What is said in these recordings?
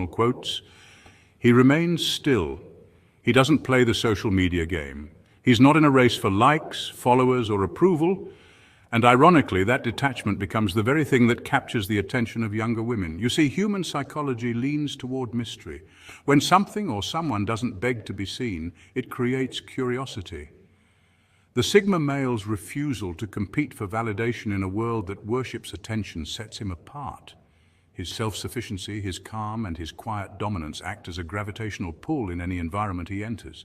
personal quotes. He remains still. He doesn't play the social media game. He's not in a race for likes, followers, or approval. And ironically, that detachment becomes the very thing that captures the attention of younger women. You see, human psychology leans toward mystery. When something or someone doesn't beg to be seen, it creates curiosity. The Sigma male's refusal to compete for validation in a world that worships attention sets him apart. His self-sufficiency, his calm, and his quiet dominance act as a gravitational pull in any environment he enters.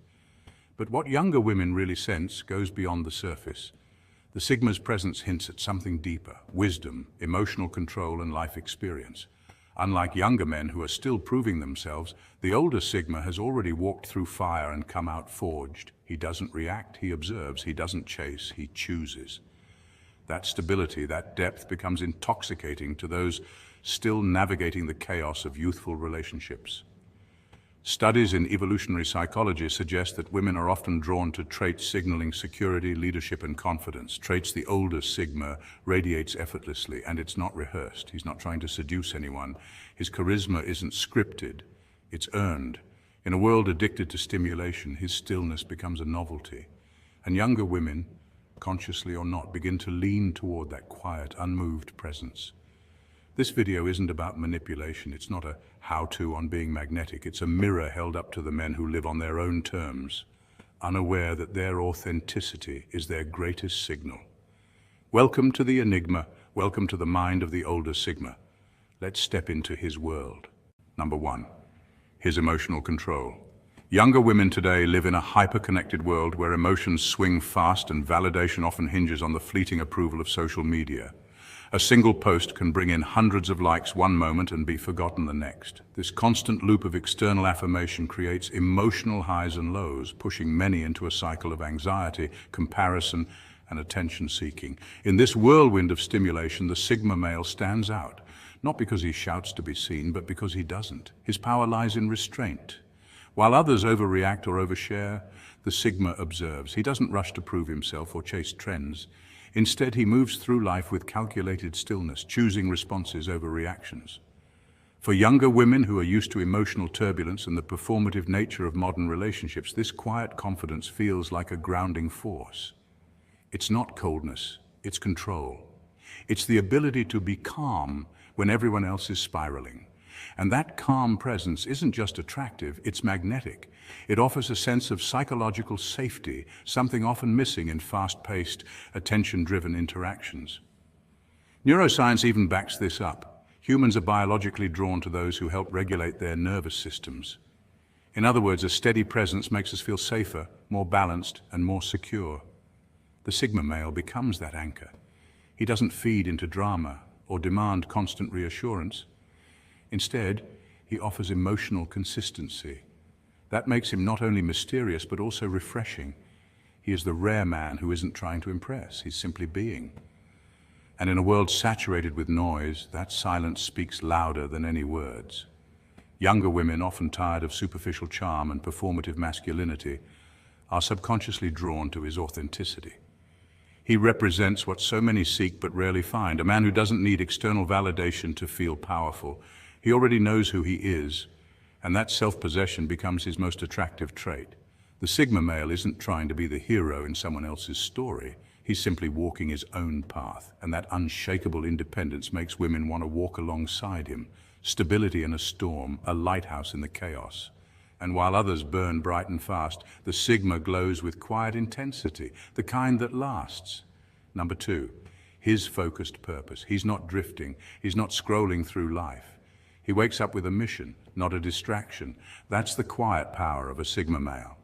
But what younger women really sense goes beyond the surface. The Sigma's presence hints at something deeper: wisdom, emotional control, and life experience. Unlike younger men who are still proving themselves, the older Sigma has already walked through fire and come out forged. He doesn't react, he observes. He doesn't chase, he chooses. That stability, that depth becomes intoxicating to those still navigating the chaos of youthful relationships. Studies in evolutionary psychology suggest that women are often drawn to traits signaling security, leadership, and confidence. Traits the older Sigma radiates effortlessly, and it's not rehearsed. He's not trying to seduce anyone. His charisma isn't scripted, it's earned. In a world addicted to stimulation, his stillness becomes a novelty. And younger women, consciously or not, begin to lean toward that quiet, unmoved presence. This video isn't about manipulation. It's not a how-to on being magnetic. It's a mirror held up to the men who live on their own terms, unaware that their authenticity is their greatest signal. Welcome to the enigma. Welcome to the mind of the older Sigma. Let's step into his world. Number 1, his emotional control. Younger women today live in a hyper-connected world where emotions swing fast and validation often hinges on the fleeting approval of social media. A single post can bring in hundreds of likes one moment and be forgotten the next. This constant loop of external affirmation creates emotional highs and lows, pushing many into a cycle of anxiety, comparison, and attention-seeking. In this whirlwind of stimulation, the Sigma male stands out, not because he shouts to be seen, but because he doesn't. His power lies in restraint. While others overreact or overshare, the Sigma observes. He doesn't rush to prove himself or chase trends. Instead, he moves through life with calculated stillness, choosing responses over reactions. For younger women who are used to emotional turbulence and the performative nature of modern relationships, this quiet confidence feels like a grounding force. It's not coldness, it's control. It's the ability to be calm when everyone else is spiraling. And that calm presence isn't just attractive, it's magnetic. It offers a sense of psychological safety, something often missing in fast-paced, attention-driven interactions. Neuroscience even backs this up. Humans are biologically drawn to those who help regulate their nervous systems. In other words, a steady presence makes us feel safer, more balanced, and more secure. The Sigma male becomes that anchor. He doesn't feed into drama or demand constant reassurance. Instead, he offers emotional consistency. That makes him not only mysterious, but also refreshing. He is the rare man who isn't trying to impress, he's simply being. And in a world saturated with noise, that silence speaks louder than any words. Younger women, often tired of superficial charm and performative masculinity, are subconsciously drawn to his authenticity. He represents what so many seek but rarely find, a man who doesn't need external validation to feel powerful. He already knows who he is, and that self-possession becomes his most attractive trait. The Sigma male isn't trying to be the hero in someone else's story. He's simply walking his own path, and that unshakable independence makes women want to walk alongside him. Stability in a storm, a lighthouse in the chaos. And while others burn bright and fast, the Sigma glows with quiet intensity, the kind that lasts. Number 2, his focused purpose. He's not drifting, he's not scrolling through life. He wakes up with a mission, not a distraction. That's the quiet power of a Sigma male.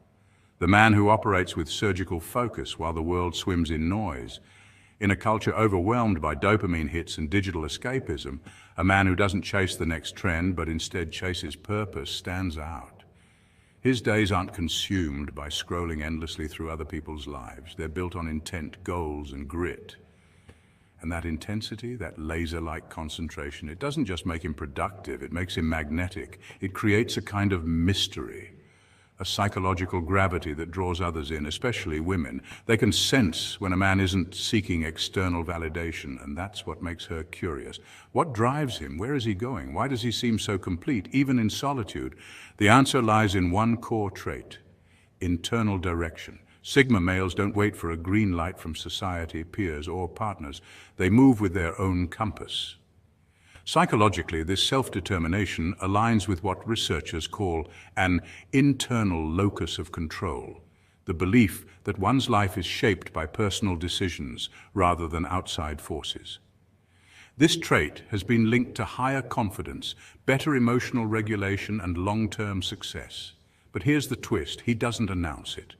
The man who operates with surgical focus while the world swims in noise. In a culture overwhelmed by dopamine hits and digital escapism, a man who doesn't chase the next trend but instead chases purpose stands out. His days aren't consumed by scrolling endlessly through other people's lives. They're built on intent, goals, and grit. And that intensity, that laser-like concentration, it doesn't just make him productive, it makes him magnetic. It creates a kind of mystery, a psychological gravity that draws others in, especially women. They can sense when a man isn't seeking external validation, and that's what makes her curious. What drives him? Where is he going? Why does he seem so complete, even in solitude? The answer lies in one core trait: internal direction. Sigma males don't wait for a green light from society, peers, or partners. They move with their own compass. Psychologically, this self-determination aligns with what researchers call an internal locus of control, the belief that one's life is shaped by personal decisions rather than outside forces. This trait has been linked to higher confidence, better emotional regulation, and long-term success. But here's the twist: he doesn't announce it.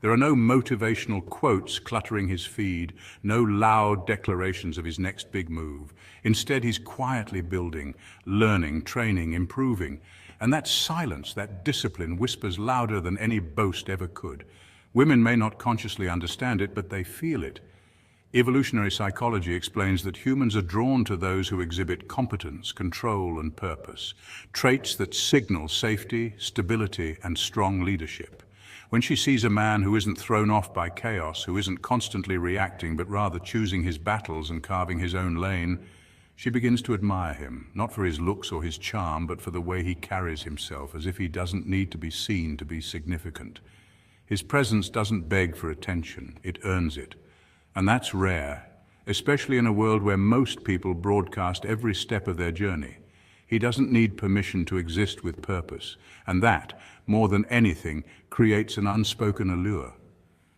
There are no motivational quotes cluttering his feed, no loud declarations of his next big move. Instead, he's quietly building, learning, training, improving. And that silence, that discipline, whispers louder than any boast ever could. Women may not consciously understand it, but they feel it. Evolutionary psychology explains that humans are drawn to those who exhibit competence, control, and purpose, traits that signal safety, stability, and strong leadership. When she sees a man who isn't thrown off by chaos, who isn't constantly reacting, but rather choosing his battles and carving his own lane, she begins to admire him, not for his looks or his charm, but for the way he carries himself, as if he doesn't need to be seen to be significant. His presence doesn't beg for attention, it earns it. And that's rare, especially in a world where most people broadcast every step of their journey. He doesn't need permission to exist with purpose, and that, more than anything, creates an unspoken allure.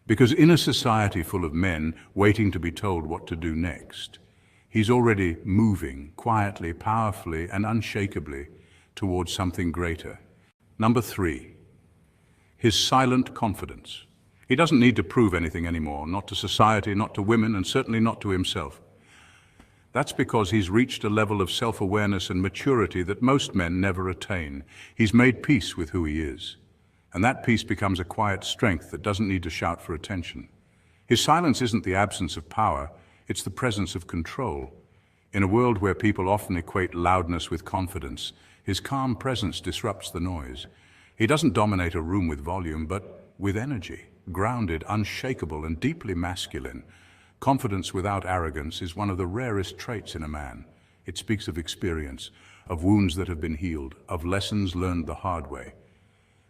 Because in a society full of men waiting to be told what to do next, he's already moving quietly, powerfully, and unshakably towards something greater. Number 3, his silent confidence. He doesn't need to prove anything anymore, not to society, not to women, and certainly not to himself. That's because he's reached a level of self-awareness and maturity that most men never attain. He's made peace with who he is. And that peace becomes a quiet strength that doesn't need to shout for attention. His silence isn't the absence of power, it's the presence of control. In a world where people often equate loudness with confidence, his calm presence disrupts the noise. He doesn't dominate a room with volume, but with energy, grounded, unshakable, and deeply masculine. Confidence without arrogance is one of the rarest traits in a man. It speaks of experience, of wounds that have been healed, of lessons learned the hard way.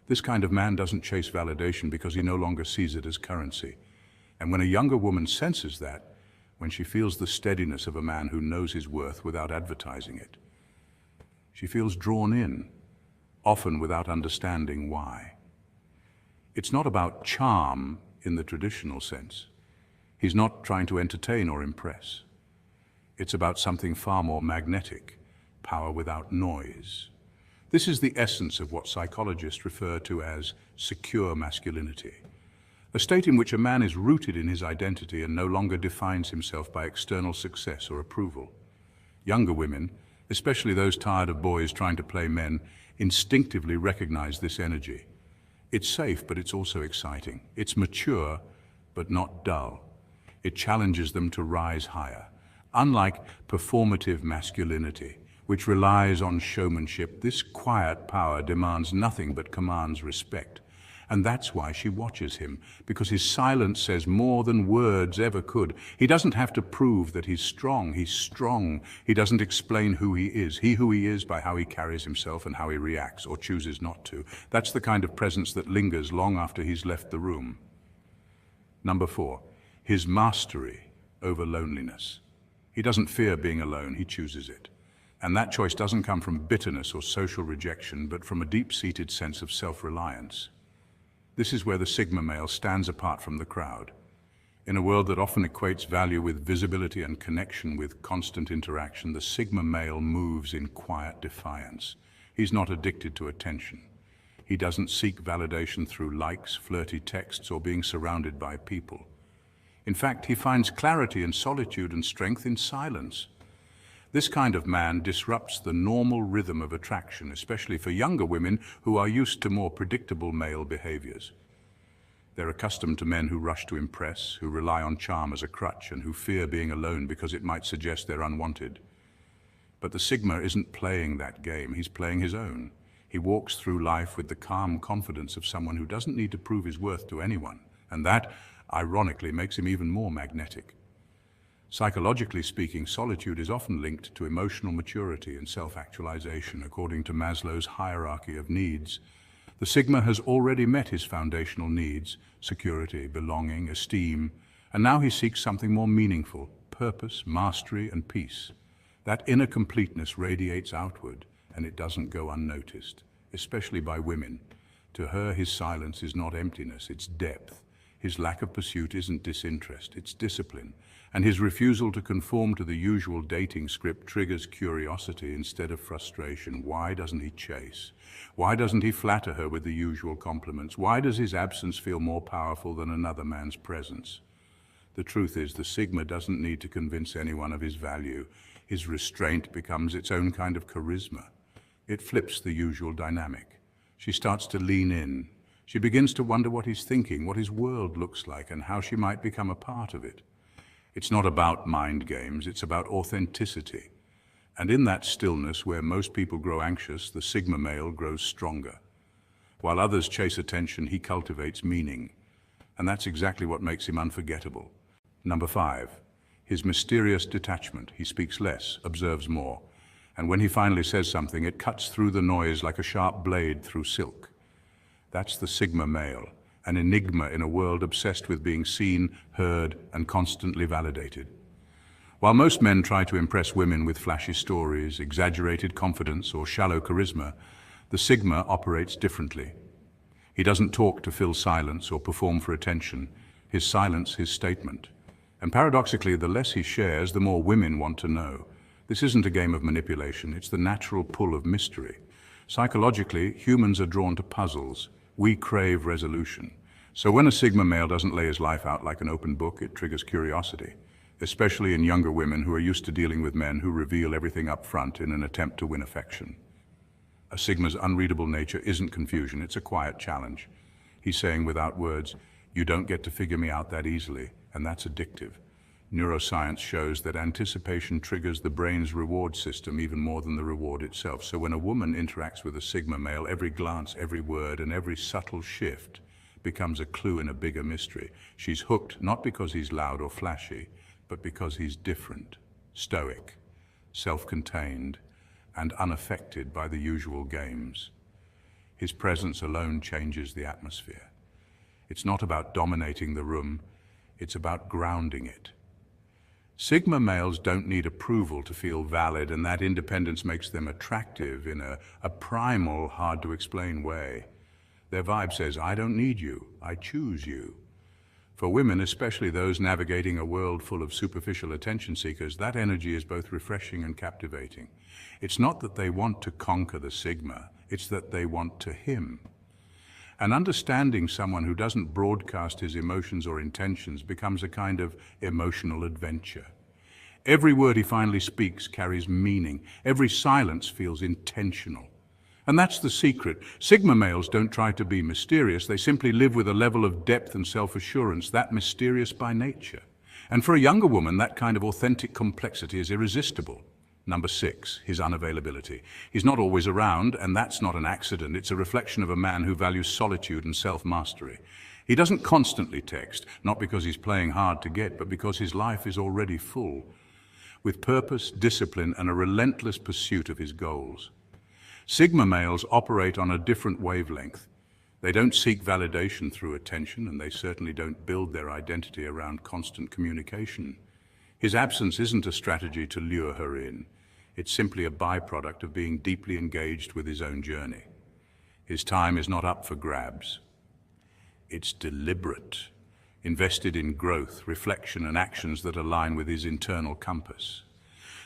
This kind of man doesn't chase validation because he no longer sees it as currency. And when a younger woman senses that, when she feels the steadiness of a man who knows his worth without advertising it, she feels drawn in, often without understanding why. It's not about charm in the traditional sense. He's not trying to entertain or impress. It's about something far more magnetic, power without noise. This is the essence of what psychologists refer to as secure masculinity, a state in which a man is rooted in his identity and no longer defines himself by external success or approval. Younger women, especially those tired of boys trying to play men, instinctively recognize this energy. It's safe, but it's also exciting. It's mature, but not dull. It challenges them to rise higher. Unlike performative masculinity, which relies on showmanship, this quiet power demands nothing but commands respect. And that's why she watches him, because his silence says more than words ever could. He doesn't have to prove that he's strong. He's strong. He doesn't explain who he is. Who he is by how he carries himself and how he reacts or chooses not to. That's the kind of presence that lingers long after he's left the room. Number 4, his mastery over loneliness. He doesn't fear being alone. He chooses it. And that choice doesn't come from bitterness or social rejection, but from a deep-seated sense of self-reliance. This is where the Sigma male stands apart from the crowd. In a world that often equates value with visibility and connection with constant interaction, the Sigma male moves in quiet defiance. He's not addicted to attention. He doesn't seek validation through likes, flirty texts, or being surrounded by people. In fact, he finds clarity in solitude and strength in silence. This kind of man disrupts the normal rhythm of attraction, especially for younger women who are used to more predictable male behaviors. They're accustomed to men who rush to impress, who rely on charm as a crutch, and who fear being alone because it might suggest they're unwanted. But the Sigma isn't playing that game, he's playing his own. He walks through life with the calm confidence of someone who doesn't need to prove his worth to anyone, and that, ironically, makes him even more magnetic. Psychologically speaking, solitude is often linked to emotional maturity and self-actualization, according to Maslow's hierarchy of needs. The Sigma has already met his foundational needs: security, belonging, esteem, and now he seeks something more meaningful: purpose, mastery, and peace. That inner completeness radiates outward, and it doesn't go unnoticed, especially by women. To her, his silence is not emptiness, it's depth. His lack of pursuit isn't disinterest, it's discipline. And his refusal to conform to the usual dating script triggers curiosity instead of frustration. Why doesn't he chase? Why doesn't he flatter her with the usual compliments? Why does his absence feel more powerful than another man's presence? The truth is, the Sigma doesn't need to convince anyone of his value. His restraint becomes its own kind of charisma. It flips the usual dynamic. She starts to lean in. She begins to wonder what he's thinking, what his world looks like, and how she might become a part of it. It's not about mind games, it's about authenticity. And in that stillness where most people grow anxious, the Sigma male grows stronger. While others chase attention, he cultivates meaning. And that's exactly what makes him unforgettable. Number 5, his mysterious detachment. He speaks less, observes more. And when he finally says something, it cuts through the noise like a sharp blade through silk. That's the Sigma male, an enigma in a world obsessed with being seen, heard, and constantly validated. While most men try to impress women with flashy stories, exaggerated confidence, or shallow charisma, the Sigma operates differently. He doesn't talk to fill silence or perform for attention. His silence, his statement. And paradoxically, the less he shares, the more women want to know. This isn't a game of manipulation, it's the natural pull of mystery. Psychologically, humans are drawn to puzzles. We crave resolution. So when a Sigma male doesn't lay his life out like an open book, it triggers curiosity, especially in younger women who are used to dealing with men who reveal everything up front in an attempt to win affection. A Sigma's unreadable nature isn't confusion, it's a quiet challenge. He's saying without words, "You don't get to figure me out that easily," and that's addictive. Neuroscience shows that anticipation triggers the brain's reward system even more than the reward itself. So when a woman interacts with a Sigma male, every glance, every word, and every subtle shift becomes a clue in a bigger mystery. She's hooked not because he's loud or flashy, but because he's different, stoic, self-contained, and unaffected by the usual games. His presence alone changes the atmosphere. It's not about dominating the room, it's about grounding it. Sigma males don't need approval to feel valid, and that independence makes them attractive in a primal, hard-to-explain way. Their vibe says, "I don't need you, I choose you." For women, especially those navigating a world full of superficial attention seekers, that energy is both refreshing and captivating. It's not that they want to conquer the Sigma, it's that they want to him. And understanding someone who doesn't broadcast his emotions or intentions becomes a kind of emotional adventure. Every word he finally speaks carries meaning. Every silence feels intentional. And that's the secret. Sigma males don't try to be mysterious. They simply live with a level of depth and self-assurance, that mysterious by nature. And for a younger woman, that kind of authentic complexity is irresistible. Number 6, his unavailability. He's not always around, and that's not an accident. It's a reflection of a man who values solitude and self-mastery. He doesn't constantly text, not because he's playing hard to get, but because his life is already full, with purpose, discipline, and a relentless pursuit of his goals. Sigma males operate on a different wavelength. They don't seek validation through attention, and they certainly don't build their identity around constant communication. His absence isn't a strategy to lure her in. It's simply a byproduct of being deeply engaged with his own journey. His time is not up for grabs. It's deliberate, invested in growth, reflection, and actions that align with his internal compass.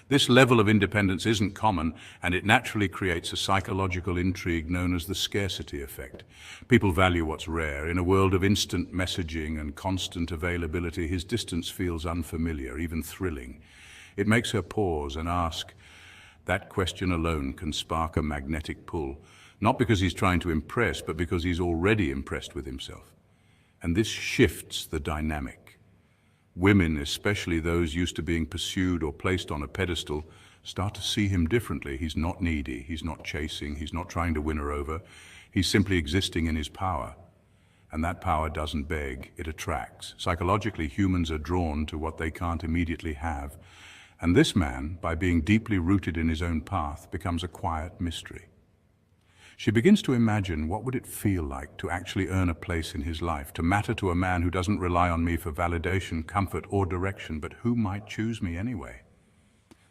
This level of independence isn't common, and it naturally creates a psychological intrigue known as the scarcity effect. People value what's rare. In a world of instant messaging and constant availability, his distance feels unfamiliar, even thrilling. It makes her pause and ask. That question alone can spark a magnetic pull, not because he's trying to impress, but because he's already impressed with himself. And this shifts the dynamic. Women, especially those used to being pursued or placed on a pedestal, Start to see him differently. He's not needy, he's not chasing, he's not trying to win her over. He's simply existing in his power. And that power doesn't beg, it attracts. Psychologically, humans are drawn to what they can't immediately have. And this man, by being deeply rooted in his own path, becomes a quiet mystery. She begins to imagine what would it feel like to actually earn a place in his life, to matter to a man who doesn't rely on me for validation, comfort, or direction, but who might choose me anyway.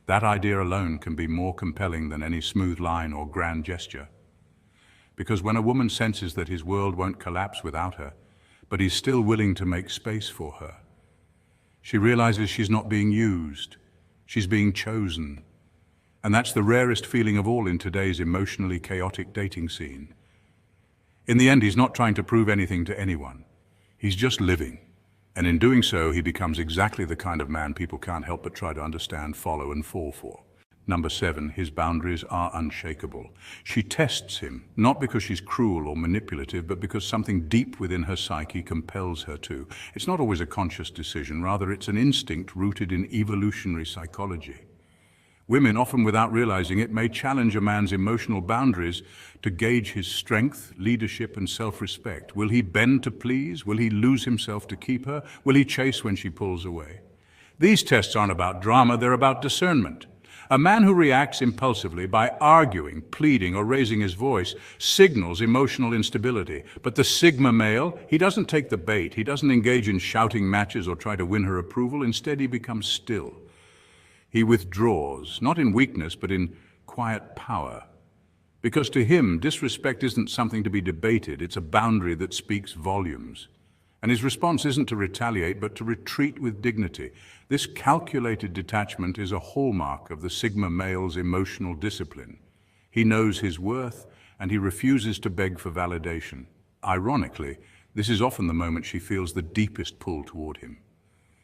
That idea alone can be more compelling than any smooth line or grand gesture. Because when a woman senses that his world won't collapse without her, but he's still willing to make space for her, she realizes she's not being used, she's being chosen. And that's the rarest feeling of all in today's emotionally chaotic dating scene. In the end, he's not trying to prove anything to anyone. He's just living. And in doing so, he becomes exactly the kind of man people can't help but try to understand, follow, and fall for. Number 7, his boundaries are unshakable. She tests him, not because she's cruel or manipulative, but because something deep within her psyche compels her to. It's not always a conscious decision, rather it's an instinct rooted in evolutionary psychology. Women, often without realizing it, may challenge a man's emotional boundaries to gauge his strength, leadership, and self-respect. Will he bend to please? Will he lose himself to keep her? Will he chase when she pulls away? These tests aren't about drama, they're about discernment. A man who reacts impulsively by arguing, pleading, or raising his voice signals emotional instability. But the Sigma male, he doesn't take the bait. He doesn't engage in shouting matches or try to win her approval. Instead, he becomes still. He withdraws, not in weakness, but in quiet power. Because to him, disrespect isn't something to be debated. It's a boundary that speaks volumes. And his response isn't to retaliate, but to retreat with dignity. This calculated detachment is a hallmark of the Sigma male's emotional discipline. He knows his worth, and he refuses to beg for validation. Ironically, this is often the moment she feels the deepest pull toward him.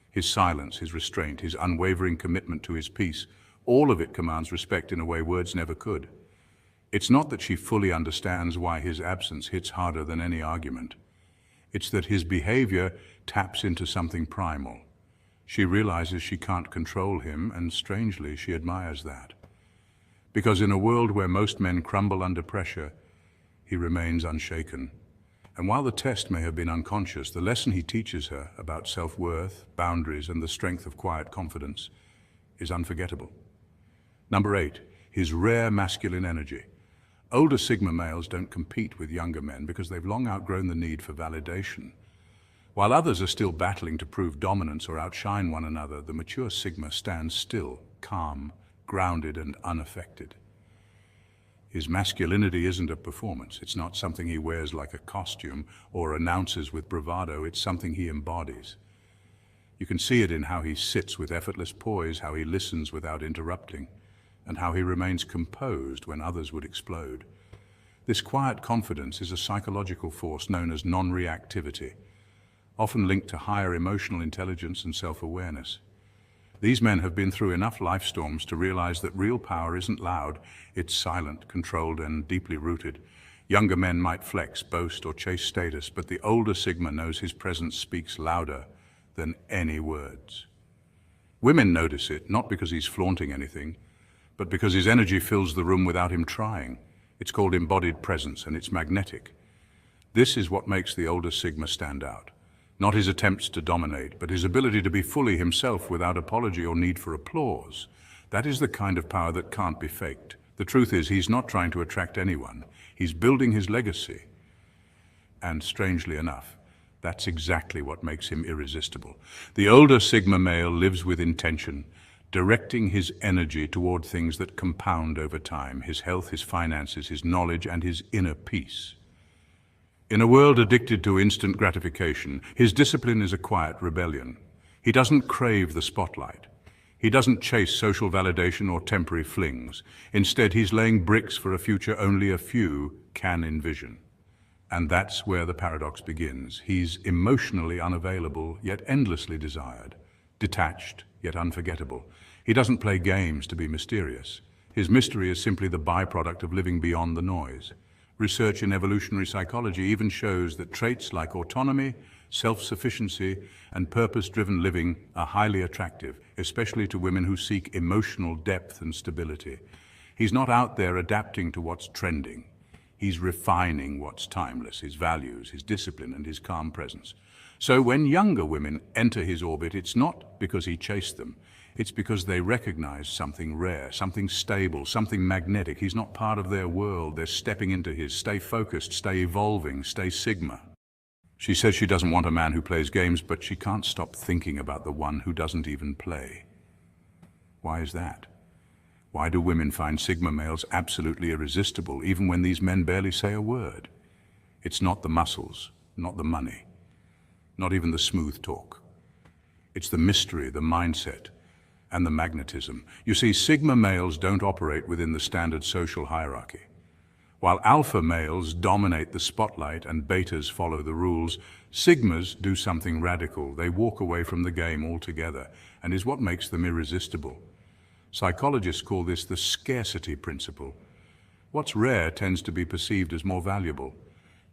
His silence, his restraint, his unwavering commitment to his peace, all of it commands respect in a way words never could. It's not that she fully understands why his absence hits harder than any argument. It's that his behavior taps into something primal. She realizes she can't control him, and strangely, she admires that. Because in a world where most men crumble under pressure, he remains unshaken. And while the test may have been unconscious, the lesson he teaches her about self-worth, boundaries, and the strength of quiet confidence is unforgettable. Number 8, his rare masculine energy. Older Sigma males don't compete with younger men because they've long outgrown the need for validation. While others are still battling to prove dominance or outshine one another, the mature Sigma stands still, calm, grounded, and unaffected. His masculinity isn't a performance. It's not something he wears like a costume or announces with bravado. It's something he embodies. You can see it in how he sits with effortless poise, how he listens without interrupting, and how he remains composed when others would explode. This quiet confidence is a psychological force known as non-reactivity, often linked to higher emotional intelligence and self-awareness. These men have been through enough life storms to realize that real power isn't loud, it's silent, controlled, and deeply rooted. Younger men might flex, boast, or chase status, but the older Sigma knows his presence speaks louder than any words. Women notice it, not because he's flaunting anything, but because his energy fills the room without him trying. It's called embodied presence, and it's magnetic. This is what makes the older Sigma stand out. Not his attempts to dominate, but his ability to be fully himself without apology or need for applause. That is the kind of power that can't be faked. The truth is, he's not trying to attract anyone. He's building his legacy. And strangely enough, that's exactly what makes him irresistible. The older Sigma male lives with intention, directing his energy toward things that compound over time: his health, his finances, his knowledge, and his inner peace. In a world addicted to instant gratification, his discipline is a quiet rebellion. He doesn't crave the spotlight. He doesn't chase social validation or temporary flings. Instead, he's laying bricks for a future only a few can envision. And that's where the paradox begins. He's emotionally unavailable, yet endlessly desired. Detached, yet unforgettable. He doesn't play games to be mysterious. His mystery is simply the byproduct of living beyond the noise. Research in evolutionary psychology even shows that traits like autonomy, self-sufficiency, and purpose-driven living are highly attractive, especially to women who seek emotional depth and stability. He's not out there adapting to what's trending. He's refining what's timeless, his values, his discipline, and his calm presence. So when younger women enter his orbit, it's not because he chased them. It's because they recognize something rare, something stable, something magnetic. He's not part of their world. They're stepping into his. Stay focused, stay evolving, stay Sigma. She says she doesn't want a man who plays games, but she can't stop thinking about the one who doesn't even play. Why is that? Why do women find Sigma males absolutely irresistible, even when these men barely say a word? It's not the muscles, not the money, not even the smooth talk. It's the mystery, the mindset, and the magnetism. You see, Sigma males don't operate within the standard social hierarchy. While alpha males dominate the spotlight and betas follow the rules, Sigmas do something radical. They walk away from the game altogether, and is what makes them irresistible. Psychologists call this the scarcity principle. What's rare tends to be perceived as more valuable.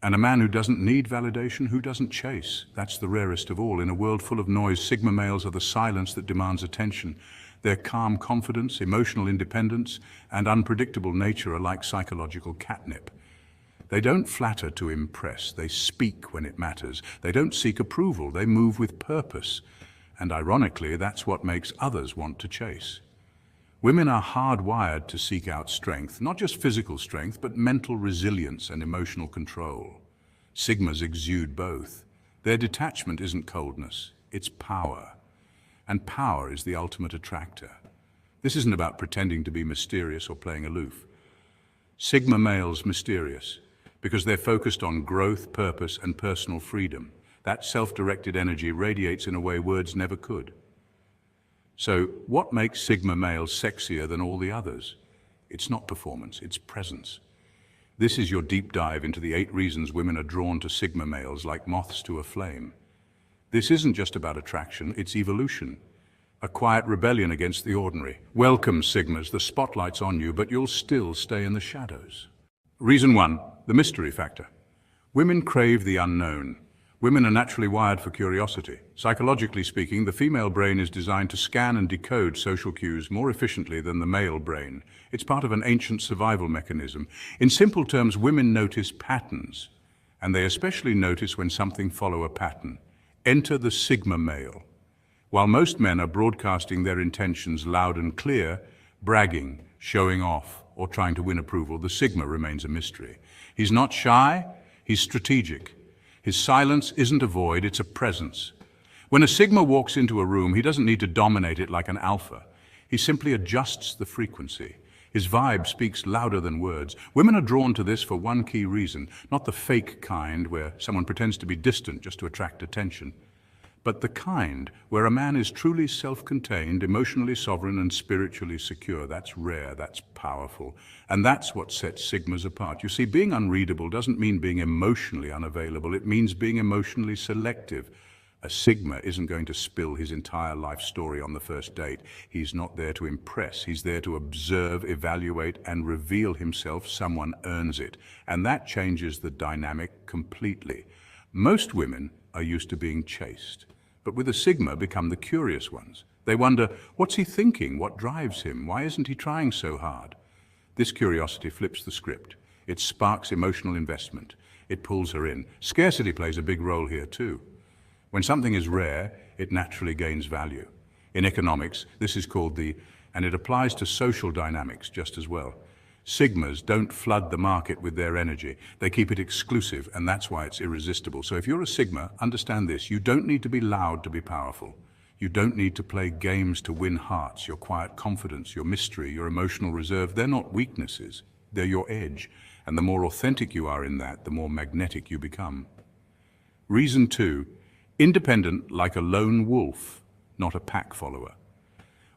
And a man who doesn't need validation, who doesn't chase, that's the rarest of all. In a world full of noise, Sigma males are the silence that demands attention. Their calm confidence, emotional independence, and unpredictable nature are like psychological catnip. They don't flatter to impress, they speak when it matters. They don't seek approval, they move with purpose. And ironically, that's what makes others want to chase. Women are hardwired to seek out strength, not just physical strength, but mental resilience and emotional control. Sigmas exude both. Their detachment isn't coldness, it's power. And power is the ultimate attractor. This isn't about pretending to be mysterious or playing aloof. Sigma males mysterious, because they're focused on growth, purpose, and personal freedom. That self-directed energy radiates in a way words never could. So, what makes Sigma males sexier than all the others? It's not performance, it's presence. This is your deep dive into the 8 reasons women are drawn to Sigma males like moths to a flame. This isn't just about attraction, it's evolution. A quiet rebellion against the ordinary. Welcome, Sigmas, the spotlight's on you, but you'll still stay in the shadows. Reason 1, the mystery factor. Women crave the unknown. Women are naturally wired for curiosity. Psychologically speaking, the female brain is designed to scan and decode social cues more efficiently than the male brain. It's part of an ancient survival mechanism. In simple terms, women notice patterns, and they especially notice when something follows a pattern. Enter the Sigma male. While most men are broadcasting their intentions loud and clear, bragging, showing off, or trying to win approval, the Sigma remains a mystery. He's not shy, he's strategic. His silence isn't a void, it's a presence. When a Sigma walks into a room, he doesn't need to dominate it like an alpha. He simply adjusts the frequency. His vibe speaks louder than words. Women are drawn to this for one key reason, not the fake kind where someone pretends to be distant just to attract attention, but the kind where a man is truly self-contained, emotionally sovereign, and spiritually secure. That's rare, that's powerful, and that's what sets Sigmas apart. You see, being unreadable doesn't mean being emotionally unavailable, it means being emotionally selective. A Sigma isn't going to spill his entire life story on the first date. He's not there to impress, he's there to observe, evaluate, and reveal himself. Someone earns it, and that changes the dynamic completely. Most women are used to being chased, but with a Sigma become the curious ones. They wonder, what's he thinking? What drives him? Why isn't he trying so hard? This curiosity flips the script. It sparks emotional investment. It pulls her in. Scarcity plays a big role here too. When something is rare, it naturally gains value. In economics, this is called and it applies to social dynamics just as well. Sigmas don't flood the market with their energy. They keep it exclusive, and that's why it's irresistible. So if you're a Sigma, understand this. You don't need to be loud to be powerful. You don't need to play games to win hearts. Your quiet confidence, your mystery, your emotional reserve, they're not weaknesses. They're your edge. And the more authentic you are in that, the more magnetic you become. Reason 2, independent like a lone wolf, not a pack follower.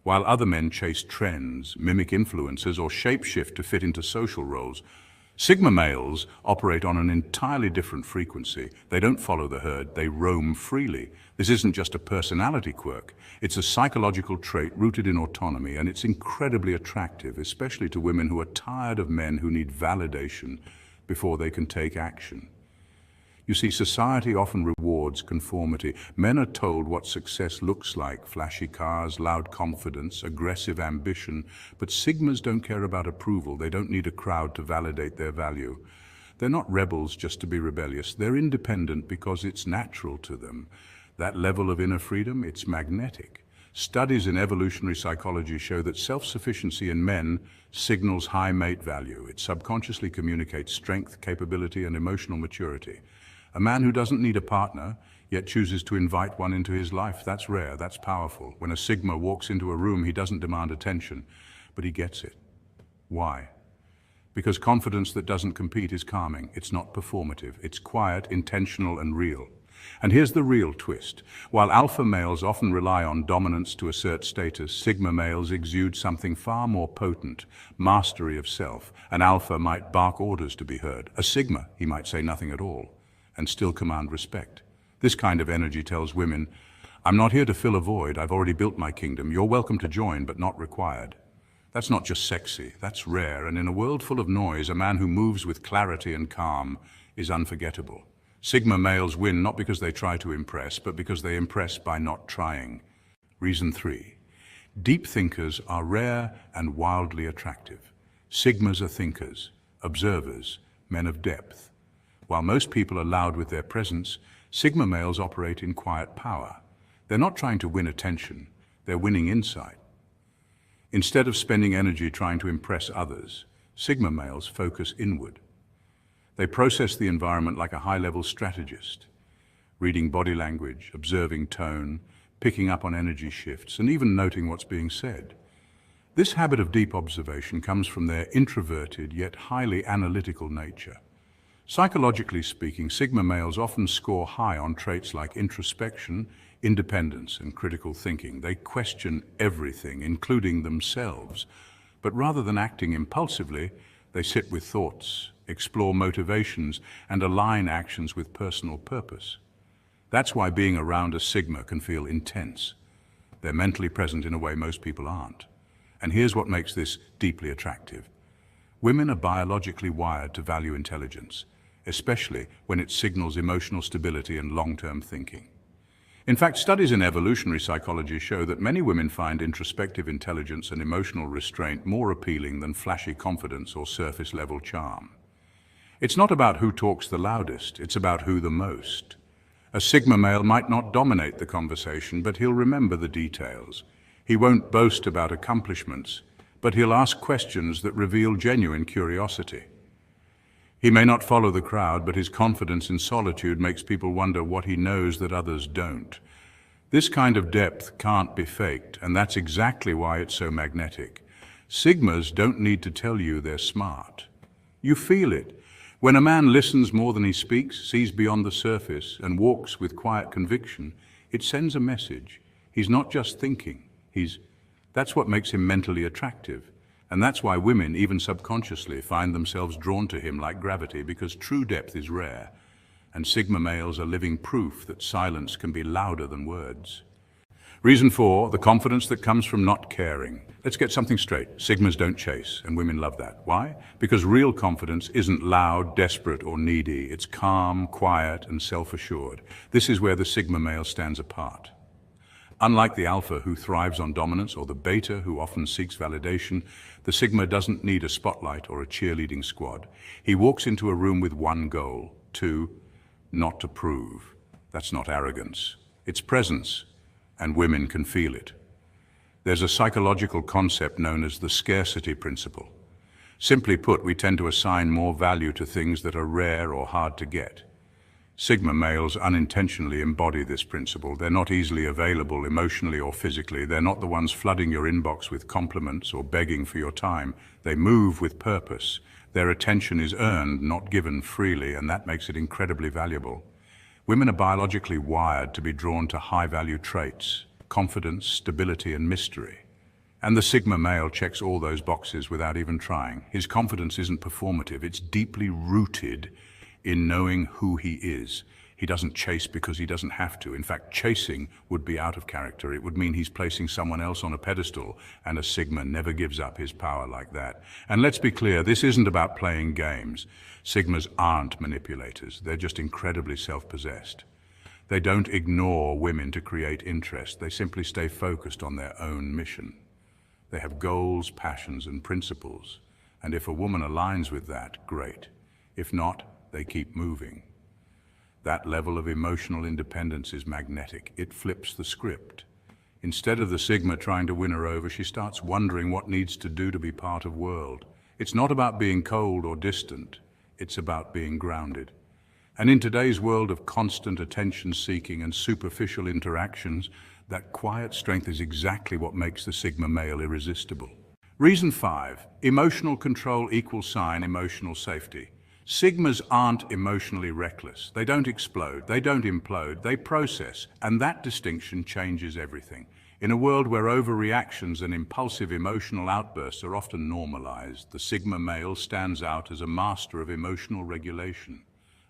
While other men chase trends, mimic influencers, or shapeshift to fit into social roles, Sigma males operate on an entirely different frequency. They don't follow the herd, they roam freely. This isn't just a personality quirk, it's a psychological trait rooted in autonomy, and it's incredibly attractive, especially to women who are tired of men who need validation. before they can take action. You see, society often rewards conformity. Men are told what success looks like: flashy cars, loud confidence, aggressive ambition. But Sigmas don't care about approval. They don't need a crowd to validate their value. They're not rebels just to be rebellious. They're independent because it's natural to them. That level of inner freedom, it's magnetic. Studies in evolutionary psychology show that self-sufficiency in men signals high mate value. It subconsciously communicates strength, capability, and emotional maturity. A man who doesn't need a partner, yet chooses to invite one into his life, that's rare, that's powerful. When a Sigma walks into a room, he doesn't demand attention, but he gets it. Why? Because confidence that doesn't compete is calming. It's not performative. It's quiet, intentional, and real. And here's the real twist. While alpha males often rely on dominance to assert status, Sigma males exude something far more potent: mastery of self. An alpha might bark orders to be heard. A Sigma, he might say nothing at all and still command respect. This kind of energy tells women, I'm not here to fill a void. I've already built my kingdom. You're welcome to join, but not required. That's not just sexy, that's rare. And in a world full of noise, a man who moves with clarity and calm is unforgettable. Sigma males win not because they try to impress, but because they impress by not trying. Reason 3. Deep thinkers are rare and wildly attractive. Sigmas are thinkers, observers, men of depth. While most people are loud with their presence, Sigma males operate in quiet power. They're not trying to win attention, they're winning insight. Instead of spending energy trying to impress others, Sigma males focus inward. They process the environment like a high-level strategist, reading body language, observing tone, picking up on energy shifts, and even noting what's being said. This habit of deep observation comes from their introverted yet highly analytical nature. Psychologically speaking, Sigma males often score high on traits like introspection, independence, and critical thinking. They question everything, including themselves. But rather than acting impulsively, they sit with thoughts, explore motivations, and align actions with personal purpose. That's why being around a Sigma can feel intense. They're mentally present in a way most people aren't. And here's what makes this deeply attractive. Women are biologically wired to value intelligence, especially when it signals emotional stability and long-term thinking. In fact, studies in evolutionary psychology show that many women find introspective intelligence and emotional restraint more appealing than flashy confidence or surface-level charm. It's not about who talks the loudest, it's about who the most. A Sigma male might not dominate the conversation, but he'll remember the details. He won't boast about accomplishments, but he'll ask questions that reveal genuine curiosity. He may not follow the crowd, but his confidence in solitude makes people wonder what he knows that others don't. This kind of depth can't be faked, and that's exactly why it's so magnetic. Sigmas don't need to tell you they're smart. You feel it. When a man listens more than he speaks, sees beyond the surface, and walks with quiet conviction, it sends a message. He's not just thinking. That's what makes him mentally attractive. And that's why women, even subconsciously, find themselves drawn to him like gravity, because true depth is rare. And Sigma males are living proof that silence can be louder than words. Reason 4, the confidence that comes from not caring. Let's get something straight. Sigmas don't chase, and women love that. Why? Because real confidence isn't loud, desperate, or needy. It's calm, quiet, and self-assured. This is where the Sigma male stands apart. Unlike the alpha who thrives on dominance or the beta who often seeks validation, the Sigma doesn't need a spotlight or a cheerleading squad. He walks into a room with one goal: not to prove. That's not arrogance. It's presence, and women can feel it. There's a psychological concept known as the scarcity principle. Simply put, we tend to assign more value to things that are rare or hard to get. Sigma males unintentionally embody this principle. They're not easily available emotionally or physically. They're not the ones flooding your inbox with compliments or begging for your time. They move with purpose. Their attention is earned, not given freely, and that makes it incredibly valuable. Women are biologically wired to be drawn to high-value traits: confidence, stability, and mystery. And the Sigma male checks all those boxes without even trying. His confidence isn't performative. It's deeply rooted in knowing who he is. He doesn't chase because he doesn't have to. In fact, chasing would be out of character. It would mean he's placing someone else on a pedestal, and a Sigma never gives up his power like that. And let's be clear, this isn't about playing games. Sigmas aren't manipulators. They're just incredibly self-possessed. They don't ignore women to create interest. They simply stay focused on their own mission. They have goals, passions, and principles. And if a woman aligns with that, great. If not, they keep moving. That level of emotional independence is magnetic. It flips the script. Instead of the Sigma trying to win her over, she starts wondering what needs to do to be part of the world. It's not about being cold or distant. It's about being grounded. And in today's world of constant attention-seeking and superficial interactions, that quiet strength is exactly what makes the Sigma male irresistible. Reason 5, emotional control equals emotional safety. Sigmas aren't emotionally reckless. They don't explode, they don't implode, they process, and that distinction changes everything. In a world where overreactions and impulsive emotional outbursts are often normalized, the Sigma male stands out as a master of emotional regulation.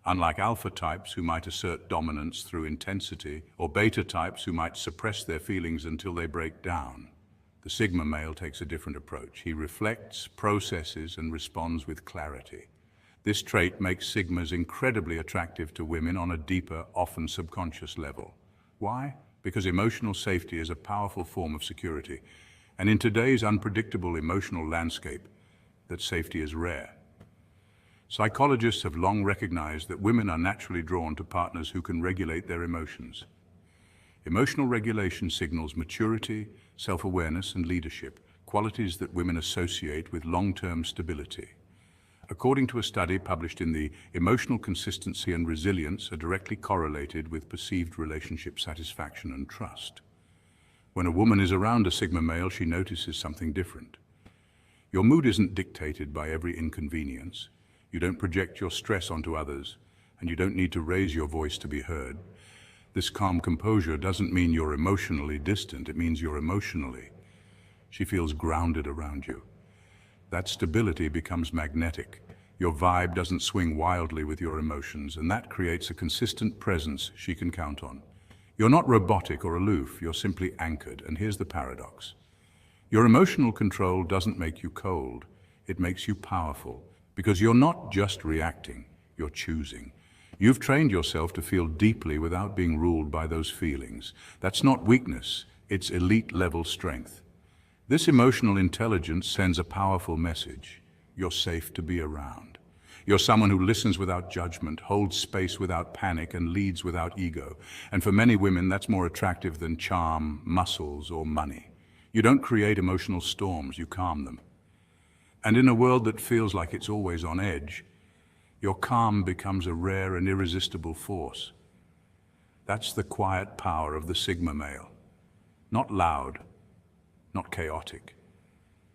Unlike alpha types who might assert dominance through intensity, or beta types who might suppress their feelings until they break down, the Sigma male takes a different approach. He reflects, processes, and responds with clarity. This trait makes Sigmas incredibly attractive to women on a deeper, often subconscious level. Why? Because emotional safety is a powerful form of security, and in today's unpredictable emotional landscape, that safety is rare. Psychologists have long recognized that women are naturally drawn to partners who can regulate their emotions. Emotional regulation signals maturity, self-awareness, and leadership, qualities that women associate with long-term stability. According to a study published in the Emotional Consistency and Resilience are directly correlated with perceived relationship satisfaction and trust. When a woman is around a Sigma male, she notices something different. Your mood isn't dictated by every inconvenience. You don't project your stress onto others, and you don't need to raise your voice to be heard. This calm composure doesn't mean you're emotionally distant, it means you're emotionally. She feels grounded around you. That stability becomes magnetic. Your vibe doesn't swing wildly with your emotions, and that creates a consistent presence she can count on. You're not robotic or aloof, you're simply anchored, and here's the paradox. Your emotional control doesn't make you cold, it makes you powerful. Because you're not just reacting, you're choosing. You've trained yourself to feel deeply without being ruled by those feelings. That's not weakness, it's elite-level strength. This emotional intelligence sends a powerful message. You're safe to be around. You're someone who listens without judgment, holds space without panic, and leads without ego. And for many women, that's more attractive than charm, muscles, or money. You don't create emotional storms, you calm them. And in a world that feels like it's always on edge, your calm becomes a rare and irresistible force. That's the quiet power of the Sigma male. Not loud, not chaotic,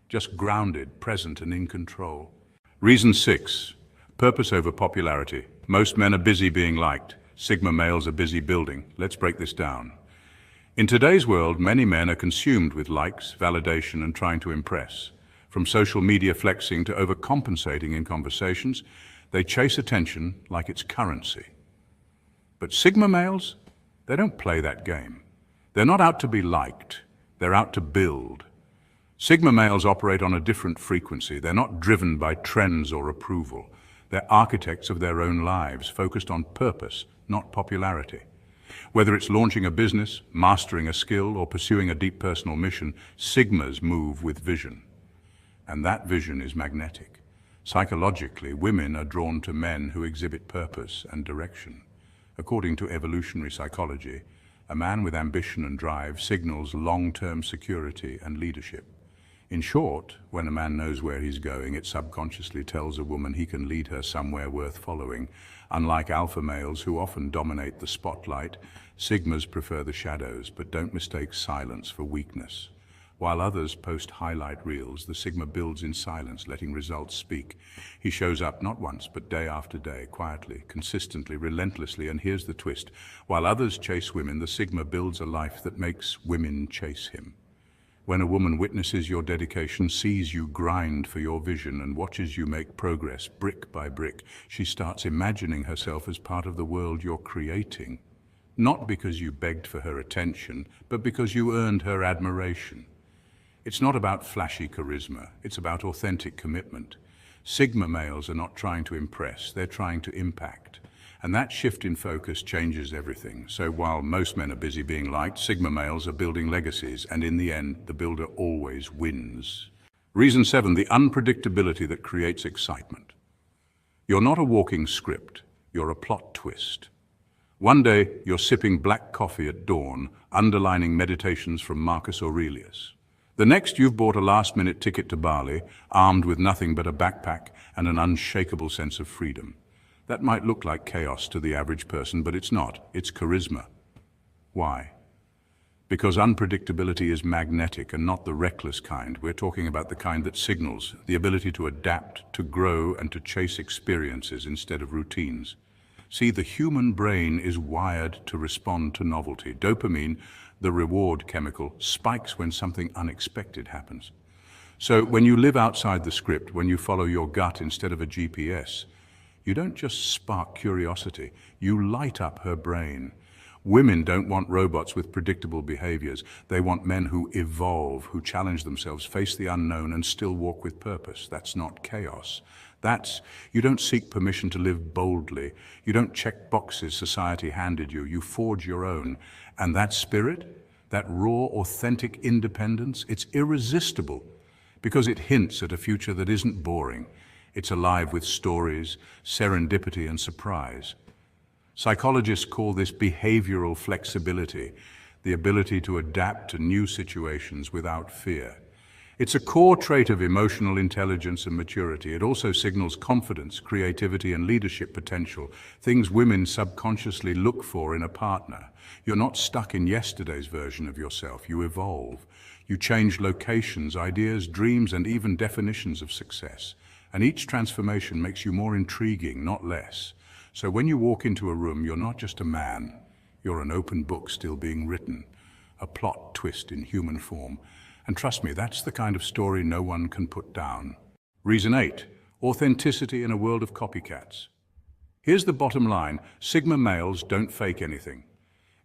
just grounded, present, and in control. Reason 6, purpose over popularity. Most men are busy being liked. Sigma males are busy building. Let's break this down. In today's world, many men are consumed with likes, validation, and trying to impress. From social media flexing to overcompensating in conversations, they chase attention like it's currency. But Sigma males, they don't play that game. They're not out to be liked, they're out to build. Sigma males operate on a different frequency. They're not driven by trends or approval. They're architects of their own lives, focused on purpose, not popularity. Whether it's launching a business, mastering a skill, or pursuing a deep personal mission, Sigmas move with vision. And that vision is magnetic. Psychologically, women are drawn to men who exhibit purpose and direction. According to evolutionary psychology, a man with ambition and drive signals long-term security and leadership. In short, when a man knows where he's going, it subconsciously tells a woman he can lead her somewhere worth following. Unlike alpha males who often dominate the spotlight, Sigmas prefer the shadows, but don't mistake silence for weakness. While others post highlight reels, the Sigma builds in silence, letting results speak. He shows up not once, but day after day, quietly, consistently, relentlessly, and here's the twist. While others chase women, the Sigma builds a life that makes women chase him. When a woman witnesses your dedication, sees you grind for your vision, and watches you make progress brick by brick, she starts imagining herself as part of the world you're creating. Not because you begged for her attention, but because you earned her admiration. It's not about flashy charisma, it's about authentic commitment. Sigma males are not trying to impress, they're trying to impact. And that shift in focus changes everything. So while most men are busy being liked, Sigma males are building legacies, and in the end, the builder always wins. Reason 7, the unpredictability that creates excitement. You're not a walking script, you're a plot twist. One day, you're sipping black coffee at dawn, underlining meditations from Marcus Aurelius. The next, you've bought a last-minute ticket to Bali, armed with nothing but a backpack and an unshakable sense of freedom. That might look like chaos to the average person, but it's not. It's charisma. Why? Because unpredictability is magnetic and not the reckless kind. We're talking about the kind that signals the ability to adapt, to grow, and to chase experiences instead of routines. See, the human brain is wired to respond to novelty. Dopamine, the reward chemical, spikes when something unexpected happens. So when you live outside the script, when you follow your gut instead of a GPS, you don't just spark curiosity, you light up her brain. Women don't want robots with predictable behaviors. They want men who evolve, who challenge themselves, face the unknown, and still walk with purpose. That's not chaos. You don't seek permission to live boldly. You don't check boxes society handed you. You forge your own. And that spirit, that raw, authentic independence, it's irresistible because it hints at a future that isn't boring. It's alive with stories, serendipity, and surprise. Psychologists call this behavioral flexibility, the ability to adapt to new situations without fear. It's a core trait of emotional intelligence and maturity. It also signals confidence, creativity, and leadership potential, things women subconsciously look for in a partner. You're not stuck in yesterday's version of yourself. You evolve. You change locations, ideas, dreams, and even definitions of success. And each transformation makes you more intriguing, not less. So when you walk into a room, you're not just a man. You're an open book still being written, a plot twist in human form. And trust me, that's the kind of story no one can put down. Reason 8, authenticity in a world of copycats. Here's the bottom line, Sigma males don't fake anything.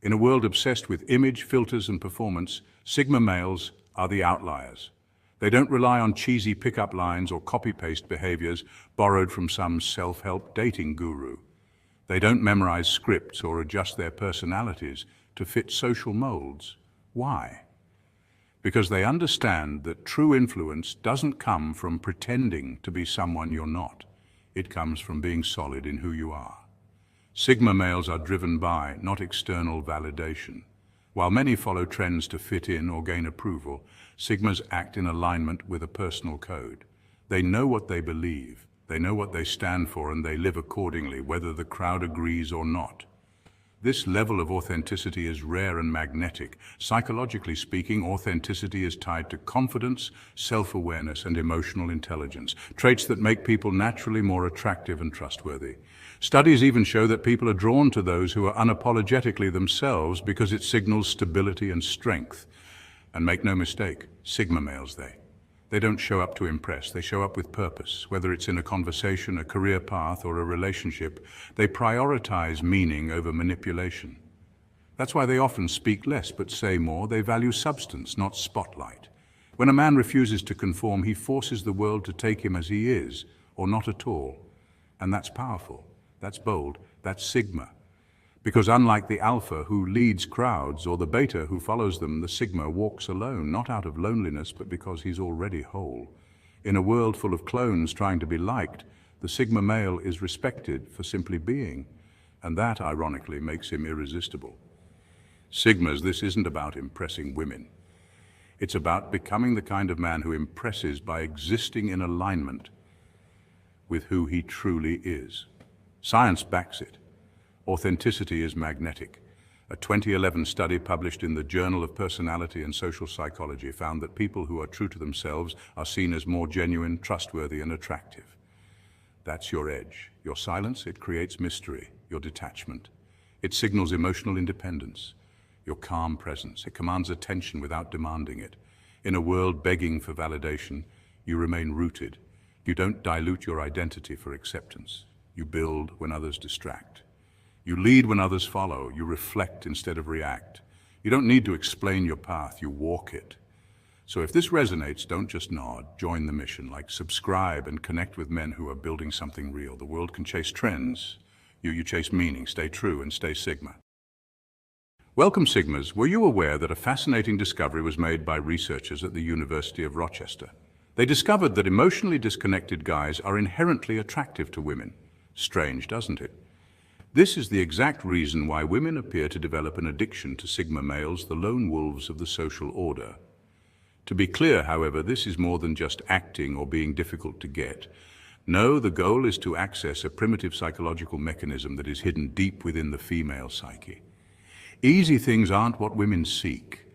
In a world obsessed with image, filters, and performance, Sigma males are the outliers. They don't rely on cheesy pickup lines or copy-paste behaviors borrowed from some self-help dating guru. They don't memorize scripts or adjust their personalities to fit social molds. Why? Because they understand that true influence doesn't come from pretending to be someone you're not. It comes from being solid in who you are. Sigma males are driven by, not external validation. While many follow trends to fit in or gain approval, Sigmas act in alignment with a personal code. They know what they believe, they know what they stand for, and they live accordingly, whether the crowd agrees or not. This level of authenticity is rare and magnetic. Psychologically speaking, authenticity is tied to confidence, self-awareness, and emotional intelligence, traits that make people naturally more attractive and trustworthy. Studies even show that people are drawn to those who are unapologetically themselves because it signals stability and strength. And make no mistake, Sigma males, they don't show up to impress, they show up with purpose. Whether it's in a conversation, a career path, or a relationship, they prioritize meaning over manipulation. That's why they often speak less but say more. They value substance, not spotlight. When a man refuses to conform, he forces the world to take him as he is, or not at all. And that's powerful, that's bold, that's Sigma. Because unlike the alpha who leads crowds or the beta who follows them, the Sigma walks alone, not out of loneliness, but because he's already whole. In a world full of clones trying to be liked, the Sigma male is respected for simply being, and that, ironically, makes him irresistible. Sigmas, this isn't about impressing women. It's about becoming the kind of man who impresses by existing in alignment with who he truly is. Science backs it. Authenticity is magnetic. A 2011 study published in the Journal of Personality and Social Psychology found that people who are true to themselves are seen as more genuine, trustworthy, and attractive. That's your edge. Your silence, it creates mystery. Your detachment, it signals emotional independence. Your calm presence, it commands attention without demanding it. In a world begging for validation, you remain rooted. You don't dilute your identity for acceptance. You build when others distract. You lead when others follow. You reflect instead of react. You don't need to explain your path, you walk it. So if this resonates, don't just nod, join the mission, like subscribe and connect with men who are building something real. The world can chase trends. You chase meaning, stay true and stay Sigma. Welcome Sigmas. Were you aware that a fascinating discovery was made by researchers at the University of Rochester? They discovered that emotionally disconnected guys are inherently attractive to women. Strange, doesn't it? This is the exact reason why women appear to develop an addiction to Sigma males, the lone wolves of the social order. To be clear, however, this is more than just acting or being difficult to get. No, the goal is to access a primitive psychological mechanism that is hidden deep within the female psyche. Easy things aren't what women seek.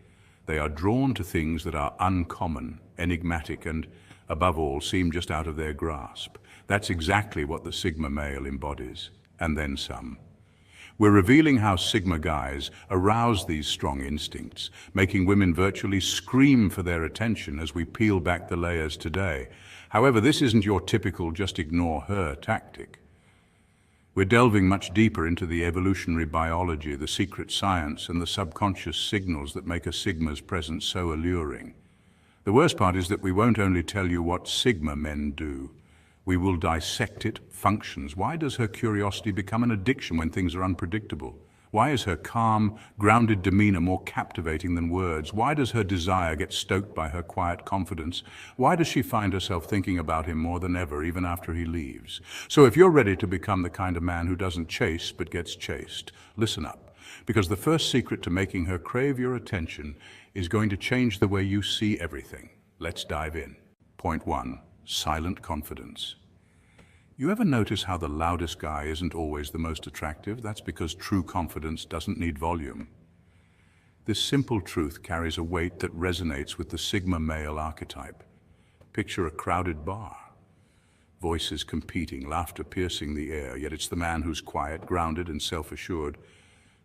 They are drawn to things that are uncommon, enigmatic, and, above all, seem just out of their grasp. That's exactly what the Sigma male embodies, and then some. We're revealing how Sigma guys arouse these strong instincts, making women virtually scream for their attention as we peel back the layers today. However, this isn't your typical just ignore her tactic. We're delving much deeper into the evolutionary biology, the secret science, and the subconscious signals that make a Sigma's presence so alluring. The worst part is that we won't only tell you what Sigma men do. We will dissect it, functions. Why does her curiosity become an addiction when things are unpredictable? Why is her calm, grounded demeanor more captivating than words? Why does her desire get stoked by her quiet confidence? Why does she find herself thinking about him more than ever, even after he leaves? So if you're ready to become the kind of man who doesn't chase but gets chased, listen up. Because the first secret to making her crave your attention is going to change the way you see everything. Let's dive in. Point 1. Silent confidence. You ever notice how the loudest guy isn't always the most attractive? That's because true confidence doesn't need volume. This simple truth carries a weight that resonates with the Sigma male archetype. Picture a crowded bar. Voices competing, laughter piercing the air, yet it's the man who's quiet, grounded, and self-assured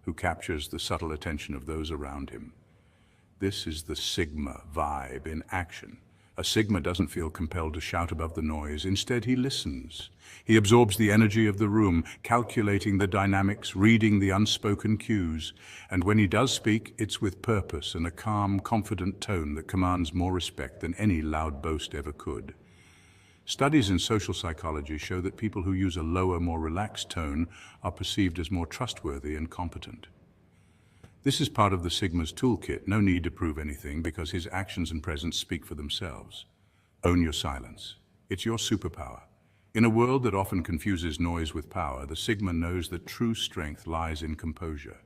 who captures the subtle attention of those around him. This is the Sigma vibe in action. A Sigma doesn't feel compelled to shout above the noise. Instead, he listens. He absorbs the energy of the room, calculating the dynamics, reading the unspoken cues. And when he does speak, it's with purpose and a calm, confident tone that commands more respect than any loud boast ever could. Studies in social psychology show that people who use a lower, more relaxed tone are perceived as more trustworthy and competent. This is part of the Sigma's toolkit. No need to prove anything because his actions and presence speak for themselves. Own your silence. It's your superpower. In a world that often confuses noise with power, the Sigma knows that true strength lies in composure.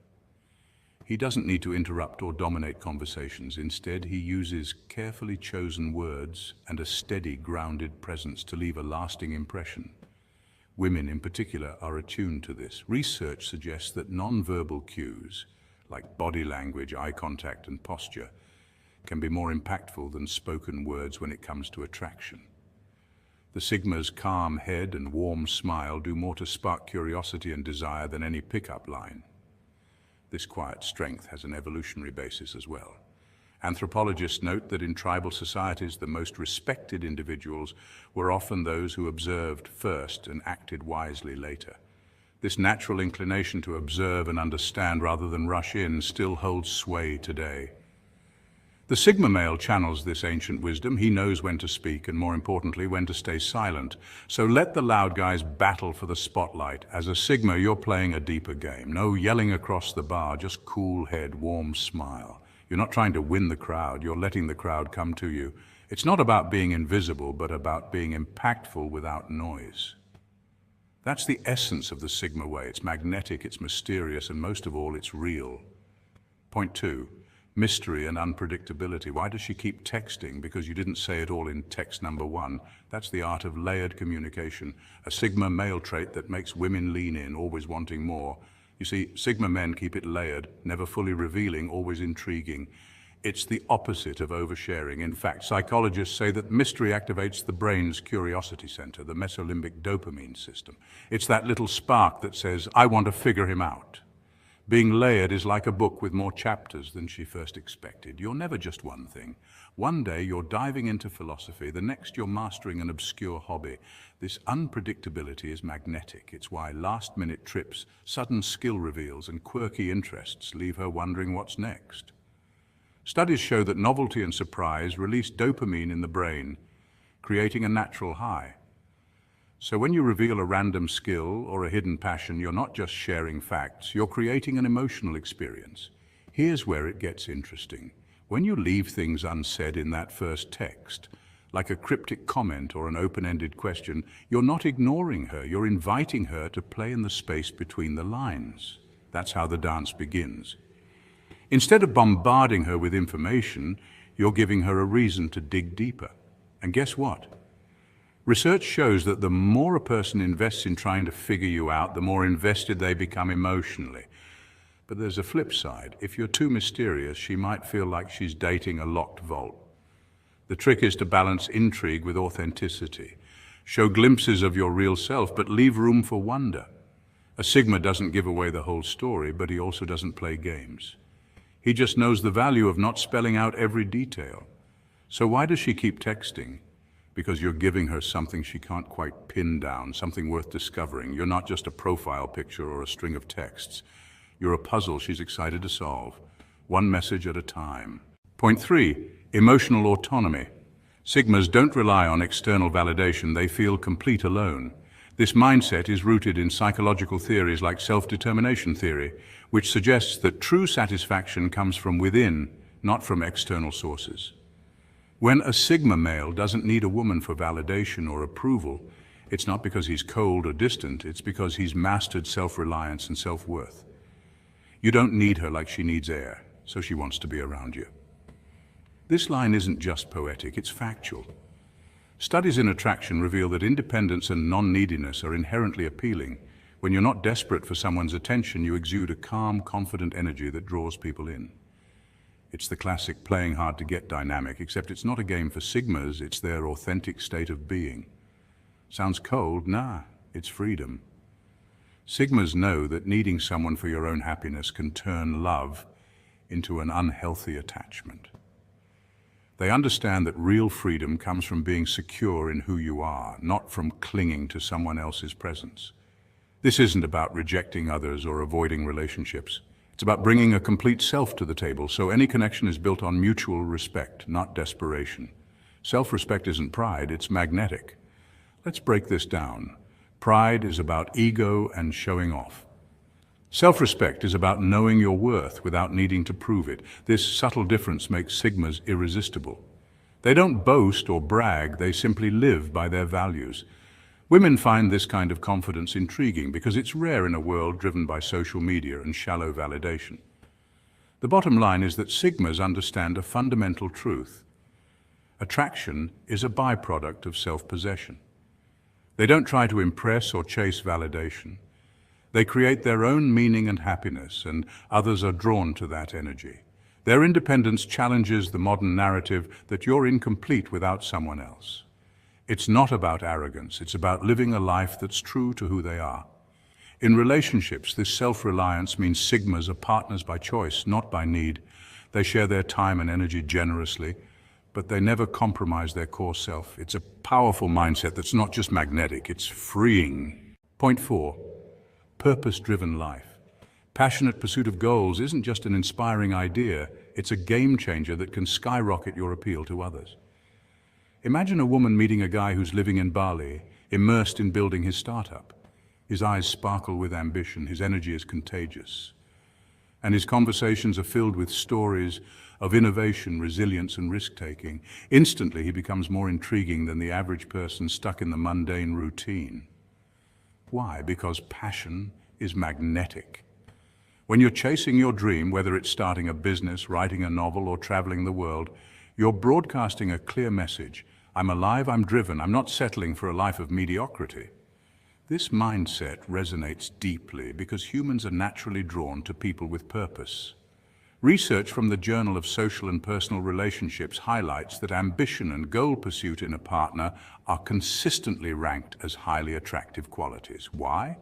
He doesn't need to interrupt or dominate conversations. Instead, he uses carefully chosen words and a steady, grounded presence to leave a lasting impression. Women, in particular, are attuned to this. Research suggests that nonverbal cues, like body language, eye contact, and posture, can be more impactful than spoken words when it comes to attraction. The Sigma's calm head and warm smile do more to spark curiosity and desire than any pickup line. This quiet strength has an evolutionary basis as well. Anthropologists note that in tribal societies, the most respected individuals were often those who observed first and acted wisely later. This natural inclination to observe and understand rather than rush in still holds sway today. The Sigma male channels this ancient wisdom. He knows when to speak and, more importantly, when to stay silent. So let the loud guys battle for the spotlight. As a Sigma, you're playing a deeper game. No yelling across the bar, just cool head, warm smile. You're not trying to win the crowd, you're letting the crowd come to you. It's not about being invisible, but about being impactful without noise. That's the essence of the Sigma way. It's magnetic, it's mysterious, and most of all, it's real. Point 2, mystery and unpredictability. Why does she keep texting? Because you didn't say it all in text number 1. That's the art of layered communication, a Sigma male trait that makes women lean in, always wanting more. You see, Sigma men keep it layered, never fully revealing, always intriguing. It's the opposite of oversharing. In fact, psychologists say that mystery activates the brain's curiosity center, the mesolimbic dopamine system. It's that little spark that says, I want to figure him out. Being layered is like a book with more chapters than she first expected. You're never just one thing. One day you're diving into philosophy, the next you're mastering an obscure hobby. This unpredictability is magnetic. It's why last-minute trips, sudden skill reveals, and quirky interests leave her wondering what's next. Studies show that novelty and surprise release dopamine in the brain, creating a natural high. So when you reveal a random skill or a hidden passion, you're not just sharing facts, you're creating an emotional experience. Here's where it gets interesting. When you leave things unsaid in that first text, like a cryptic comment or an open-ended question, you're not ignoring her, you're inviting her to play in the space between the lines. That's how the dance begins. Instead of bombarding her with information, you're giving her a reason to dig deeper. And guess what? Research shows that the more a person invests in trying to figure you out, the more invested they become emotionally. But there's a flip side. If you're too mysterious, she might feel like she's dating a locked vault. The trick is to balance intrigue with authenticity. Show glimpses of your real self, but leave room for wonder. A Sigma doesn't give away the whole story, but he also doesn't play games. He just knows the value of not spelling out every detail. So why does she keep texting? Because you're giving her something she can't quite pin down, something worth discovering. You're not just a profile picture or a string of texts. You're a puzzle she's excited to solve, one message at a time. Point 3, emotional autonomy. Sigmas don't rely on external validation, they feel complete alone. This mindset is rooted in psychological theories like self-determination theory, which suggests that true satisfaction comes from within, not from external sources. When a Sigma male doesn't need a woman for validation or approval, it's not because he's cold or distant, it's because he's mastered self-reliance and self-worth. You don't need her like she needs air, so she wants to be around you. This line isn't just poetic, it's factual. Studies in attraction reveal that independence and non-neediness are inherently appealing. When you're not desperate for someone's attention, you exude a calm, confident energy that draws people in. It's the classic playing hard to get dynamic, except it's not a game for Sigmas, it's their authentic state of being. Sounds cold? Nah, it's freedom. Sigmas know that needing someone for your own happiness can turn love into an unhealthy attachment. They understand that real freedom comes from being secure in who you are, not from clinging to someone else's presence. This isn't about rejecting others or avoiding relationships. It's about bringing a complete self to the table, so any connection is built on mutual respect, not desperation. Self-respect isn't pride, it's magnetic. Let's break this down. Pride is about ego and showing off. Self-respect is about knowing your worth without needing to prove it. This subtle difference makes Sigmas irresistible. They don't boast or brag, they simply live by their values. Women find this kind of confidence intriguing because it's rare in a world driven by social media and shallow validation. The bottom line is that Sigmas understand a fundamental truth. Attraction is a byproduct of self-possession. They don't try to impress or chase validation. They create their own meaning and happiness, and others are drawn to that energy. Their independence challenges the modern narrative that you're incomplete without someone else. It's not about arrogance, it's about living a life that's true to who they are. In relationships, this self-reliance means Sigmas are partners by choice, not by need. They share their time and energy generously, but they never compromise their core self. It's a powerful mindset that's not just magnetic, it's freeing. Point 4, purpose-driven life. Passionate pursuit of goals isn't just an inspiring idea, it's a game changer that can skyrocket your appeal to others. Imagine a woman meeting a guy who's living in Bali, immersed in building his startup. His eyes sparkle with ambition, his energy is contagious. And his conversations are filled with stories of innovation, resilience, and risk-taking. Instantly, he becomes more intriguing than the average person stuck in the mundane routine. Why? Because passion is magnetic. When you're chasing your dream, whether it's starting a business, writing a novel, or traveling the world, you're broadcasting a clear message. I'm alive, I'm driven, I'm not settling for a life of mediocrity. This mindset resonates deeply because humans are naturally drawn to people with purpose. Research from the Journal of Social and Personal Relationships highlights that ambition and goal pursuit in a partner are consistently ranked as highly attractive qualities. Why?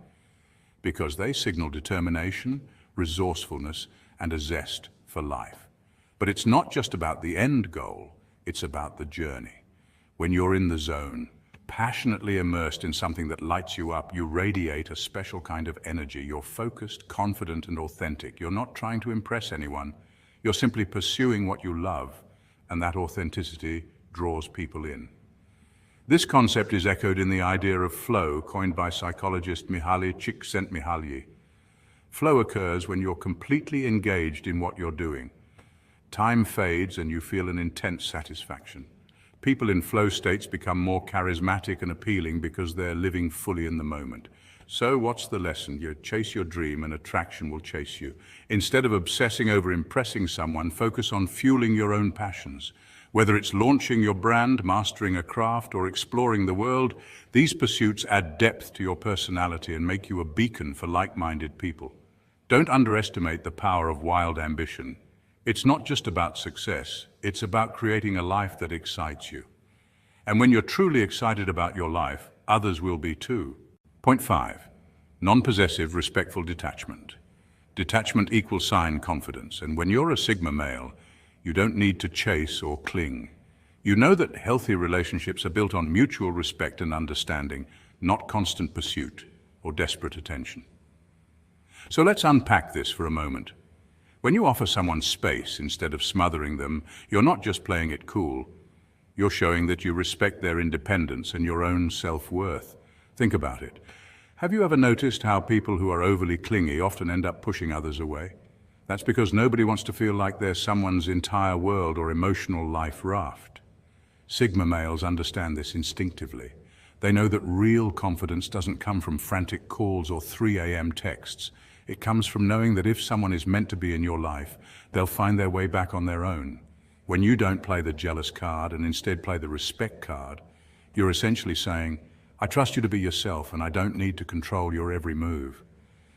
Because they signal determination, resourcefulness, and a zest for life. But it's not just about the end goal, it's about the journey. When you're in the zone, passionately immersed in something that lights you up, you radiate a special kind of energy. You're focused, confident, and authentic. You're not trying to impress anyone. You're simply pursuing what you love, and that authenticity draws people in. This concept is echoed in the idea of flow, coined by psychologist Mihaly Csikszentmihalyi. Flow occurs when you're completely engaged in what you're doing. Time fades and you feel an intense satisfaction. People in flow states become more charismatic and appealing because they're living fully in the moment. So what's the lesson? You chase your dream and attraction will chase you. Instead of obsessing over impressing someone, focus on fueling your own passions. Whether it's launching your brand, mastering a craft, or exploring the world, these pursuits add depth to your personality and make you a beacon for like-minded people. Don't underestimate the power of wild ambition. It's not just about success, it's about creating a life that excites you. And when you're truly excited about your life, others will be too. Point 5. Non-possessive, respectful detachment. Detachment equals sign confidence, and when you're a Sigma male, you don't need to chase or cling. You know that healthy relationships are built on mutual respect and understanding, not constant pursuit or desperate attention. So let's unpack this for a moment. When you offer someone space instead of smothering them, you're not just playing it cool. You're showing that you respect their independence and your own self-worth. Think about it. Have you ever noticed how people who are overly clingy often end up pushing others away? That's because nobody wants to feel like they're someone's entire world or emotional life raft. Sigma males understand this instinctively. They know that real confidence doesn't come from frantic calls or 3 a.m. texts. It comes from knowing that if someone is meant to be in your life, they'll find their way back on their own. When you don't play the jealous card and instead play the respect card, you're essentially saying, I trust you to be yourself and I don't need to control your every move.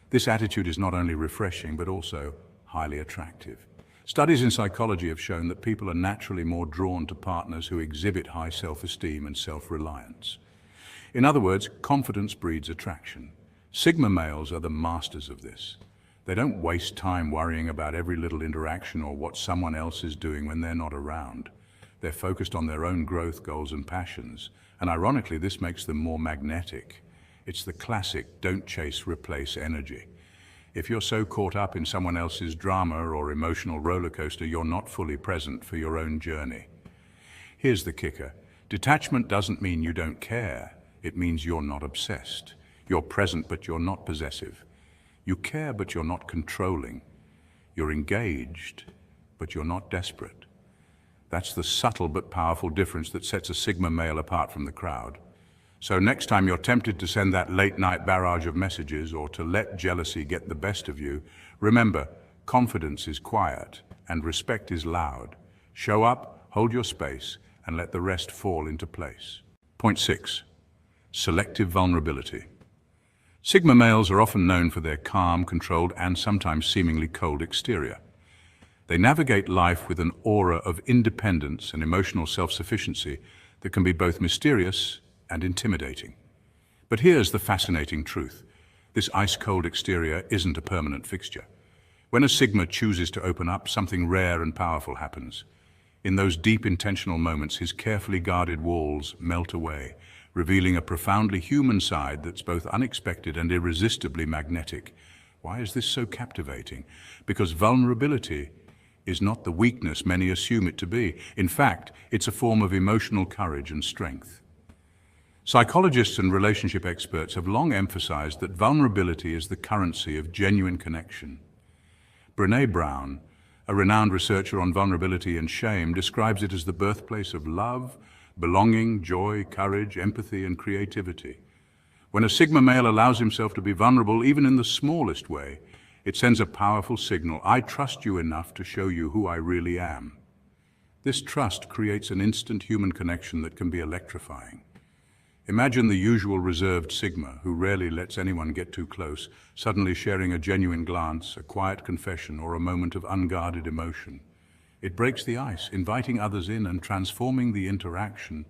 This attitude is not only refreshing, but also highly attractive. Studies in psychology have shown that people are naturally more drawn to partners who exhibit high self-esteem and self-reliance. In other words, confidence breeds attraction. Sigma males are the masters of this. They don't waste time worrying about every little interaction or what someone else is doing when they're not around. They're focused on their own growth, goals, and passions. And ironically, this makes them more magnetic. It's the classic don't chase, replace energy. If you're so caught up in someone else's drama or emotional roller coaster, you're not fully present for your own journey. Here's the kicker. Detachment doesn't mean you don't care. It means you're not obsessed. You're present, but you're not possessive. You care, but you're not controlling. You're engaged, but you're not desperate. That's the subtle but powerful difference that sets a Sigma male apart from the crowd. So next time you're tempted to send that late-night barrage of messages or to let jealousy get the best of you, remember, confidence is quiet and respect is loud. Show up, hold your space, and let the rest fall into place. Point 6. Selective vulnerability. Sigma males are often known for their calm, controlled, and sometimes seemingly cold exterior. They navigate life with an aura of independence and emotional self-sufficiency that can be both mysterious and intimidating. But here's the fascinating truth. This ice-cold exterior isn't a permanent fixture. When a Sigma chooses to open up, something rare and powerful happens. In those deep, intentional moments, his carefully guarded walls melt away, revealing a profoundly human side that's both unexpected and irresistibly magnetic. Why is this so captivating? Because vulnerability is not the weakness many assume it to be. In fact, it's a form of emotional courage and strength. Psychologists and relationship experts have long emphasized that vulnerability is the currency of genuine connection. Brené Brown, a renowned researcher on vulnerability and shame, describes it as the birthplace of love, belonging, joy, courage, empathy, and creativity. When a Sigma male allows himself to be vulnerable, even in the smallest way, it sends a powerful signal. I trust you enough to show you who I really am. This trust creates an instant human connection that can be electrifying. Imagine the usual reserved Sigma, who rarely lets anyone get too close, suddenly sharing a genuine glance, a quiet confession, or a moment of unguarded emotion. It breaks the ice, inviting others in and transforming the interaction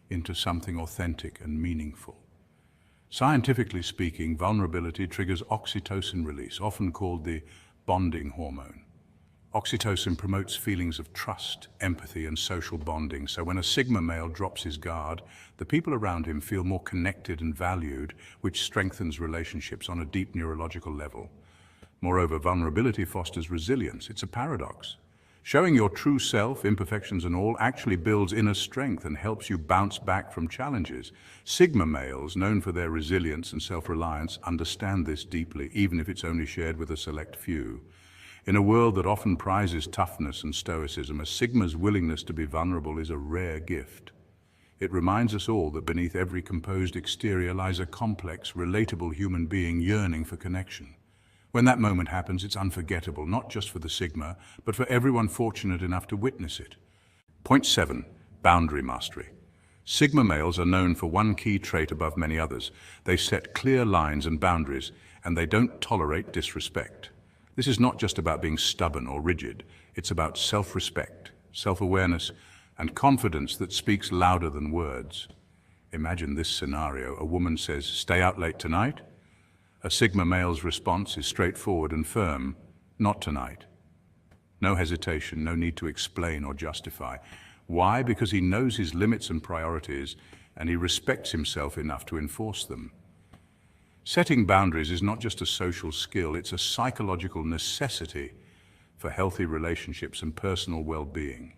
into something authentic and meaningful. Scientifically speaking, vulnerability triggers oxytocin release, often called the bonding hormone. Oxytocin promotes feelings of trust, empathy, and social bonding, so when a Sigma male drops his guard, the people around him feel more connected and valued, which strengthens relationships on a deep neurological level. Moreover, vulnerability fosters resilience. It's a paradox. Showing your true self, imperfections and all, actually builds inner strength and helps you bounce back from challenges. Sigma males, known for their resilience and self-reliance, understand this deeply, even if it's only shared with a select few. In a world that often prizes toughness and stoicism, a Sigma's willingness to be vulnerable is a rare gift. It reminds us all that beneath every composed exterior lies a complex, relatable human being yearning for connection. When that moment happens, it's unforgettable, not just for the Sigma, but for everyone fortunate enough to witness it. Point 7. Boundary mastery. Sigma males are known for one key trait above many others. They set clear lines and boundaries, and they don't tolerate disrespect. This is not just about being stubborn or rigid. It's about self-respect, self-awareness, and confidence that speaks louder than words. Imagine this scenario. A woman says, "Stay out late tonight?" A Sigma male's response is straightforward and firm, "Not tonight." No hesitation, no need to explain or justify. Why? Because he knows his limits and priorities, and he respects himself enough to enforce them. Setting boundaries is not just a social skill, it's a psychological necessity for healthy relationships and personal well-being.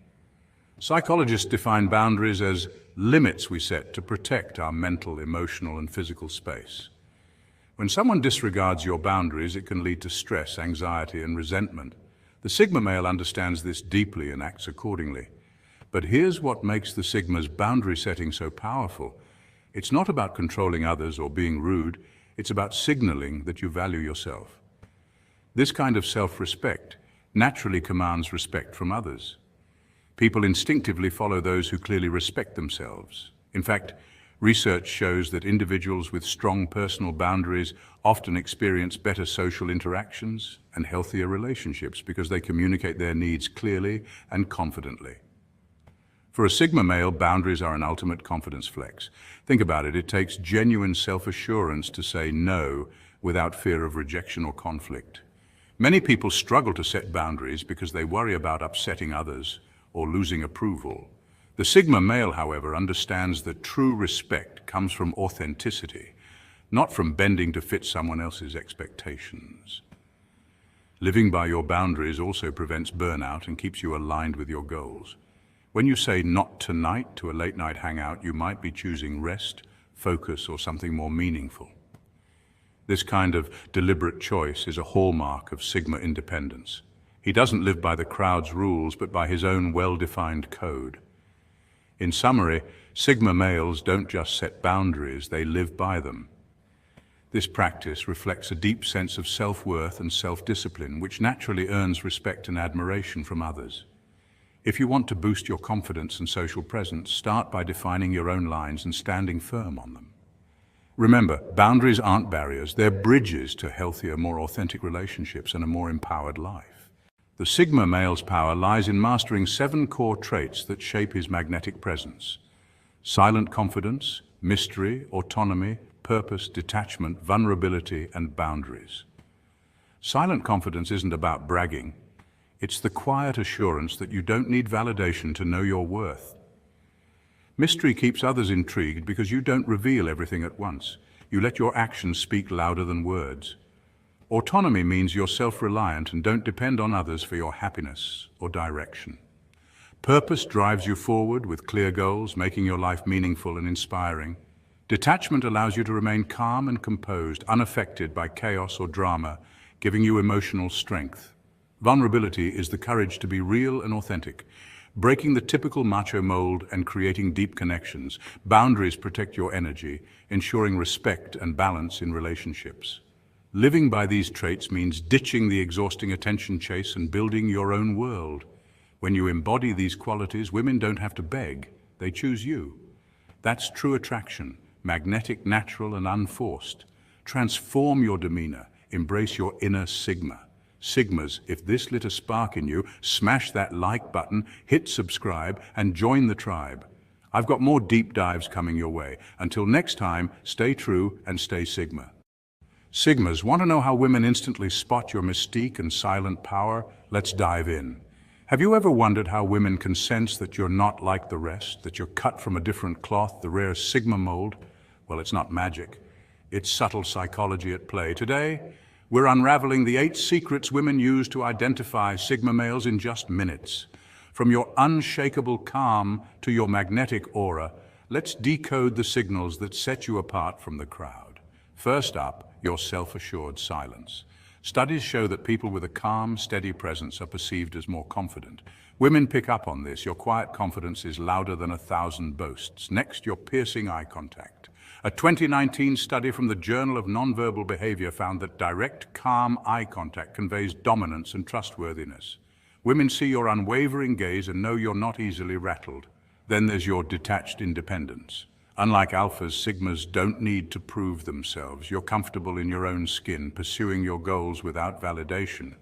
Psychologists define boundaries as limits we set to protect our mental, emotional, and physical space. When someone disregards your boundaries, it can lead to stress, anxiety, and resentment. The Sigma male understands this deeply and acts accordingly. But here's what makes the Sigma's boundary setting so powerful. It's not about controlling others or being rude. It's about signaling that you value yourself. This kind of self-respect naturally commands respect from others. People instinctively follow those who clearly respect themselves. In fact, research shows that individuals with strong personal boundaries often experience better social interactions and healthier relationships because they communicate their needs clearly and confidently. For a Sigma male, boundaries are an ultimate confidence flex. Think about it, it takes genuine self-assurance to say no without fear of rejection or conflict. Many people struggle to set boundaries because they worry about upsetting others or losing approval. The Sigma male, however, understands that true respect comes from authenticity, not from bending to fit someone else's expectations. Living by your boundaries also prevents burnout and keeps you aligned with your goals. When you say "not tonight" to a late-night hangout, you might be choosing rest, focus, or something more meaningful. This kind of deliberate choice is a hallmark of Sigma independence. He doesn't live by the crowd's rules, but by his own well-defined code. In summary, Sigma males don't just set boundaries, they live by them. This practice reflects a deep sense of self-worth and self-discipline, which naturally earns respect and admiration from others. If you want to boost your confidence and social presence, start by defining your own lines and standing firm on them. Remember, boundaries aren't barriers, they're bridges to healthier, more authentic relationships and a more empowered life. The Sigma male's power lies in mastering 7 core traits that shape his magnetic presence: silent confidence, mystery, autonomy, purpose, detachment, vulnerability, and boundaries. Silent confidence isn't about bragging. It's the quiet assurance that you don't need validation to know your worth. Mystery keeps others intrigued because you don't reveal everything at once. You let your actions speak louder than words. Autonomy means you're self-reliant and don't depend on others for your happiness or direction. Purpose drives you forward with clear goals, making your life meaningful and inspiring. Detachment allows you to remain calm and composed, unaffected by chaos or drama, giving you emotional strength. Vulnerability is the courage to be real and authentic, breaking the typical macho mold and creating deep connections. Boundaries protect your energy, ensuring respect and balance in relationships. Living by these traits means ditching the exhausting attention chase and building your own world. When you embody these qualities, women don't have to beg, they choose you. That's true attraction, magnetic, natural, and unforced. Transform your demeanor, embrace your inner Sigma. Sigmas, if this lit a spark in you, smash that like button, hit subscribe, and join the tribe. I've got more deep dives coming your way. Until next time, stay true and stay Sigma. Sigmas, want to know how women instantly spot your mystique and silent power? Let's dive in. Have you ever wondered how women can sense that you're not like the rest, that you're cut from a different cloth, the rare Sigma mold? Well, it's not magic. It's subtle psychology at play. Today, we're unraveling the 8 secrets women use to identify Sigma males in just minutes. From your unshakable calm to your magnetic aura, let's decode the signals that set you apart from the crowd. First up, your self-assured silence. Studies show that people with a calm, steady presence are perceived as more confident. Women pick up on this. Your quiet confidence is louder than 1,000 boasts. Next, your piercing eye contact. A 2019 study from the Journal of Nonverbal Behavior found that direct, calm eye contact conveys dominance and trustworthiness. Women see your unwavering gaze and know you're not easily rattled. Then there's your detached independence. Unlike alphas, sigmas don't need to prove themselves. You're comfortable in your own skin, pursuing your goals without validation.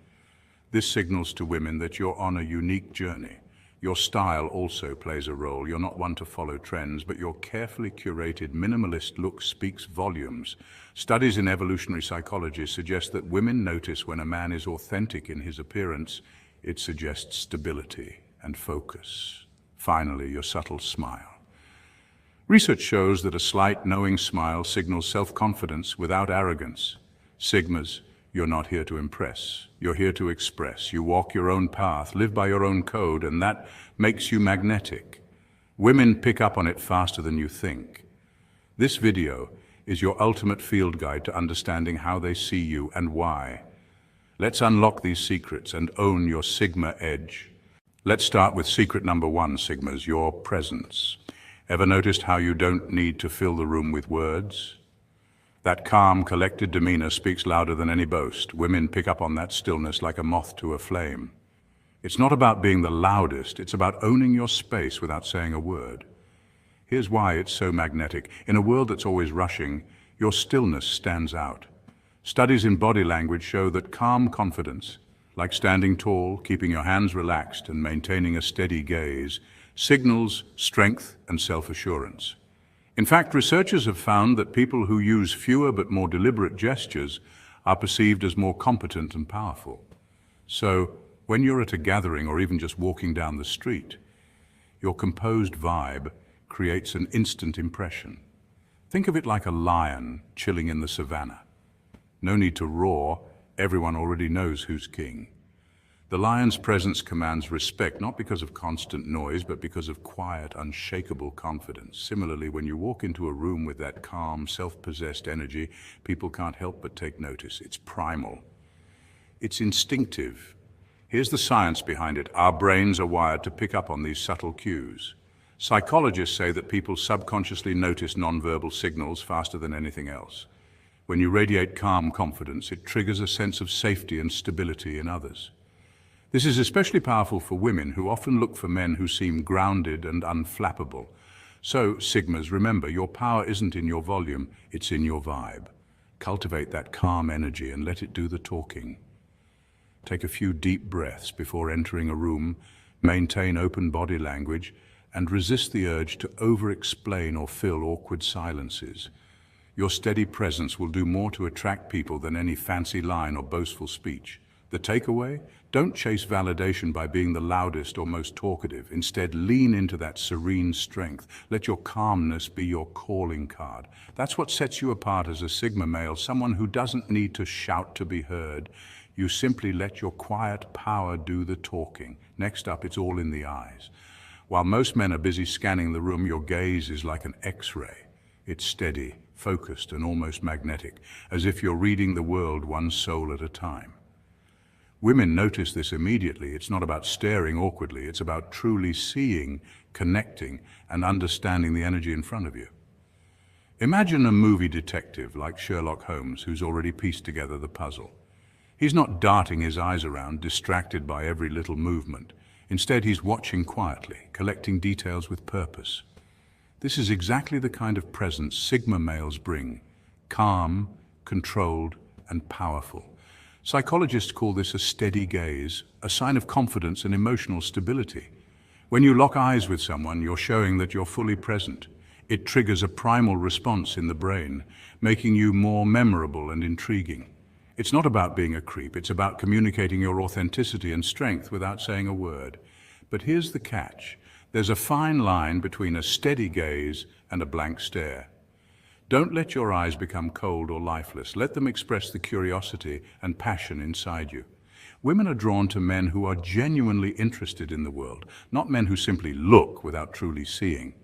This signals to women that you're on a unique journey. Your style also plays a role. You're not one to follow trends, but your carefully curated minimalist look speaks volumes. Studies in evolutionary psychology suggest that women notice when a man is authentic in his appearance. It suggests stability and focus. Finally, your subtle smile. Research shows that a slight, knowing smile signals self-confidence without arrogance. Sigmas, you're not here to impress. You're here to express. You walk your own path, live by your own code, and that makes you magnetic. Women pick up on it faster than you think. This video is your ultimate field guide to understanding how they see you and why. Let's unlock these secrets and own your Sigma edge. Let's start with secret number 1, Sigmas, your presence. Ever noticed how you don't need to fill the room with words? That calm, collected demeanor speaks louder than any boast. Women pick up on that stillness like a moth to a flame. It's not about being the loudest, it's about owning your space without saying a word. Here's why it's so magnetic. In a world that's always rushing, your stillness stands out. Studies in body language show that calm confidence, like standing tall, keeping your hands relaxed, and maintaining a steady gaze, signals strength and self-assurance. In fact, researchers have found that people who use fewer but more deliberate gestures are perceived as more competent and powerful. So, when you're at a gathering or even just walking down the street, your composed vibe creates an instant impression. Think of it like a lion chilling in the savannah. No need to roar, everyone already knows who's king. The lion's presence commands respect, not because of constant noise, but because of quiet, unshakable confidence. Similarly, when you walk into a room with that calm, self-possessed energy, people can't help but take notice. It's primal. It's instinctive. Here's the science behind it. Our brains are wired to pick up on these subtle cues. Psychologists say that people subconsciously notice nonverbal signals faster than anything else. When you radiate calm confidence, it triggers a sense of safety and stability in others. This is especially powerful for women who often look for men who seem grounded and unflappable. So, Sigmas, remember, your power isn't in your volume, it's in your vibe. Cultivate that calm energy and let it do the talking. Take a few deep breaths before entering a room, maintain open body language, and resist the urge to over-explain or fill awkward silences. Your steady presence will do more to attract people than any fancy line or boastful speech. The takeaway? Don't chase validation by being the loudest or most talkative. Instead, lean into that serene strength. Let your calmness be your calling card. That's what sets you apart as a Sigma male, someone who doesn't need to shout to be heard. You simply let your quiet power do the talking. Next up, it's all in the eyes. While most men are busy scanning the room, your gaze is like an X-ray. It's steady, focused, and almost magnetic, as if you're reading the world one soul at a time. Women notice this immediately. It's not about staring awkwardly, it's about truly seeing, connecting, and understanding the energy in front of you. Imagine a movie detective like Sherlock Holmes who's already pieced together the puzzle. He's not darting his eyes around, distracted by every little movement. Instead, he's watching quietly, collecting details with purpose. This is exactly the kind of presence Sigma males bring: calm, controlled, and powerful. Psychologists call this a steady gaze, a sign of confidence and emotional stability. When you lock eyes with someone, you're showing that you're fully present. It triggers a primal response in the brain, making you more memorable and intriguing. It's not about being a creep, it's about communicating your authenticity and strength without saying a word. But here's the catch. There's a fine line between a steady gaze and a blank stare. Don't let your eyes become cold or lifeless. Let them express the curiosity and passion inside you. Women are drawn to men who are genuinely interested in the world, not men who simply look without truly seeing.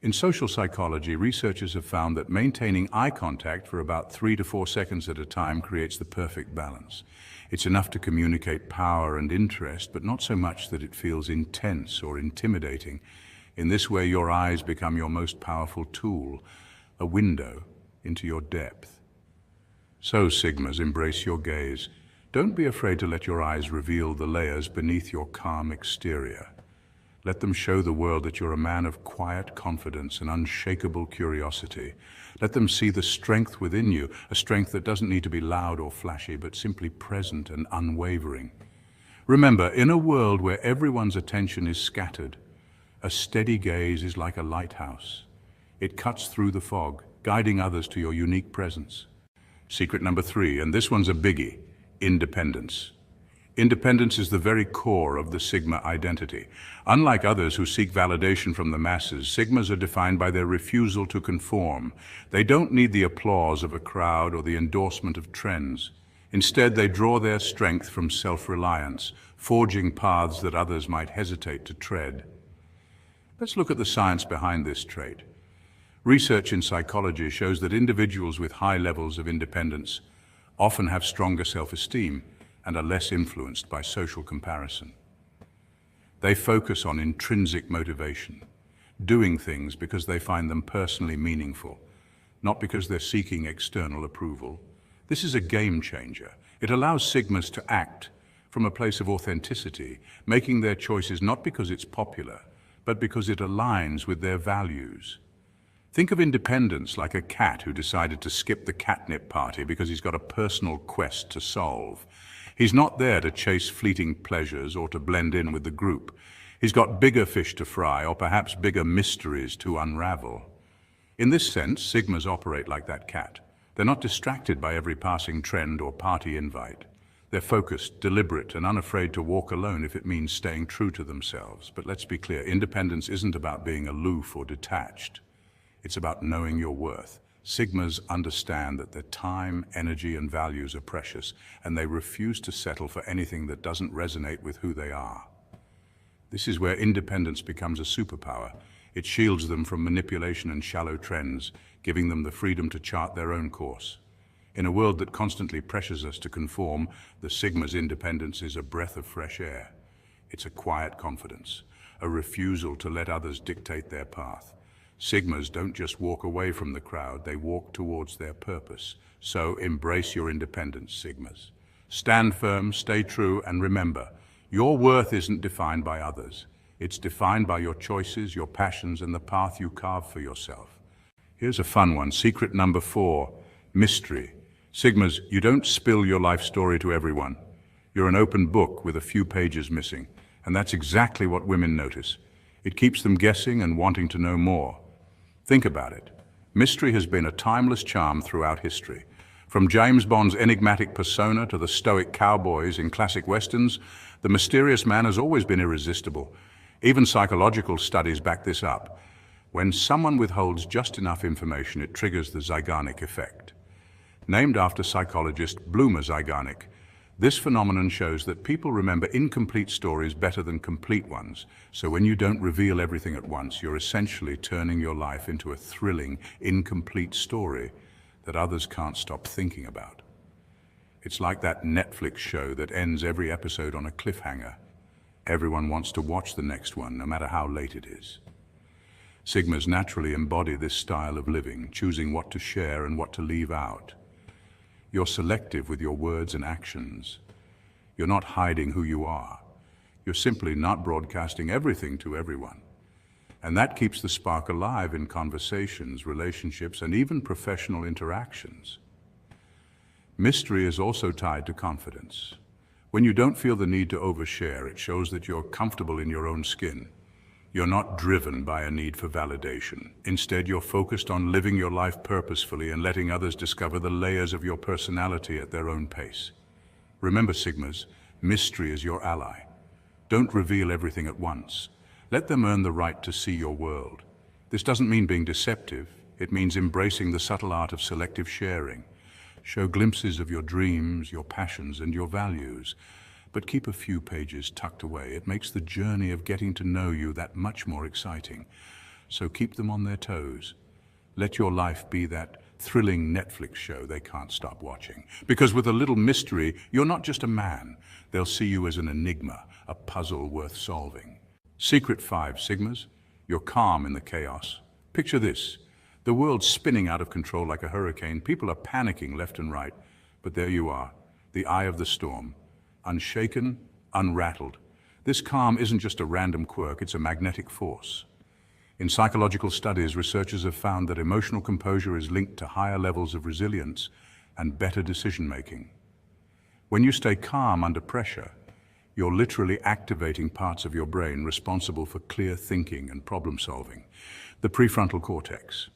In social psychology, researchers have found that maintaining eye contact for about 3 to 4 seconds at a time creates the perfect balance. It's enough to communicate power and interest, but not so much that it feels intense or intimidating. In this way, your eyes become your most powerful tool, a window into your depth. So, Sigmas, embrace your gaze. Don't be afraid to let your eyes reveal the layers beneath your calm exterior. Let them show the world that you're a man of quiet confidence and unshakable curiosity. Let them see the strength within you, a strength that doesn't need to be loud or flashy, but simply present and unwavering. Remember, in a world where everyone's attention is scattered, a steady gaze is like a lighthouse. It cuts through the fog, guiding others to your unique presence. Secret number 3, and this one's a biggie: independence. Independence is the very core of the Sigma identity. Unlike others who seek validation from the masses, Sigmas are defined by their refusal to conform. They don't need the applause of a crowd or the endorsement of trends. Instead, they draw their strength from self-reliance, forging paths that others might hesitate to tread. Let's look at the science behind this trait. Research in psychology shows that individuals with high levels of independence often have stronger self-esteem and are less influenced by social comparison. They focus on intrinsic motivation, doing things because they find them personally meaningful, not because they're seeking external approval. This is a game changer. It allows Sigmas to act from a place of authenticity, making their choices not because it's popular, but because it aligns with their values. Think of independence like a cat who decided to skip the catnip party because he's got a personal quest to solve. He's not there to chase fleeting pleasures or to blend in with the group. He's got bigger fish to fry, or perhaps bigger mysteries to unravel. In this sense, Sigmas operate like that cat. They're not distracted by every passing trend or party invite. They're focused, deliberate, and unafraid to walk alone if it means staying true to themselves. But let's be clear, independence isn't about being aloof or detached. It's about knowing your worth. Sigmas understand that their time, energy, and values are precious, and they refuse to settle for anything that doesn't resonate with who they are. This is where independence becomes a superpower. It shields them from manipulation and shallow trends, giving them the freedom to chart their own course. In a world that constantly pressures us to conform, the Sigma's independence is a breath of fresh air. It's a quiet confidence, a refusal to let others dictate their path. Sigmas don't just walk away from the crowd, they walk towards their purpose. So embrace your independence, Sigmas. Stand firm, stay true, and remember, your worth isn't defined by others. It's defined by your choices, your passions, and the path you carve for yourself. Here's a fun one. Secret number 4, mystery. Sigmas, you don't spill your life story to everyone. You're an open book with a few pages missing, and that's exactly what women notice. It keeps them guessing and wanting to know more. Think about it. Mystery has been a timeless charm throughout history. From James Bond's enigmatic persona to the stoic cowboys in classic westerns, the mysterious man has always been irresistible. Even psychological studies back this up. When someone withholds just enough information, it triggers the Zeigarnik effect. Named after psychologist Bloomer Zeigarnik, this phenomenon shows that people remember incomplete stories better than complete ones. So when you don't reveal everything at once, you're essentially turning your life into a thrilling, incomplete story that others can't stop thinking about. It's like that Netflix show that ends every episode on a cliffhanger. Everyone wants to watch the next one, no matter how late it is. Sigmas naturally embody this style of living, choosing what to share and what to leave out. You're selective with your words and actions. You're not hiding who you are. You're simply not broadcasting everything to everyone. And that keeps the spark alive in conversations, relationships, and even professional interactions. Mystery is also tied to confidence. When you don't feel the need to overshare, it shows that you're comfortable in your own skin. You're not driven by a need for validation. Instead, you're focused on living your life purposefully and letting others discover the layers of your personality at their own pace. Remember, Sigmas, mystery is your ally. Don't reveal everything at once. Let them earn the right to see your world. This doesn't mean being deceptive. It means embracing the subtle art of selective sharing. Show glimpses of your dreams, your passions, and your values. But keep a few pages tucked away. It makes the journey of getting to know you that much more exciting. So keep them on their toes. Let your life be that thrilling Netflix show they can't stop watching. Because with a little mystery, you're not just a man. They'll see you as an enigma, a puzzle worth solving. Secret 5, Sigmas. You're calm in the chaos. Picture this. The world's spinning out of control like a hurricane. People are panicking left and right. But there you are, the eye of the storm. Unshaken, unrattled. This calm isn't just a random quirk, it's a magnetic force. In psychological studies, researchers have found that emotional composure is linked to higher levels of resilience and better decision-making. When you stay calm under pressure, you're literally activating parts of your brain responsible for clear thinking and problem-solving. The prefrontal cortex.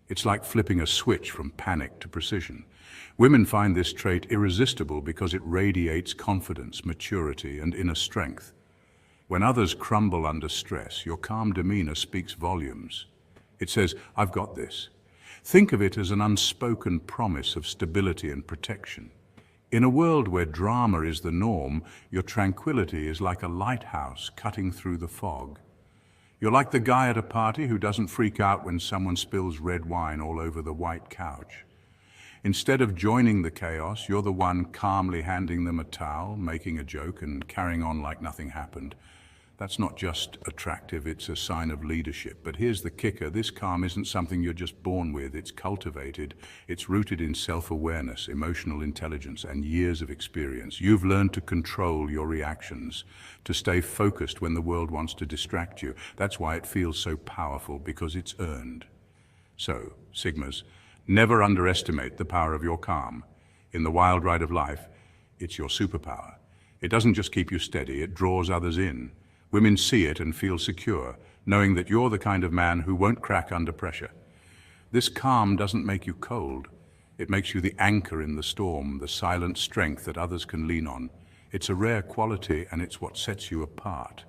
It's like flipping a switch from panic to precision. Women find this trait irresistible because it radiates confidence, maturity, and inner strength. When others crumble under stress, your calm demeanor speaks volumes. It says, "I've got this." Think of it as an unspoken promise of stability and protection. In a world where drama is the norm, your tranquility is like a lighthouse cutting through the fog. You're like the guy at a party who doesn't freak out when someone spills red wine all over the white couch. Instead of joining the chaos, you're the one calmly handing them a towel, making a joke, and carrying on like nothing happened. That's not just attractive, it's a sign of leadership. But here's the kicker, this calm isn't something you're just born with, it's cultivated. It's rooted in self-awareness, emotional intelligence, and years of experience. You've learned to control your reactions, to stay focused when the world wants to distract you. That's why it feels so powerful, because it's earned. So, Sigmas, never underestimate the power of your calm. In the wild ride of life, it's your superpower. It doesn't just keep you steady, it draws others in. Women see it and feel secure, knowing that you're the kind of man who won't crack under pressure. This calm doesn't make you cold. It makes you the anchor in the storm, the silent strength that others can lean on. It's a rare quality, and it's what sets you apart.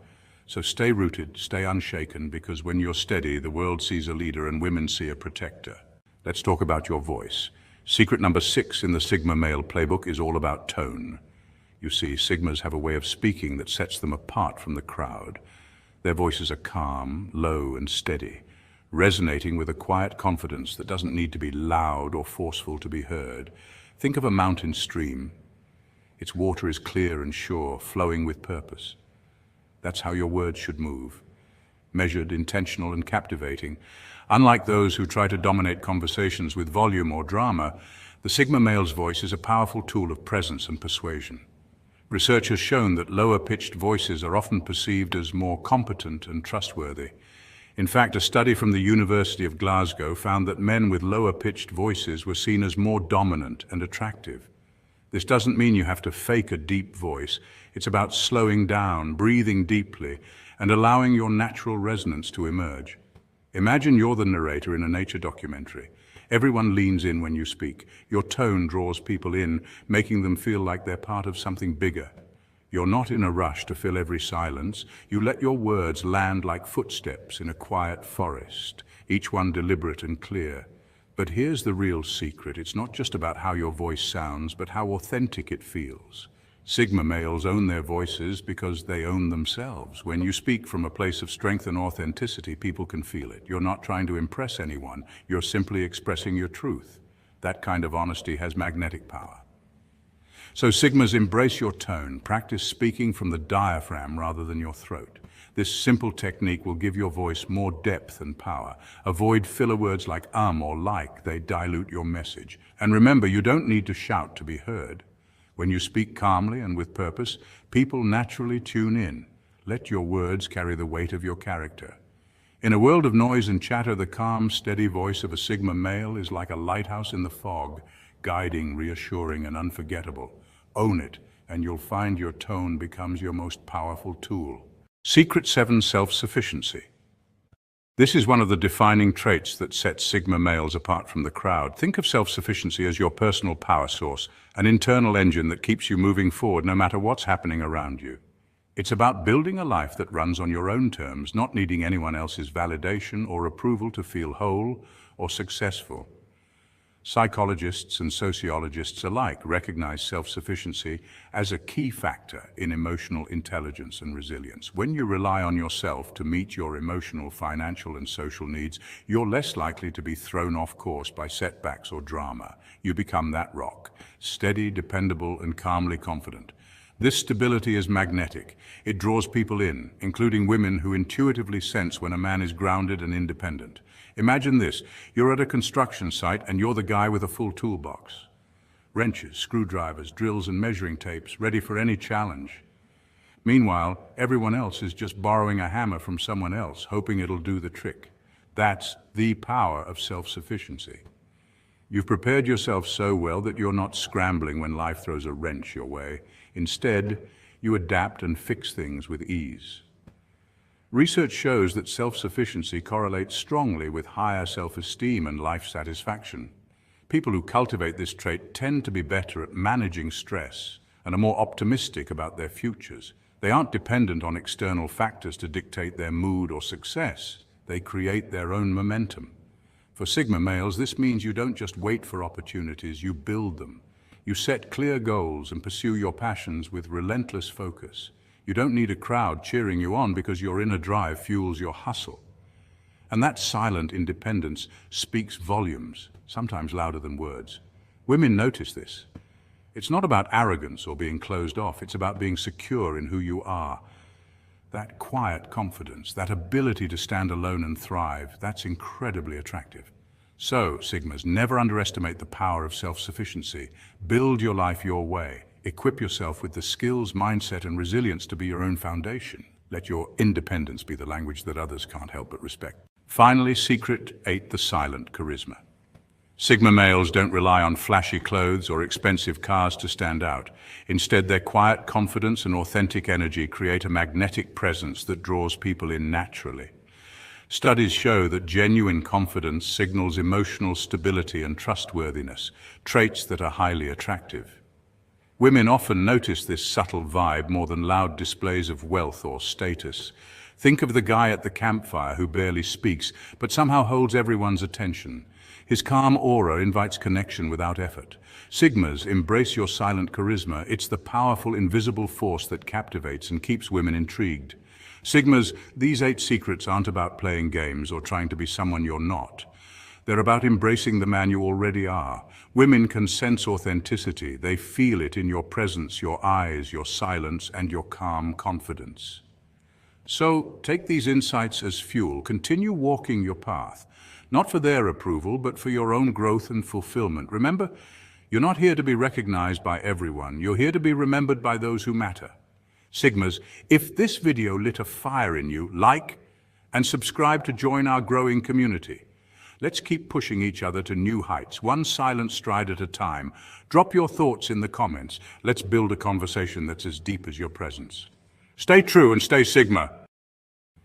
So stay rooted, stay unshaken, because when you're steady, the world sees a leader and women see a protector. Let's talk about your voice. Secret number 6 in the Sigma male playbook is all about tone. You see, Sigmas have a way of speaking that sets them apart from the crowd. Their voices are calm, low, and steady, resonating with a quiet confidence that doesn't need to be loud or forceful to be heard. Think of a mountain stream. Its water is clear and sure, flowing with purpose. That's how your words should move. Measured, intentional, and captivating. Unlike those who try to dominate conversations with volume or drama, the Sigma male's voice is a powerful tool of presence and persuasion. Research has shown that lower-pitched voices are often perceived as more competent and trustworthy. In fact, a study from the University of Glasgow found that men with lower-pitched voices were seen as more dominant and attractive. This doesn't mean you have to fake a deep voice. It's about slowing down, breathing deeply, and allowing your natural resonance to emerge. Imagine you're the narrator in a nature documentary. Everyone leans in when you speak. Your tone draws people in, making them feel like they're part of something bigger. You're not in a rush to fill every silence. You let your words land like footsteps in a quiet forest, each one deliberate and clear. But here's the real secret. It's not just about how your voice sounds, but how authentic it feels. Sigma males own their voices because they own themselves. When you speak from a place of strength and authenticity, people can feel it. You're not trying to impress anyone. You're simply expressing your truth. That kind of honesty has magnetic power. So Sigmas, embrace your tone. Practice speaking from the diaphragm rather than your throat. This simple technique will give your voice more depth and power. Avoid filler words like or like. They dilute your message. And remember, you don't need to shout to be heard. When you speak calmly and with purpose, people naturally tune in. Let your words carry the weight of your character. In a world of noise and chatter, the calm, steady voice of a Sigma male is like a lighthouse in the fog, guiding, reassuring, and unforgettable. Own it, and you'll find your tone becomes your most powerful tool. Secret 7, self-sufficiency. This is one of the defining traits that sets Sigma males apart from the crowd. Think of self-sufficiency as your personal power source, an internal engine that keeps you moving forward no matter what's happening around you. It's about building a life that runs on your own terms, not needing anyone else's validation or approval to feel whole or successful. Psychologists and sociologists alike recognize self-sufficiency as a key factor in emotional intelligence and resilience. When you rely on yourself to meet your emotional, financial, and social needs, you're less likely to be thrown off course by setbacks or drama. You become that rock, steady, dependable, and calmly confident. This stability is magnetic. It draws people in, including women who intuitively sense when a man is grounded and independent. Imagine this, you're at a construction site and you're the guy with a full toolbox. Wrenches, screwdrivers, drills and measuring tapes, ready for any challenge. Meanwhile, everyone else is just borrowing a hammer from someone else, hoping it'll do the trick. That's the power of self-sufficiency. You've prepared yourself so well that you're not scrambling when life throws a wrench your way. Instead, you adapt and fix things with ease. Research shows that self-sufficiency correlates strongly with higher self-esteem and life satisfaction. People who cultivate this trait tend to be better at managing stress and are more optimistic about their futures. They aren't dependent on external factors to dictate their mood or success. They create their own momentum. For Sigma males, this means you don't just wait for opportunities, you build them. You set clear goals and pursue your passions with relentless focus. You don't need a crowd cheering you on because your inner drive fuels your hustle. And that silent independence speaks volumes, sometimes louder than words. Women notice this. It's not about arrogance or being closed off, it's about being secure in who you are. That quiet confidence, that ability to stand alone and thrive, that's incredibly attractive. So, Sigmas, never underestimate the power of self-sufficiency. Build your life your way. Equip yourself with the skills, mindset, and resilience to be your own foundation. Let your independence be the language that others can't help but respect. Finally, secret 8, the silent charisma. Sigma males don't rely on flashy clothes or expensive cars to stand out. Instead, their quiet confidence and authentic energy create a magnetic presence that draws people in naturally. Studies show that genuine confidence signals emotional stability and trustworthiness, traits that are highly attractive. Women often notice this subtle vibe more than loud displays of wealth or status. Think of the guy at the campfire who barely speaks, but somehow holds everyone's attention. His calm aura invites connection without effort. Sigmas, embrace your silent charisma. It's the powerful, invisible force that captivates and keeps women intrigued. Sigmas, these 8 secrets aren't about playing games or trying to be someone you're not. They're about embracing the man you already are. Women can sense authenticity. They feel it in your presence, your eyes, your silence, and your calm confidence. So take these insights as fuel. Continue walking your path, not for their approval, but for your own growth and fulfillment. Remember, you're not here to be recognized by everyone. You're here to be remembered by those who matter. Sigmas, if this video lit a fire in you, like and subscribe to join our growing community. Let's keep pushing each other to new heights, one silent stride at a time. Drop your thoughts in the comments. Let's build a conversation that's as deep as your presence. Stay true and stay Sigma.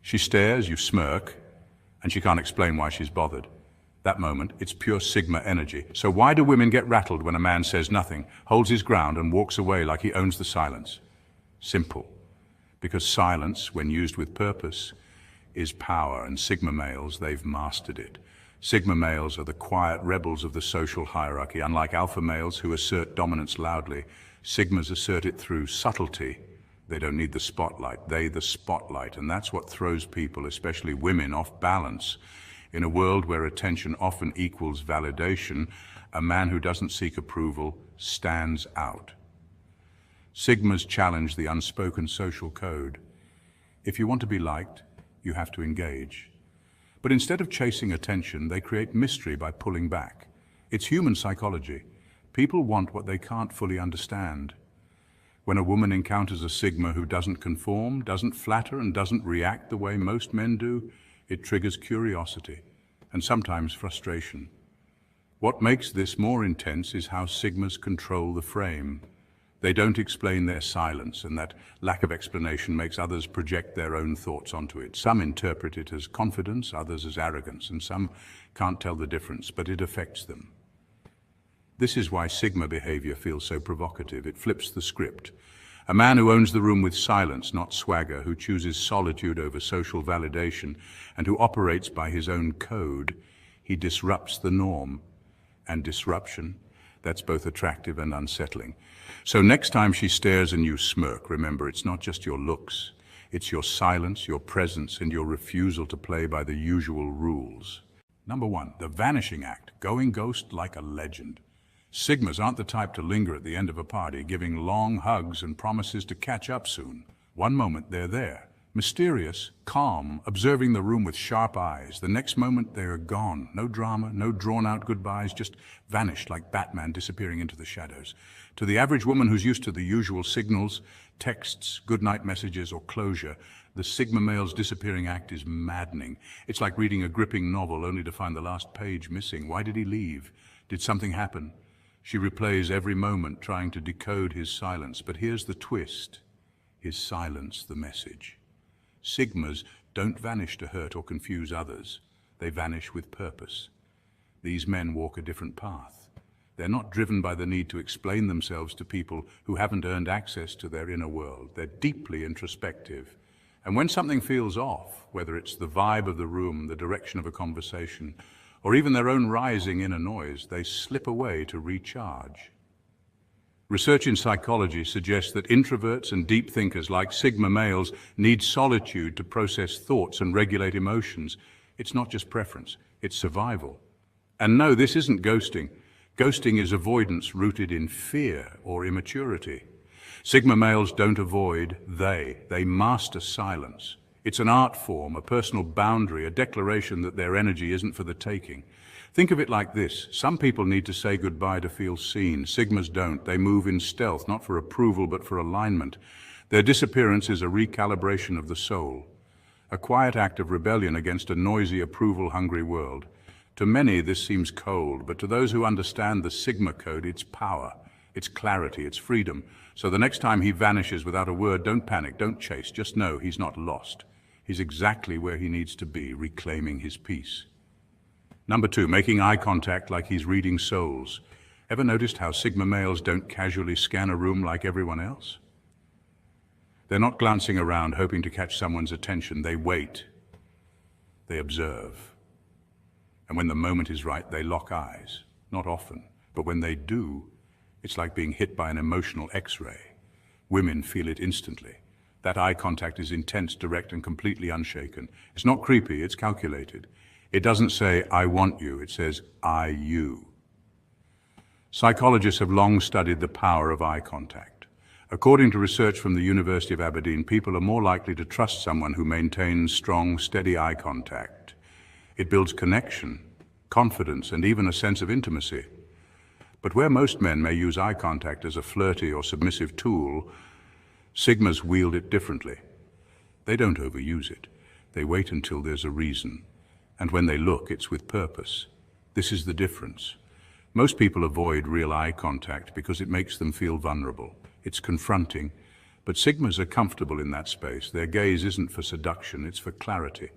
She stares, you smirk, and she can't explain why she's bothered. That moment, it's pure Sigma energy. So why do women get rattled when a man says nothing, holds his ground, and walks away like he owns the silence? Simple. Because silence, when used with purpose, is power, and Sigma males, they've mastered it. Sigma males are the quiet rebels of the social hierarchy. Unlike alpha males who assert dominance loudly, Sigmas assert it through subtlety. They don't need the spotlight, they the spotlight, and that's what throws people, especially women, off balance. In a world where attention often equals validation, a man who doesn't seek approval stands out. Sigmas challenge the unspoken social code. If you want to be liked, you have to engage. But instead of chasing attention, they create mystery by pulling back. It's human psychology. People want what they can't fully understand. When a woman encounters a Sigma who doesn't conform, doesn't flatter, and doesn't react the way most men do, it triggers curiosity and sometimes frustration. What makes this more intense is how Sigmas control the frame. They don't explain their silence, and that lack of explanation makes others project their own thoughts onto it. Some interpret it as confidence, others as arrogance, and some can't tell the difference, but it affects them. This is why Sigma behavior feels so provocative. It flips the script. A man who owns the room with silence, not swagger, who chooses solitude over social validation, and who operates by his own code, he disrupts the norm. And disruption, that's both attractive and unsettling. So next time she stares and you smirk, remember, it's not just your looks. It's your silence, your presence, and your refusal to play by the usual rules. Number 1, the vanishing act, going ghost like a legend. Sigmas aren't the type to linger at the end of a party, giving long hugs and promises to catch up soon. One moment they're there, mysterious, calm, observing the room with sharp eyes. The next moment they are gone. No drama, no drawn-out goodbyes, just vanished like Batman disappearing into the shadows. To the average woman who's used to the usual signals, texts, goodnight messages, or closure, the Sigma male's disappearing act is maddening. It's like reading a gripping novel only to find the last page missing. Why did he leave? Did something happen? She replays every moment, trying to decode his silence. But here's the twist. His silence, the message. Sigmas don't vanish to hurt or confuse others. They vanish with purpose. These men walk a different path. They're not driven by the need to explain themselves to people who haven't earned access to their inner world. They're deeply introspective. And when something feels off, whether it's the vibe of the room, the direction of a conversation, or even their own rising inner noise, they slip away to recharge. Research in psychology suggests that introverts and deep thinkers like Sigma males need solitude to process thoughts and regulate emotions. It's not just preference, it's survival. And no, this isn't ghosting. Ghosting is avoidance rooted in fear or immaturity. Sigma males don't avoid, they master silence. It's an art form, a personal boundary, a declaration that their energy isn't for the taking. Think of it like this. Some people need to say goodbye to feel seen. Sigmas don't. They move in stealth, not for approval, but for alignment. Their disappearance is a recalibration of the soul, a quiet act of rebellion against a noisy, approval-hungry world. To many, this seems cold, but to those who understand the Sigma code, it's power, it's clarity, it's freedom. So the next time he vanishes without a word, don't panic, don't chase. Just know he's not lost. He's exactly where he needs to be, reclaiming his peace. Number 2, making eye contact like he's reading souls. Ever noticed how Sigma males don't casually scan a room like everyone else? They're not glancing around hoping to catch someone's attention. They wait. They observe. And when the moment is right, they lock eyes. Not often, but when they do, it's like being hit by an emotional X-ray. Women feel it instantly. That eye contact is intense, direct, and completely unshaken. It's not creepy, it's calculated. It doesn't say, I want you, it says, I you. Psychologists have long studied the power of eye contact. According to research from the University of Aberdeen, people are more likely to trust someone who maintains strong, steady eye contact. It builds connection, confidence, and even a sense of intimacy. But where most men may use eye contact as a flirty or submissive tool, Sigmas wield it differently. They don't overuse it. They wait until there's a reason. And when they look, it's with purpose. This is the difference. Most people avoid real eye contact because it makes them feel vulnerable. It's confronting. But Sigmas are comfortable in that space. Their gaze isn't for seduction, it's for clarity.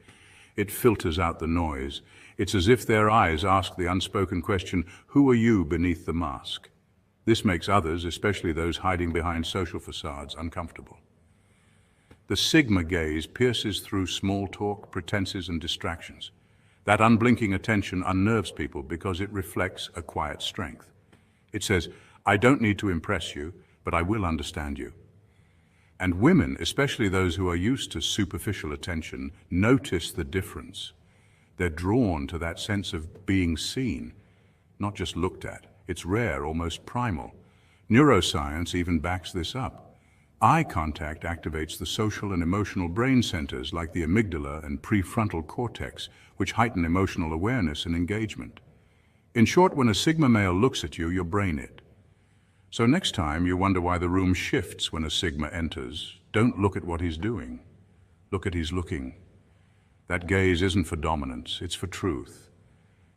It filters out the noise. It's as if their eyes ask the unspoken question, who are you beneath the mask? This makes others, especially those hiding behind social facades, uncomfortable. The Sigma gaze pierces through small talk, pretenses, and distractions. That unblinking attention unnerves people because it reflects a quiet strength. It says, I don't need to impress you, but I will understand you. And women, especially those who are used to superficial attention, notice the difference. They're drawn to that sense of being seen, not just looked at. It's rare, almost primal. Neuroscience even backs this up. Eye contact activates the social and emotional brain centers like the amygdala and prefrontal cortex, which heighten emotional awareness and engagement. In short, when a Sigma male looks at you, you brain it. So next time you wonder why the room shifts when a Sigma enters, don't look at what he's doing. Look at his looking. That gaze isn't for dominance, it's for truth.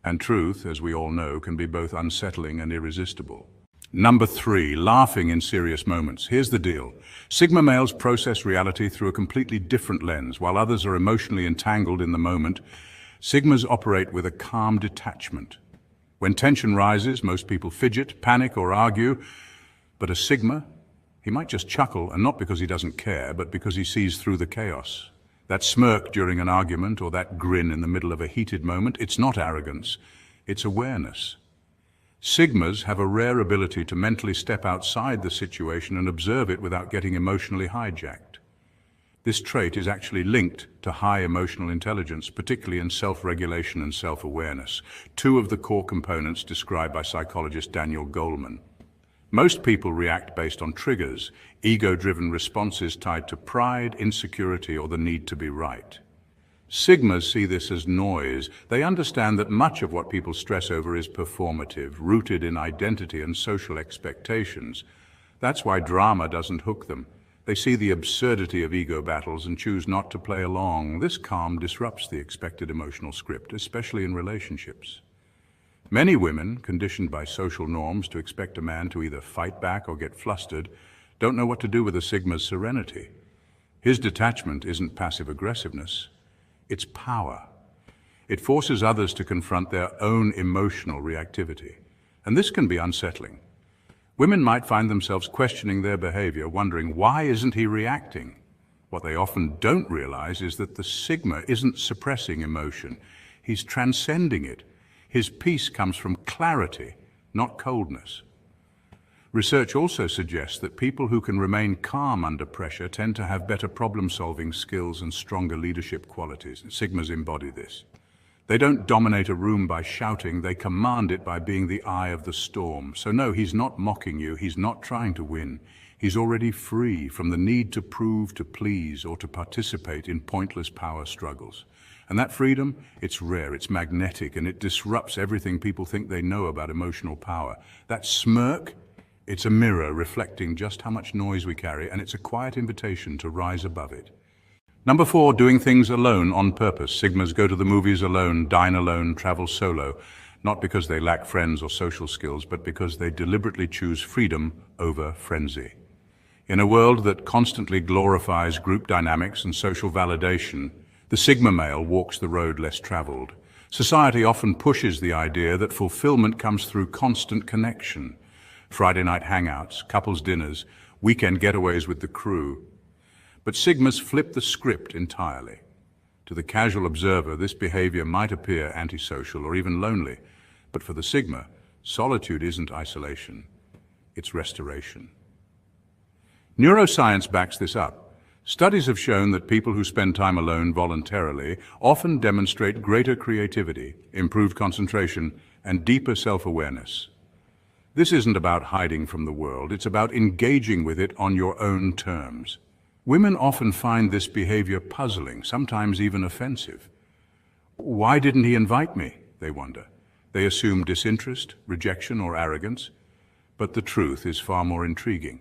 And truth, as we all know, can be both unsettling and irresistible. Number 3, laughing in serious moments. Here's the deal. Sigma males process reality through a completely different lens. While others are emotionally entangled in the moment, Sigmas operate with a calm detachment. When tension rises, most people fidget, panic, or argue, but a Sigma, he might just chuckle, and not because he doesn't care, but because he sees through the chaos. That smirk during an argument or that grin in the middle of a heated moment, it's not arrogance, it's awareness. Sigmas have a rare ability to mentally step outside the situation and observe it without getting emotionally hijacked. This trait is actually linked to high emotional intelligence, particularly in self-regulation and self-awareness, two of the core components described by psychologist Daniel Goleman. Most people react based on triggers, ego-driven responses tied to pride, insecurity, or the need to be right. Sigmas see this as noise. They understand that much of what people stress over is performative, rooted in identity and social expectations. That's why drama doesn't hook them. They see the absurdity of ego battles and choose not to play along. This calm disrupts the expected emotional script, especially in relationships. Many women, conditioned by social norms to expect a man to either fight back or get flustered, don't know what to do with a Sigma's serenity. His detachment isn't passive aggressiveness. It's power. It forces others to confront their own emotional reactivity, and this can be unsettling. Women might find themselves questioning their behavior, wondering, why isn't he reacting? What they often don't realize is that the Sigma isn't suppressing emotion. He's transcending it. His peace comes from clarity, not coldness. Research also suggests that people who can remain calm under pressure tend to have better problem-solving skills and stronger leadership qualities. Sigmas embody this. They don't dominate a room by shouting, they command it by being the eye of the storm. So no, he's not mocking you, he's not trying to win. He's already free from the need to prove, to please, or to participate in pointless power struggles. And that freedom, it's rare, it's magnetic, and it disrupts everything people think they know about emotional power. That smirk, it's a mirror reflecting just how much noise we carry, and it's a quiet invitation to rise above it. Number 4, doing things alone on purpose. Sigmas go to the movies alone, dine alone, travel solo, not because they lack friends or social skills, but because they deliberately choose freedom over frenzy. In a world that constantly glorifies group dynamics and social validation, the Sigma male walks the road less traveled. Society often pushes the idea that fulfillment comes through constant connection. Friday night hangouts, couples dinners, weekend getaways with the crew. But Sigmas flip the script entirely. To the casual observer, this behavior might appear antisocial or even lonely, but for the Sigma, solitude isn't isolation, it's restoration. Neuroscience backs this up. Studies have shown that people who spend time alone voluntarily often demonstrate greater creativity, improved concentration, and deeper self-awareness. This isn't about hiding from the world, it's about engaging with it on your own terms. Women often find this behavior puzzling, sometimes even offensive. Why didn't he invite me? They wonder. They assume disinterest, rejection, or arrogance. But the truth is far more intriguing.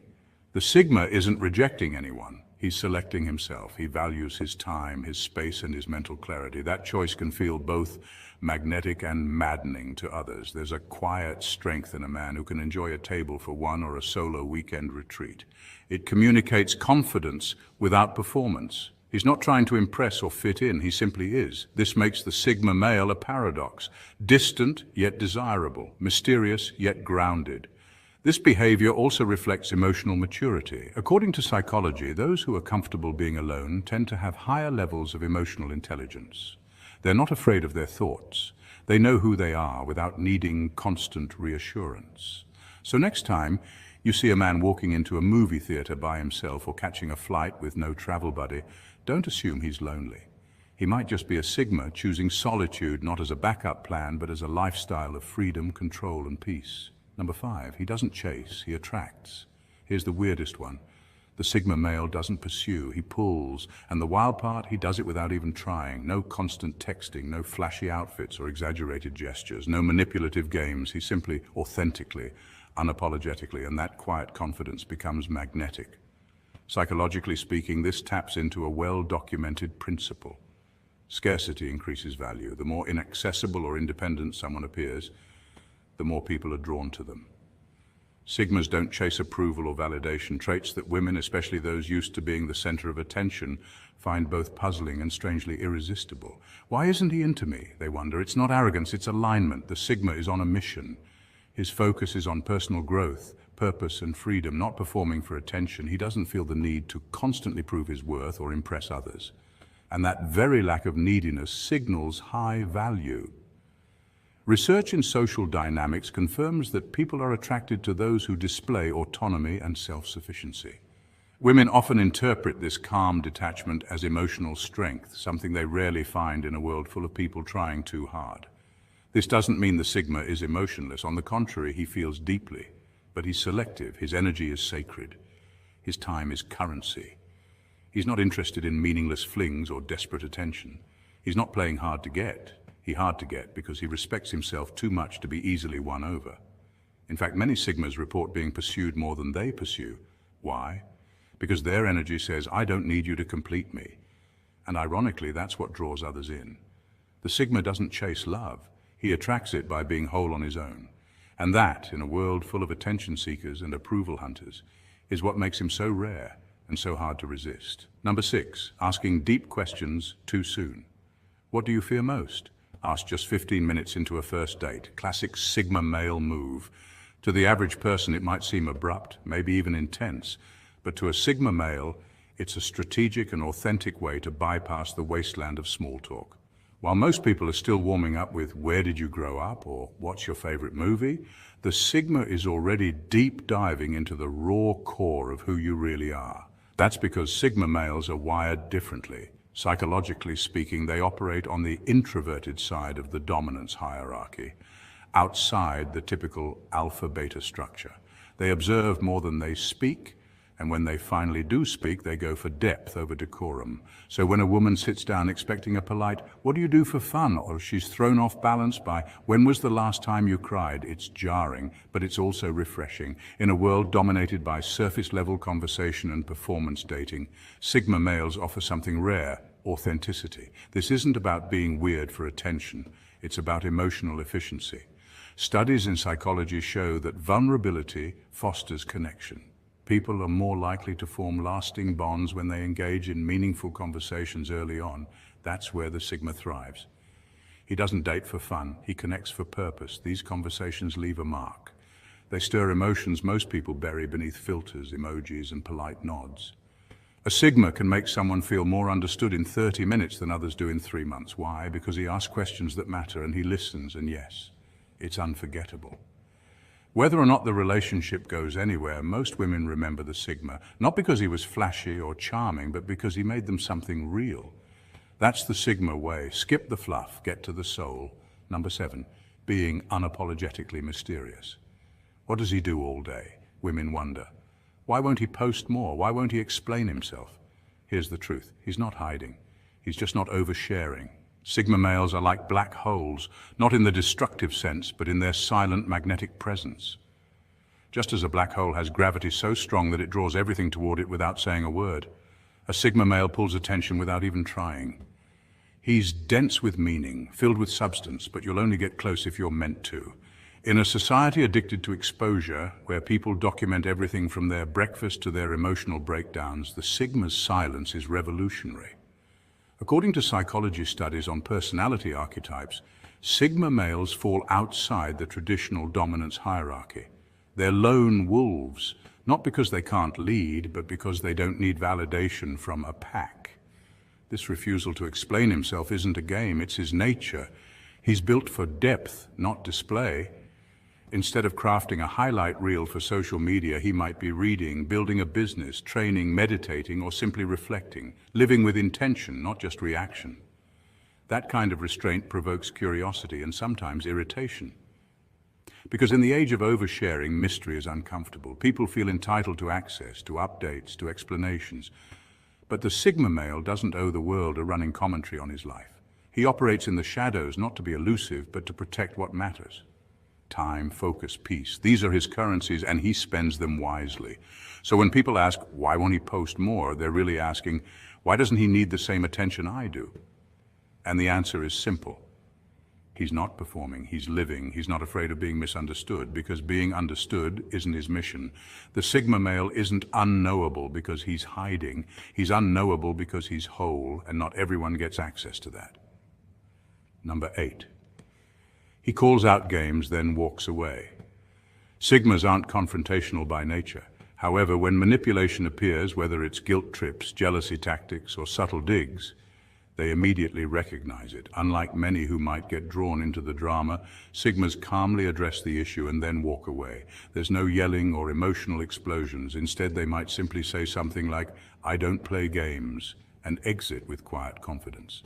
The Sigma isn't rejecting anyone. He's selecting himself. He values his time, his space, and his mental clarity. That choice can feel both magnetic and maddening to others. There's a quiet strength in a man who can enjoy a table for one or a solo weekend retreat. It communicates confidence without performance. He's not trying to impress or fit in, he simply is. This makes the Sigma male a paradox, distant yet desirable, mysterious yet grounded. This behavior also reflects emotional maturity. According to psychology, those who are comfortable being alone tend to have higher levels of emotional intelligence. They're not afraid of their thoughts. They know who they are without needing constant reassurance. So next time you see a man walking into a movie theater by himself or catching a flight with no travel buddy, don't assume he's lonely. He might just be a Sigma choosing solitude not as a backup plan, but as a lifestyle of freedom, control, and peace. Number 5, he doesn't chase, he attracts. Here's the weirdest one. The Sigma male doesn't pursue, he pulls. And the wild part, he does it without even trying. No constant texting, no flashy outfits or exaggerated gestures, no manipulative games. He simply, authentically, unapologetically, and that quiet confidence becomes magnetic. Psychologically speaking, this taps into a well-documented principle. Scarcity increases value. The more inaccessible or independent someone appears, the more people are drawn to them. Sigmas don't chase approval or validation, traits that women, especially those used to being the center of attention, find both puzzling and strangely irresistible. Why isn't he into me, they wonder. It's not arrogance, it's alignment. The Sigma is on a mission. His focus is on personal growth, purpose and freedom, not performing for attention. He doesn't feel the need to constantly prove his worth or impress others. And that very lack of neediness signals high value. Research in social dynamics confirms that people are attracted to those who display autonomy and self-sufficiency. Women often interpret this calm detachment as emotional strength, something they rarely find in a world full of people trying too hard. This doesn't mean the Sigma is emotionless. On the contrary, he feels deeply, but he's selective. His energy is sacred. His time is currency. He's not interested in meaningless flings or desperate attention. He's not playing hard to get. He's hard to get because he respects himself too much to be easily won over. In fact, many Sigmas report being pursued more than they pursue. Why? Because their energy says, I don't need you to complete me. And ironically, that's what draws others in. The Sigma doesn't chase love. He attracts it by being whole on his own. And that, in a world full of attention seekers and approval hunters, is what makes him so rare and so hard to resist. Number 6, asking deep questions too soon. What do you fear most? Asked just 15 minutes into a first date. Classic Sigma male move. To the average person, it might seem abrupt, maybe even intense. But to a Sigma male, it's a strategic and authentic way to bypass the wasteland of small talk. While most people are still warming up with, where did you grow up, or what's your favorite movie, the Sigma is already deep diving into the raw core of who you really are. That's because Sigma males are wired differently. Psychologically speaking, they operate on the introverted side of the dominance hierarchy, outside the typical alpha-beta structure. They observe more than they speak, and when they finally do speak, they go for depth over decorum. So when a woman sits down expecting a polite, what do you do for fun? Or she's thrown off balance by, when was the last time you cried? It's jarring, but it's also refreshing. In a world dominated by surface-level conversation and performance dating, Sigma males offer something rare, authenticity. This isn't about being weird for attention. It's about emotional efficiency. Studies in psychology show that vulnerability fosters connection. People are more likely to form lasting bonds when they engage in meaningful conversations early on. That's where the Sigma thrives. He doesn't date for fun, he connects for purpose. These conversations leave a mark. They stir emotions most people bury beneath filters, emojis, and polite nods. A Sigma can make someone feel more understood in 30 minutes than others do in 3 months. Why? Because he asks questions that matter and he listens, and yes, it's unforgettable. Whether or not the relationship goes anywhere, most women remember the Sigma, not because he was flashy or charming, but because he made them something real. That's the Sigma way. Skip the fluff, get to the soul. Number 7, being unapologetically mysterious. What does he do all day? Women wonder. Why won't he post more? Why won't he explain himself? Here's the truth. He's not hiding. He's just not oversharing. Sigma males are like black holes, not in the destructive sense, but in their silent magnetic presence. Just as a black hole has gravity so strong that it draws everything toward it without saying a word, a Sigma male pulls attention without even trying. He's dense with meaning, filled with substance, but you'll only get close if you're meant to. In a society addicted to exposure, where people document everything from their breakfast to their emotional breakdowns, the Sigma's silence is revolutionary. According to psychology studies on personality archetypes, Sigma males fall outside the traditional dominance hierarchy. They're lone wolves, not because they can't lead, but because they don't need validation from a pack. This refusal to explain himself isn't a game, it's his nature. He's built for depth, not display. Instead of crafting a highlight reel for social media, he might be reading, building a business, training, meditating, or simply reflecting, living with intention, not just reaction. That kind of restraint provokes curiosity and sometimes irritation. Because in the age of oversharing, mystery is uncomfortable. People feel entitled to access, to updates, to explanations. But the Sigma male doesn't owe the world a running commentary on his life. He operates in the shadows, not to be elusive, but to protect what matters. Time, focus, peace. These are his currencies, and he spends them wisely. So when people ask, why won't he post more? They're really asking, why doesn't he need the same attention I do? And the answer is simple. He's not performing, he's living. He's not afraid of being misunderstood because being understood isn't his mission. The Sigma male isn't unknowable because he's hiding. He's unknowable because he's whole, and not everyone gets access to that. Number 8. He calls out games, then walks away. Sigmas aren't confrontational by nature. However, when manipulation appears, whether it's guilt trips, jealousy tactics, or subtle digs, they immediately recognize it. Unlike many who might get drawn into the drama, Sigmas calmly address the issue and then walk away. There's no yelling or emotional explosions. Instead, they might simply say something like, "I don't play games," and exit with quiet confidence.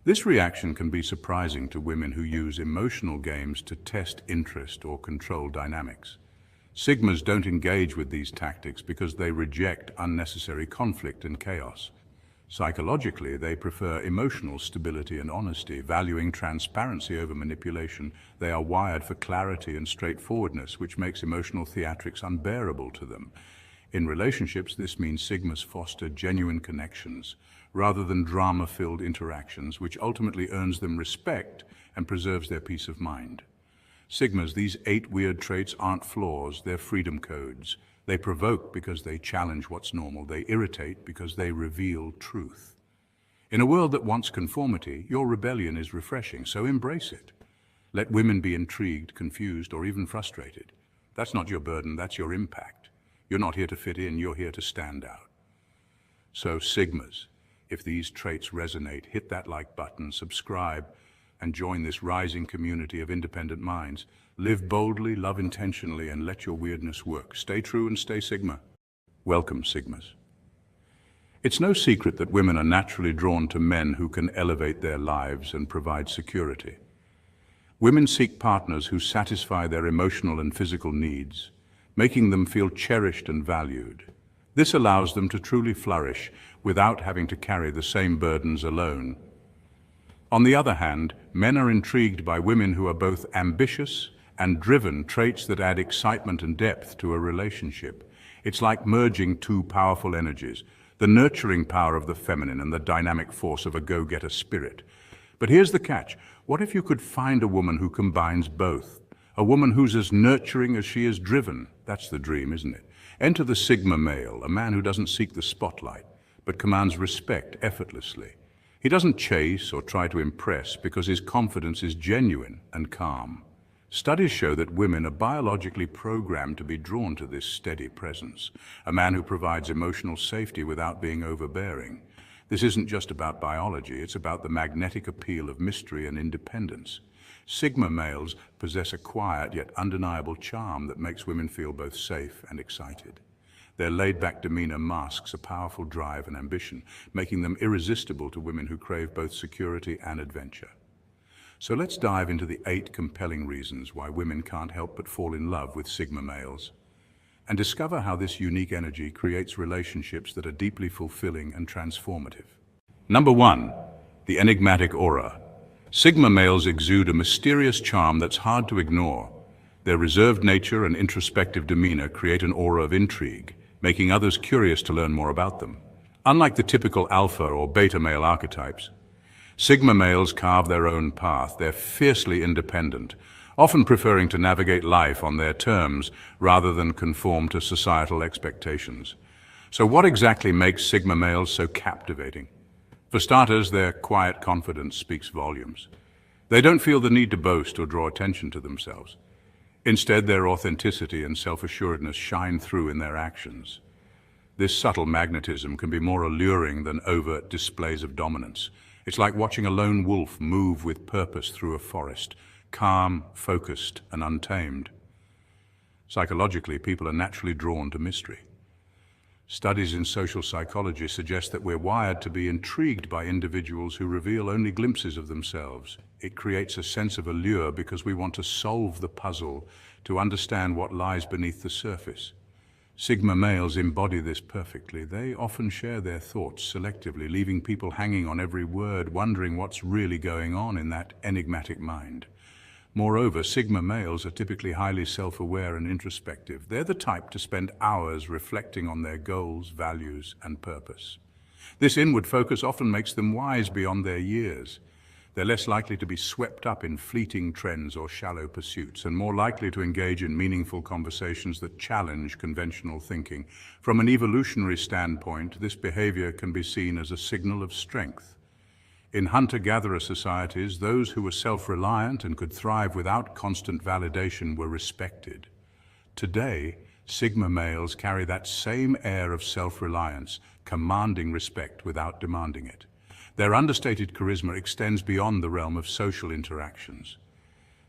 This reaction can be surprising to women who use emotional games to test interest or control dynamics. Sigmas don't engage with these tactics because they reject unnecessary conflict and chaos. Psychologically, they prefer emotional stability and honesty, valuing transparency over manipulation. They are wired for clarity and straightforwardness, which makes emotional theatrics unbearable to them. In relationships, this means Sigmas foster genuine connections, rather than drama-filled interactions, which ultimately earns them respect and preserves their peace of mind. Sigmas, these 8 weird traits aren't flaws, they're freedom codes. They provoke because they challenge what's normal. They irritate because they reveal truth. In a world that wants conformity, your rebellion is refreshing, so embrace it. Let women be intrigued, confused, or even frustrated. That's not your burden, that's your impact. You're not here to fit in, you're here to stand out. So Sigmas, if these traits resonate, hit that like button, subscribe, and join this rising community of independent minds. Live boldly, love intentionally, and let your weirdness work. Stay true and stay Sigma. Welcome, Sigmas. It's no secret that women are naturally drawn to men who can elevate their lives and provide security. Women seek partners who satisfy their emotional and physical needs, making them feel cherished and valued. This allows them to truly flourish without having to carry the same burdens alone. On the other hand, men are intrigued by women who are both ambitious and driven, traits that add excitement and depth to a relationship. It's like merging 2 powerful energies, the nurturing power of the feminine and the dynamic force of a go-getter spirit. But here's the catch. What if you could find a woman who combines both? A woman who's as nurturing as she is driven. That's the dream, isn't it? Enter the Sigma male, a man who doesn't seek the spotlight, but commands respect effortlessly. He doesn't chase or try to impress because his confidence is genuine and calm. Studies show that women are biologically programmed to be drawn to this steady presence, a man who provides emotional safety without being overbearing. This isn't just about biology, it's about the magnetic appeal of mystery and independence. Sigma males possess a quiet yet undeniable charm that makes women feel both safe and excited. Their laid-back demeanor masks a powerful drive and ambition, making them irresistible to women who crave both security and adventure. So let's dive into the 8 compelling reasons why women can't help but fall in love with Sigma males, and discover how this unique energy creates relationships that are deeply fulfilling and transformative. Number 1, the enigmatic aura. Sigma males exude a mysterious charm that's hard to ignore. Their reserved nature and introspective demeanor create an aura of intrigue, making others curious to learn more about them. Unlike the typical alpha or beta male archetypes, Sigma males carve their own path. They're fiercely independent, often preferring to navigate life on their terms rather than conform to societal expectations. So what exactly makes Sigma males so captivating? For starters, their quiet confidence speaks volumes. They don't feel the need to boast or draw attention to themselves. Instead, their authenticity and self-assuredness shine through in their actions. This subtle magnetism can be more alluring than overt displays of dominance. It's like watching a lone wolf move with purpose through a forest, calm, focused, and untamed. Psychologically, people are naturally drawn to mystery. Studies in social psychology suggest that we're wired to be intrigued by individuals who reveal only glimpses of themselves. It creates a sense of allure because we want to solve the puzzle, to understand what lies beneath the surface. Sigma males embody this perfectly. They often share their thoughts selectively, leaving people hanging on every word, wondering what's really going on in that enigmatic mind. Moreover, Sigma males are typically highly self-aware and introspective. They're the type to spend hours reflecting on their goals, values, and purpose. This inward focus often makes them wise beyond their years. They're less likely to be swept up in fleeting trends or shallow pursuits, and more likely to engage in meaningful conversations that challenge conventional thinking. From an evolutionary standpoint, this behavior can be seen as a signal of strength. In hunter-gatherer societies, those who were self-reliant and could thrive without constant validation were respected. Today, Sigma males carry that same air of self-reliance, commanding respect without demanding it. Their understated charisma extends beyond the realm of social interactions.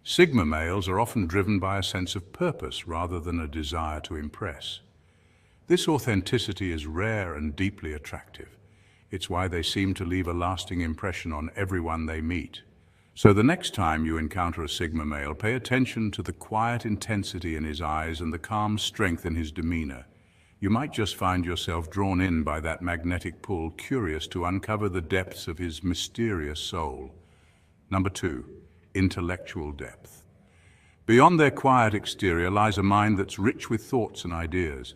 Sigma males are often driven by a sense of purpose rather than a desire to impress. This authenticity is rare and deeply attractive. It's why they seem to leave a lasting impression on everyone they meet. So the next time you encounter a Sigma male, pay attention to the quiet intensity in his eyes and the calm strength in his demeanor. You might just find yourself drawn in by that magnetic pull, curious to uncover the depths of his mysterious soul. Number 2, intellectual depth. Beyond their quiet exterior lies a mind that's rich with thoughts and ideas.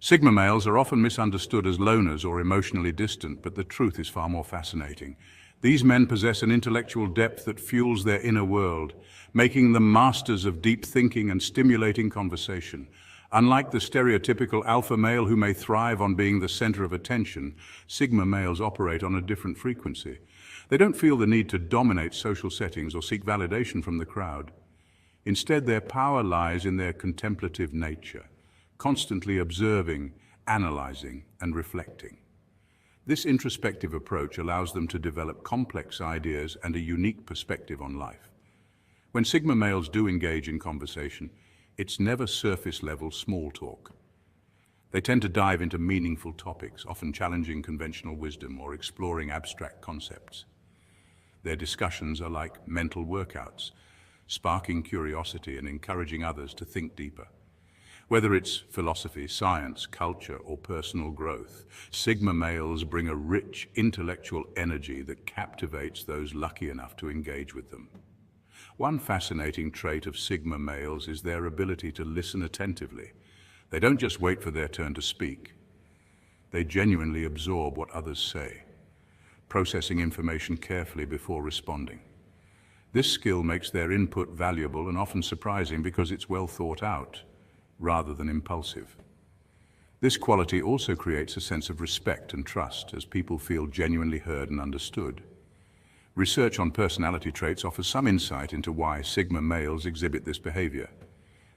Sigma males are often misunderstood as loners or emotionally distant, but the truth is far more fascinating. These men possess an intellectual depth that fuels their inner world, making them masters of deep thinking and stimulating conversation. Unlike the stereotypical alpha male who may thrive on being the center of attention, Sigma males operate on a different frequency. They don't feel the need to dominate social settings or seek validation from the crowd. Instead, their power lies in their contemplative nature, constantly observing, analyzing, and reflecting. This introspective approach allows them to develop complex ideas and a unique perspective on life. When Sigma males do engage in conversation, it's never surface-level small talk. They tend to dive into meaningful topics, often challenging conventional wisdom or exploring abstract concepts. Their discussions are like mental workouts, sparking curiosity and encouraging others to think deeper. Whether it's philosophy, science, culture, or personal growth, Sigma males bring a rich intellectual energy that captivates those lucky enough to engage with them. One fascinating trait of Sigma males is their ability to listen attentively. They don't just wait for their turn to speak. They genuinely absorb what others say, processing information carefully before responding. This skill makes their input valuable and often surprising because it's well thought out, rather than impulsive. This quality also creates a sense of respect and trust as people feel genuinely heard and understood. Research on personality traits offers some insight into why Sigma males exhibit this behavior.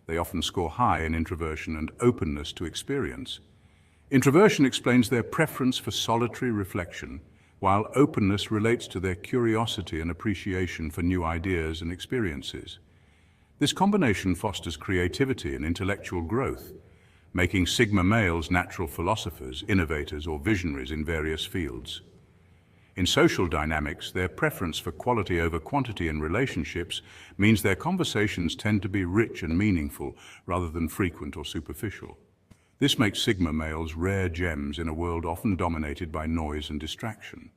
They often score high in introversion and openness to experience. Introversion explains their preference for solitary reflection, while openness relates to their curiosity and appreciation for new ideas and experiences. This combination fosters creativity and intellectual growth, making Sigma males natural philosophers, innovators, or visionaries in various fields. In social dynamics, their preference for quality over quantity in relationships means their conversations tend to be rich and meaningful rather than frequent or superficial. This makes Sigma males rare gems in a world often dominated by noise and distraction.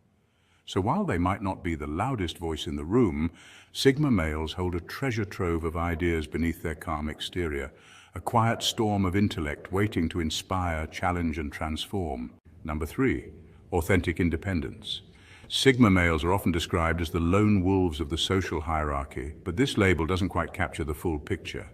So while they might not be the loudest voice in the room, Sigma males hold a treasure trove of ideas beneath their calm exterior, a quiet storm of intellect waiting to inspire, challenge, and transform. Number 3, authentic independence. Sigma males are often described as the lone wolves of the social hierarchy, but this label doesn't quite capture the full picture.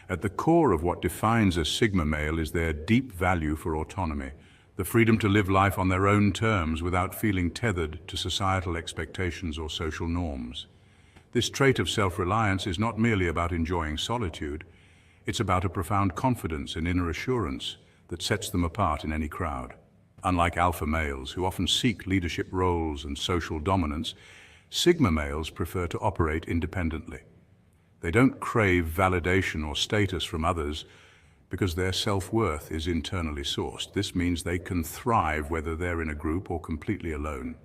At the core of what defines a Sigma male is their deep value for autonomy, the freedom to live life on their own terms without feeling tethered to societal expectations or social norms. This trait of self-reliance is not merely about enjoying solitude, it's about a profound confidence and inner assurance that sets them apart in any crowd. Unlike alpha males, who often seek leadership roles and social dominance, Sigma males prefer to operate independently. They don't crave validation or status from others because their self-worth is internally sourced. This means they can thrive whether they're in a group or completely alone.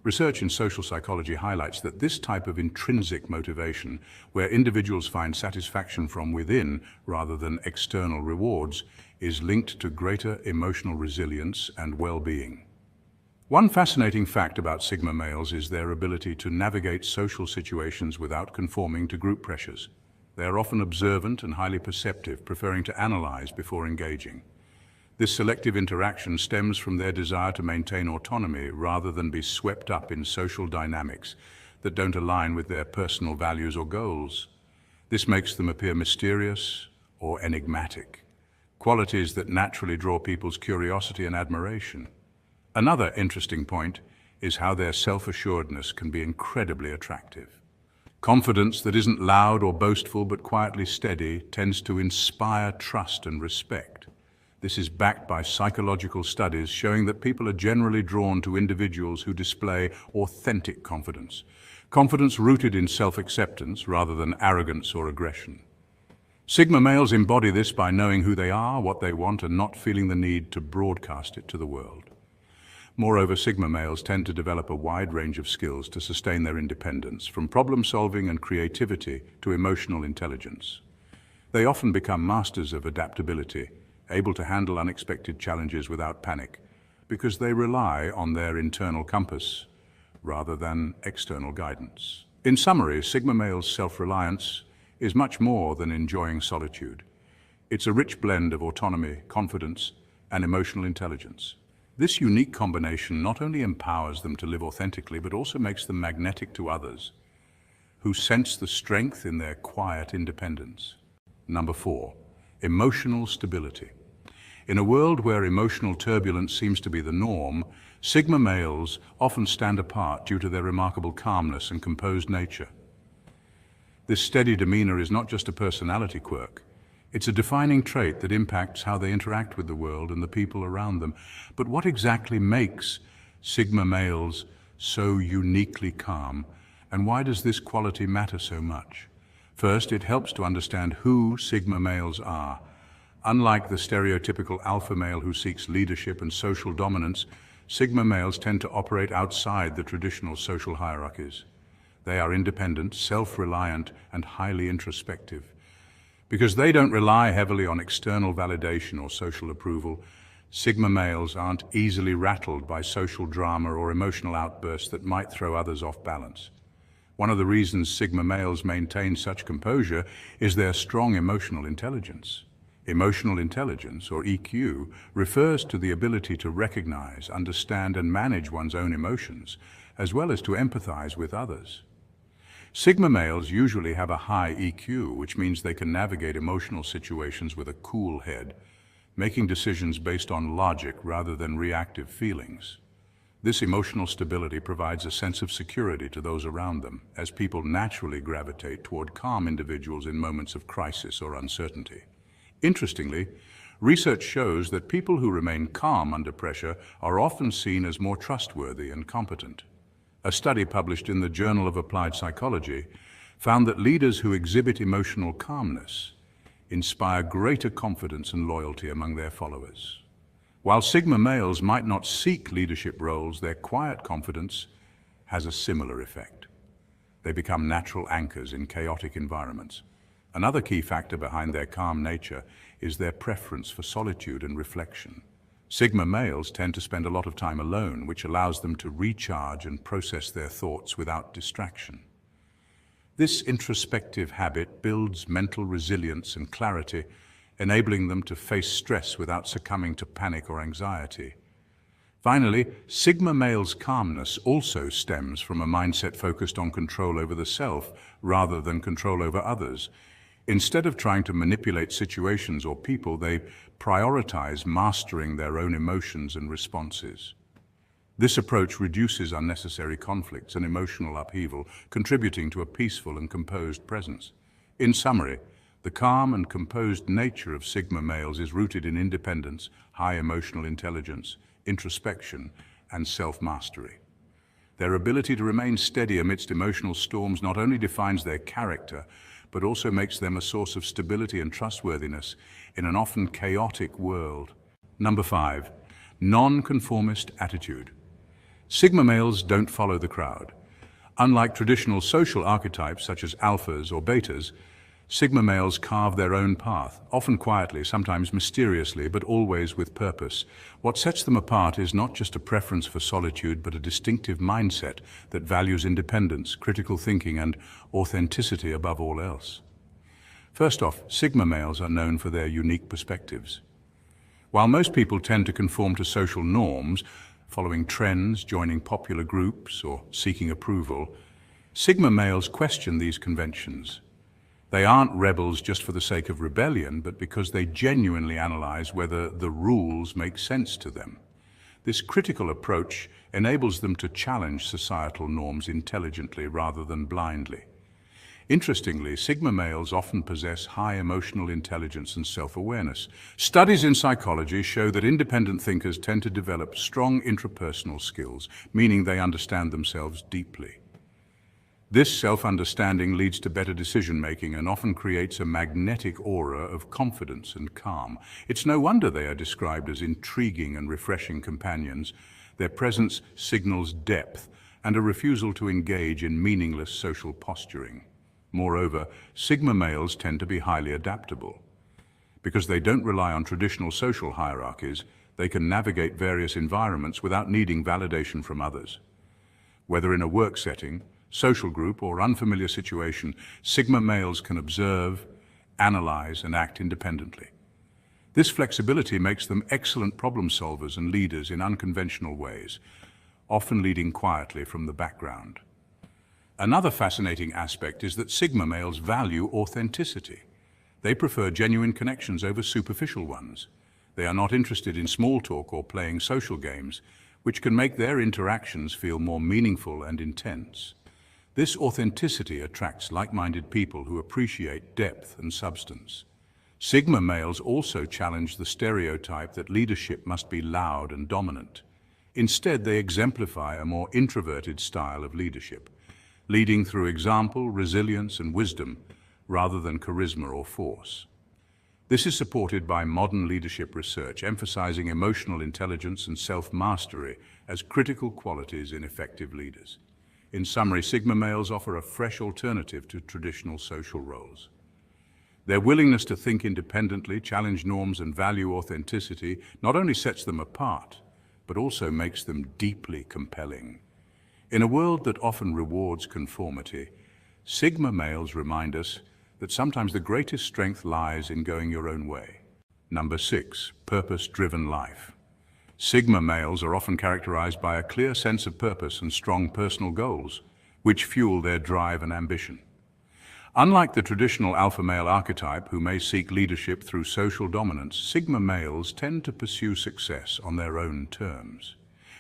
Research in social psychology highlights that this type of intrinsic motivation, where individuals find satisfaction from within rather than external rewards, is linked to greater emotional resilience and well-being. One fascinating fact about Sigma males is their ability to navigate social situations without conforming to group pressures. They are often observant and highly perceptive, preferring to analyze before engaging. This selective interaction stems from their desire to maintain autonomy rather than be swept up in social dynamics. that don't align with their personal values or goals. This makes them appear mysterious or enigmatic, qualities that naturally draw people's curiosity and admiration. Another interesting point is how their self-assuredness can be incredibly attractive. Confidence that isn't loud or boastful but quietly steady tends to inspire trust and respect. This is backed by psychological studies showing that people are generally drawn to individuals who display authentic confidence. Confidence rooted in self-acceptance rather than arrogance or aggression. Sigma males embody this by knowing who they are, what they want, and not feeling the need to broadcast it to the world. Moreover, Sigma males tend to develop a wide range of skills to sustain their independence, from problem-solving and creativity to emotional intelligence. They often become masters of adaptability, able to handle unexpected challenges without panic, because they rely on their internal compass rather than external guidance. In summary, Sigma males' self-reliance is much more than enjoying solitude. It's a rich blend of autonomy, confidence, and emotional intelligence. This unique combination not only empowers them to live authentically, but also makes them magnetic to others, who sense the strength in their quiet independence. Number 4, emotional stability. In a world where emotional turbulence seems to be the norm, Sigma males often stand apart due to their remarkable calmness and composed nature. This steady demeanor is not just a personality quirk. It's a defining trait that impacts how they interact with the world and the people around them. But what exactly makes Sigma males so uniquely calm, and why does this quality matter so much? First, it helps to understand who Sigma males are. Unlike the stereotypical alpha male who seeks leadership and social dominance, Sigma males tend to operate outside the traditional social hierarchies. They are independent, self-reliant, and highly introspective. Because they don't rely heavily on external validation or social approval, Sigma males aren't easily rattled by social drama or emotional outbursts that might throw others off balance. One of the reasons Sigma males maintain such composure is their strong emotional intelligence. Emotional intelligence, or EQ, refers to the ability to recognize, understand, and manage one's own emotions, as well as to empathize with others. Sigma males usually have a high EQ, which means they can navigate emotional situations with a cool head, making decisions based on logic rather than reactive feelings. This emotional stability provides a sense of security to those around them, as people naturally gravitate toward calm individuals in moments of crisis or uncertainty. Interestingly, research shows that people who remain calm under pressure are often seen as more trustworthy and competent. A study published in the Journal of Applied Psychology found that leaders who exhibit emotional calmness inspire greater confidence and loyalty among their followers. While Sigma males might not seek leadership roles, their quiet confidence has a similar effect. They become natural anchors in chaotic environments. Another key factor behind their calm nature is their preference for solitude and reflection. Sigma males tend to spend a lot of time alone, which allows them to recharge and process their thoughts without distraction. This introspective habit builds mental resilience and clarity, enabling them to face stress without succumbing to panic or anxiety. Finally, Sigma males' calmness also stems from a mindset focused on control over the self rather than control over others. Instead of trying to manipulate situations or people, they prioritize mastering their own emotions and responses. This approach reduces unnecessary conflicts and emotional upheaval, contributing to a peaceful and composed presence. In summary, the calm and composed nature of Sigma males is rooted in independence, high emotional intelligence, introspection, and self-mastery. Their ability to remain steady amidst emotional storms not only defines their character, but also makes them a source of stability and trustworthiness in an often chaotic world. Number 5, non-conformist attitude. Sigma males don't follow the crowd. Unlike traditional social archetypes such as alphas or betas, Sigma males carve their own path, often quietly, sometimes mysteriously, but always with purpose. What sets them apart is not just a preference for solitude, but a distinctive mindset that values independence, critical thinking, and authenticity above all else. First off, Sigma males are known for their unique perspectives. While most people tend to conform to social norms, following trends, joining popular groups, or seeking approval, Sigma males question these conventions. They aren't rebels just for the sake of rebellion, but because they genuinely analyze whether the rules make sense to them. This critical approach enables them to challenge societal norms intelligently rather than blindly. Interestingly, Sigma males often possess high emotional intelligence and self-awareness. Studies in psychology show that independent thinkers tend to develop strong intrapersonal skills, meaning they understand themselves deeply. This self-understanding leads to better decision-making and often creates a magnetic aura of confidence and calm. It's no wonder they are described as intriguing and refreshing companions. Their presence signals depth and a refusal to engage in meaningless social posturing. Moreover, Sigma males tend to be highly adaptable. Because they don't rely on traditional social hierarchies, they can navigate various environments without needing validation from others. Whether in a work setting, social group, or unfamiliar situation, Sigma males can observe, analyze, and act independently. This flexibility makes them excellent problem solvers and leaders in unconventional ways, often leading quietly from the background. Another fascinating aspect is that Sigma males value authenticity. They prefer genuine connections over superficial ones. They are not interested in small talk or playing social games, which can make their interactions feel more meaningful and intense. This authenticity attracts like-minded people who appreciate depth and substance. Sigma males also challenge the stereotype that leadership must be loud and dominant. Instead, they exemplify a more introverted style of leadership, leading through example, resilience, and wisdom, rather than charisma or force. This is supported by modern leadership research, emphasizing emotional intelligence and self-mastery as critical qualities in effective leaders. In summary, Sigma males offer a fresh alternative to traditional social roles. Their willingness to think independently, challenge norms, and value authenticity not only sets them apart, but also makes them deeply compelling. In a world that often rewards conformity, Sigma males remind us that sometimes the greatest strength lies in going your own way. Number 6, purpose-driven life. Sigma males are often characterized by a clear sense of purpose and strong personal goals, which fuel their drive and ambition. Unlike the traditional alpha male archetype, who may seek leadership through social dominance, Sigma males tend to pursue success on their own terms.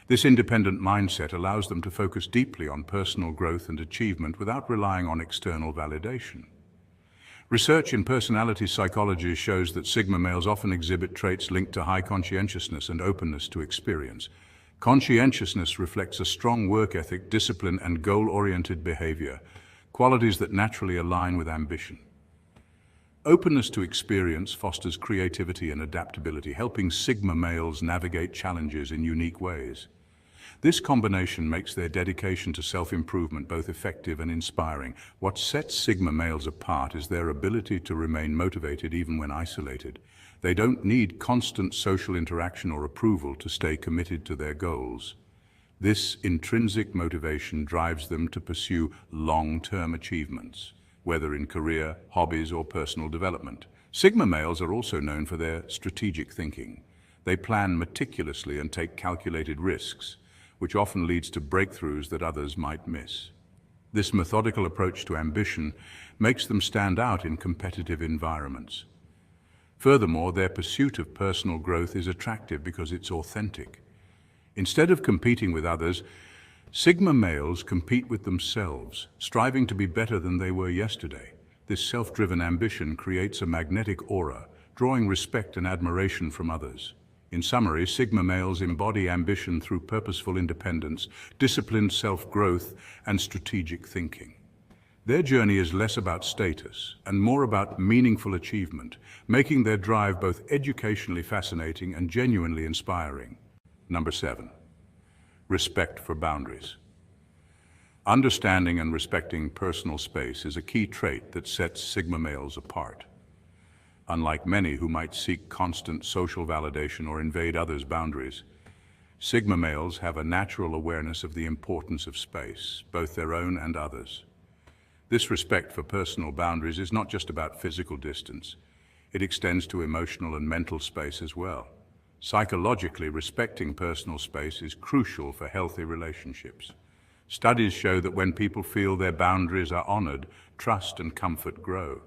This independent mindset allows them to focus deeply on personal growth and achievement without relying on external validation. Research in personality psychology shows that Sigma males often exhibit traits linked to high conscientiousness and openness to experience. Conscientiousness reflects a strong work ethic, discipline, and goal-oriented behavior, qualities that naturally align with ambition. Openness to experience fosters creativity and adaptability, helping Sigma males navigate challenges in unique ways. This combination makes their dedication to self-improvement both effective and inspiring. What sets Sigma males apart is their ability to remain motivated even when isolated. They don't need constant social interaction or approval to stay committed to their goals. This intrinsic motivation drives them to pursue long-term achievements, whether in career, hobbies, or personal development. Sigma males are also known for their strategic thinking. They plan meticulously and take calculated risks, which often leads to breakthroughs that others might miss. This methodical approach to ambition makes them stand out in competitive environments. Furthermore, their pursuit of personal growth is attractive because it's authentic. Instead of competing with others, Sigma males compete with themselves, striving to be better than they were yesterday. This self-driven ambition creates a magnetic aura, drawing respect and admiration from others. In summary, Sigma males embody ambition through purposeful independence, disciplined self-growth, and strategic thinking. Their journey is less about status and more about meaningful achievement, making their drive both educationally fascinating and genuinely inspiring. Number 7, respect for boundaries. Understanding and respecting personal space is a key trait that sets Sigma males apart. Unlike many who might seek constant social validation or invade others' boundaries, Sigma males have a natural awareness of the importance of space, both their own and others. This respect for personal boundaries is not just about physical distance. It extends to emotional and mental space as well. Psychologically, respecting personal space is crucial for healthy relationships. Studies show that when people feel their boundaries are honored, trust and comfort grow.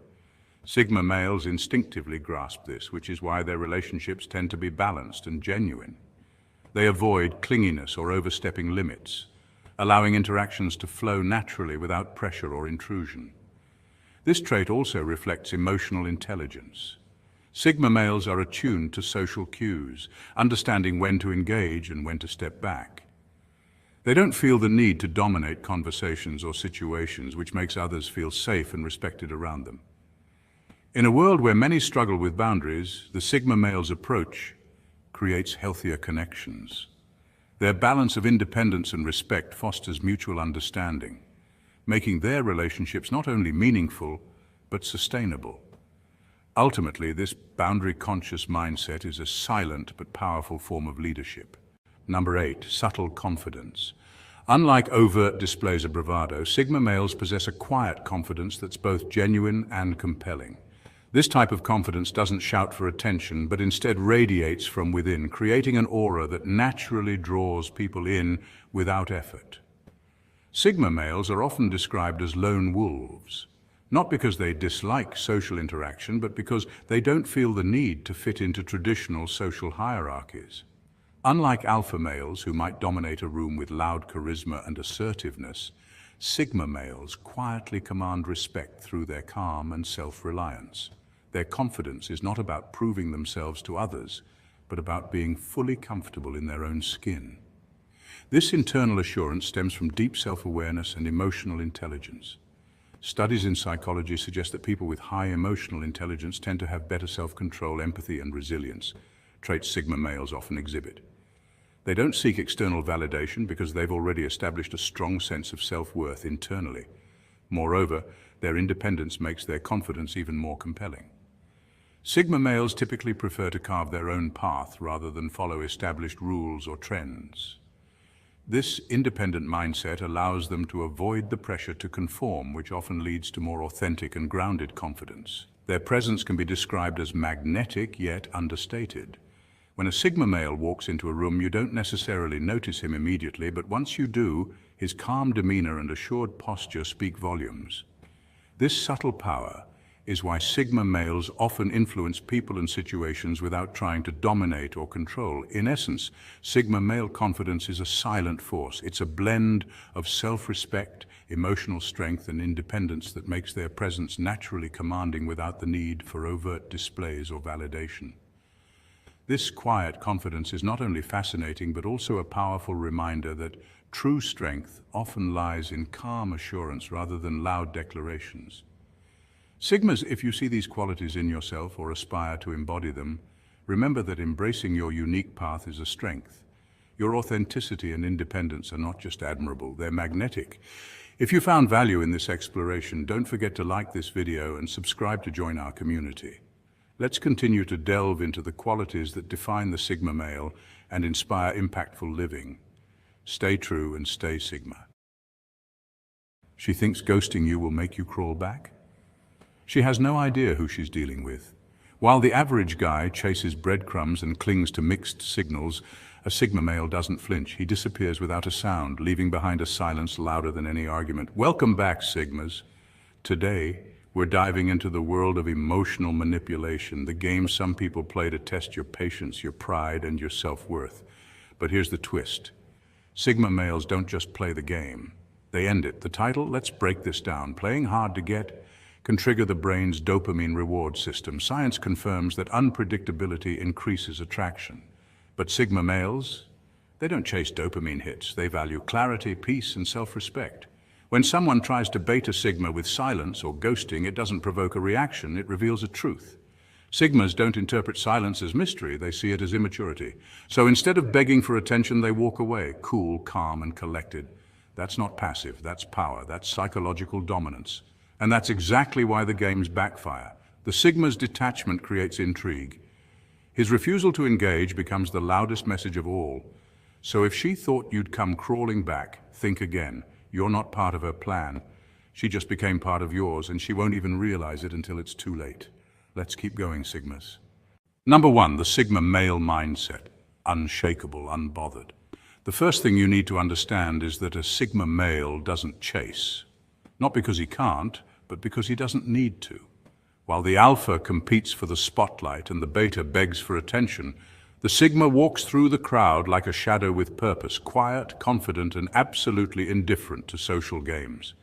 Sigma males instinctively grasp this, which is why their relationships tend to be balanced and genuine. They avoid clinginess or overstepping limits, allowing interactions to flow naturally without pressure or intrusion. This trait also reflects emotional intelligence. Sigma males are attuned to social cues, understanding when to engage and when to step back. They don't feel the need to dominate conversations or situations, which makes others feel safe and respected around them. In a world where many struggle with boundaries, the Sigma male's approach creates healthier connections. Their balance of independence and respect fosters mutual understanding, making their relationships not only meaningful, but sustainable. Ultimately, this boundary-conscious mindset is a silent but powerful form of leadership. Number 8, subtle confidence. Unlike overt displays of bravado, Sigma males possess a quiet confidence that's both genuine and compelling. This type of confidence doesn't shout for attention, but instead radiates from within, creating an aura that naturally draws people in without effort. Sigma males are often described as lone wolves, not because they dislike social interaction, but because they don't feel the need to fit into traditional social hierarchies. Unlike alpha males, who might dominate a room with loud charisma and assertiveness, Sigma males quietly command respect through their calm and self-reliance. Their confidence is not about proving themselves to others, but about being fully comfortable in their own skin. This internal assurance stems from deep self-awareness and emotional intelligence. Studies in psychology suggest that people with high emotional intelligence tend to have better self-control, empathy, and resilience, traits Sigma males often exhibit. They don't seek external validation because they've already established a strong sense of self-worth internally. Moreover, their independence makes their confidence even more compelling. Sigma males typically prefer to carve their own path rather than follow established rules or trends. This independent mindset allows them to avoid the pressure to conform, which often leads to more authentic and grounded confidence. Their presence can be described as magnetic yet understated. When a Sigma male walks into a room, you don't necessarily notice him immediately, but once you do, his calm demeanor and assured posture speak volumes. This subtle power is why Sigma males often influence people and situations without trying to dominate or control. In essence, Sigma male confidence is a silent force. It's a blend of self-respect, emotional strength, and independence that makes their presence naturally commanding without the need for overt displays or validation. This quiet confidence is not only fascinating, but also a powerful reminder that true strength often lies in calm assurance rather than loud declarations. Sigmas, if you see these qualities in yourself or aspire to embody them, remember that embracing your unique path is a strength. Your authenticity and independence are not just admirable, they're magnetic. If you found value in this exploration, don't forget to like this video and subscribe to join our community. Let's continue to delve into the qualities that define the Sigma male and inspire impactful living. Stay true and stay Sigma. She thinks ghosting you will make you crawl back? She has no idea who she's dealing with. While the average guy chases breadcrumbs and clings to mixed signals, a Sigma male doesn't flinch. He disappears without a sound, leaving behind a silence louder than any argument. Welcome back, Sigmas. Today, we're diving into the world of emotional manipulation, the game some people play to test your patience, your pride, and your self-worth. But here's the twist. Sigma males don't just play the game. They end it. The title, let's break this down. Playing hard to get can trigger the brain's dopamine reward system. Science confirms that unpredictability increases attraction. But Sigma males, they don't chase dopamine hits. They value clarity, peace, and self-respect. When someone tries to bait a Sigma with silence or ghosting, it doesn't provoke a reaction, it reveals a truth. Sigmas don't interpret silence as mystery, they see it as immaturity. So instead of begging for attention, they walk away, cool, calm, and collected. That's not passive, that's power, that's psychological dominance. And that's exactly why the games backfire. The Sigma's detachment creates intrigue. His refusal to engage becomes the loudest message of all. So if she thought you'd come crawling back, think again. You're not part of her plan. She just became part of yours, and she won't even realize it until it's too late. Let's keep going, Sigmas. Number 1, the Sigma male mindset. Unshakable, unbothered. The first thing you need to understand is that a Sigma male doesn't chase. Not because he can't, but because he doesn't need to. While the Alpha competes for the spotlight and the Beta begs for attention, the Sigma walks through the crowd like a shadow with purpose, quiet, confident, and absolutely indifferent to social games.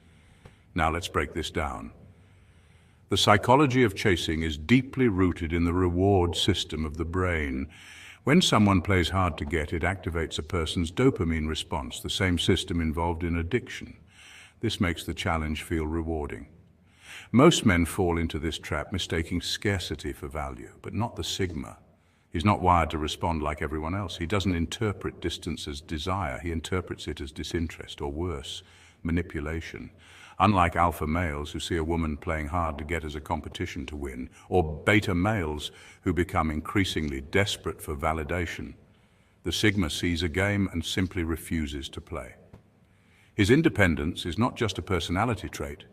Now let's break this down. The psychology of chasing is deeply rooted in the reward system of the brain. When someone plays hard to get, it activates a person's dopamine response, the same system involved in addiction. This makes the challenge feel rewarding. Most men fall into this trap, mistaking scarcity for value, but not the Sigma. He's not wired to respond like everyone else. He doesn't interpret distance as desire. He interprets it as disinterest, or worse, manipulation. Unlike alpha males who see a woman playing hard to get as a competition to win, or beta males who become increasingly desperate for validation, the Sigma sees a game and simply refuses to play. His independence is not just a personality trait,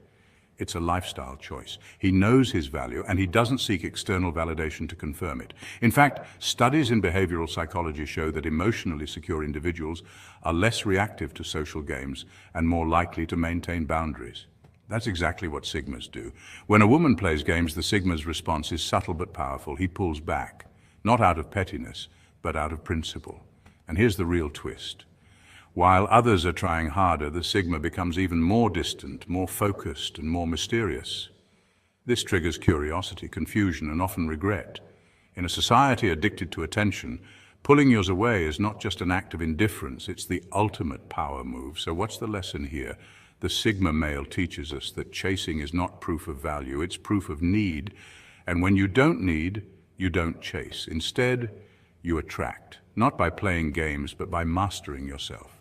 it's a lifestyle choice. He knows his value and he doesn't seek external validation to confirm it. In fact, studies in behavioral psychology show that emotionally secure individuals are less reactive to social games and more likely to maintain boundaries. That's exactly what Sigmas do. When a woman plays games, the Sigma's response is subtle but powerful. He pulls back, not out of pettiness, but out of principle. And here's the real twist. While others are trying harder, the Sigma becomes even more distant, more focused, and more mysterious. This triggers curiosity, confusion, and often regret. In a society addicted to attention, pulling yours away is not just an act of indifference, it's the ultimate power move. So what's the lesson here? The Sigma male teaches us that chasing is not proof of value, it's proof of need. And when you don't need, you don't chase. Instead, you attract, not by playing games, but by mastering yourself.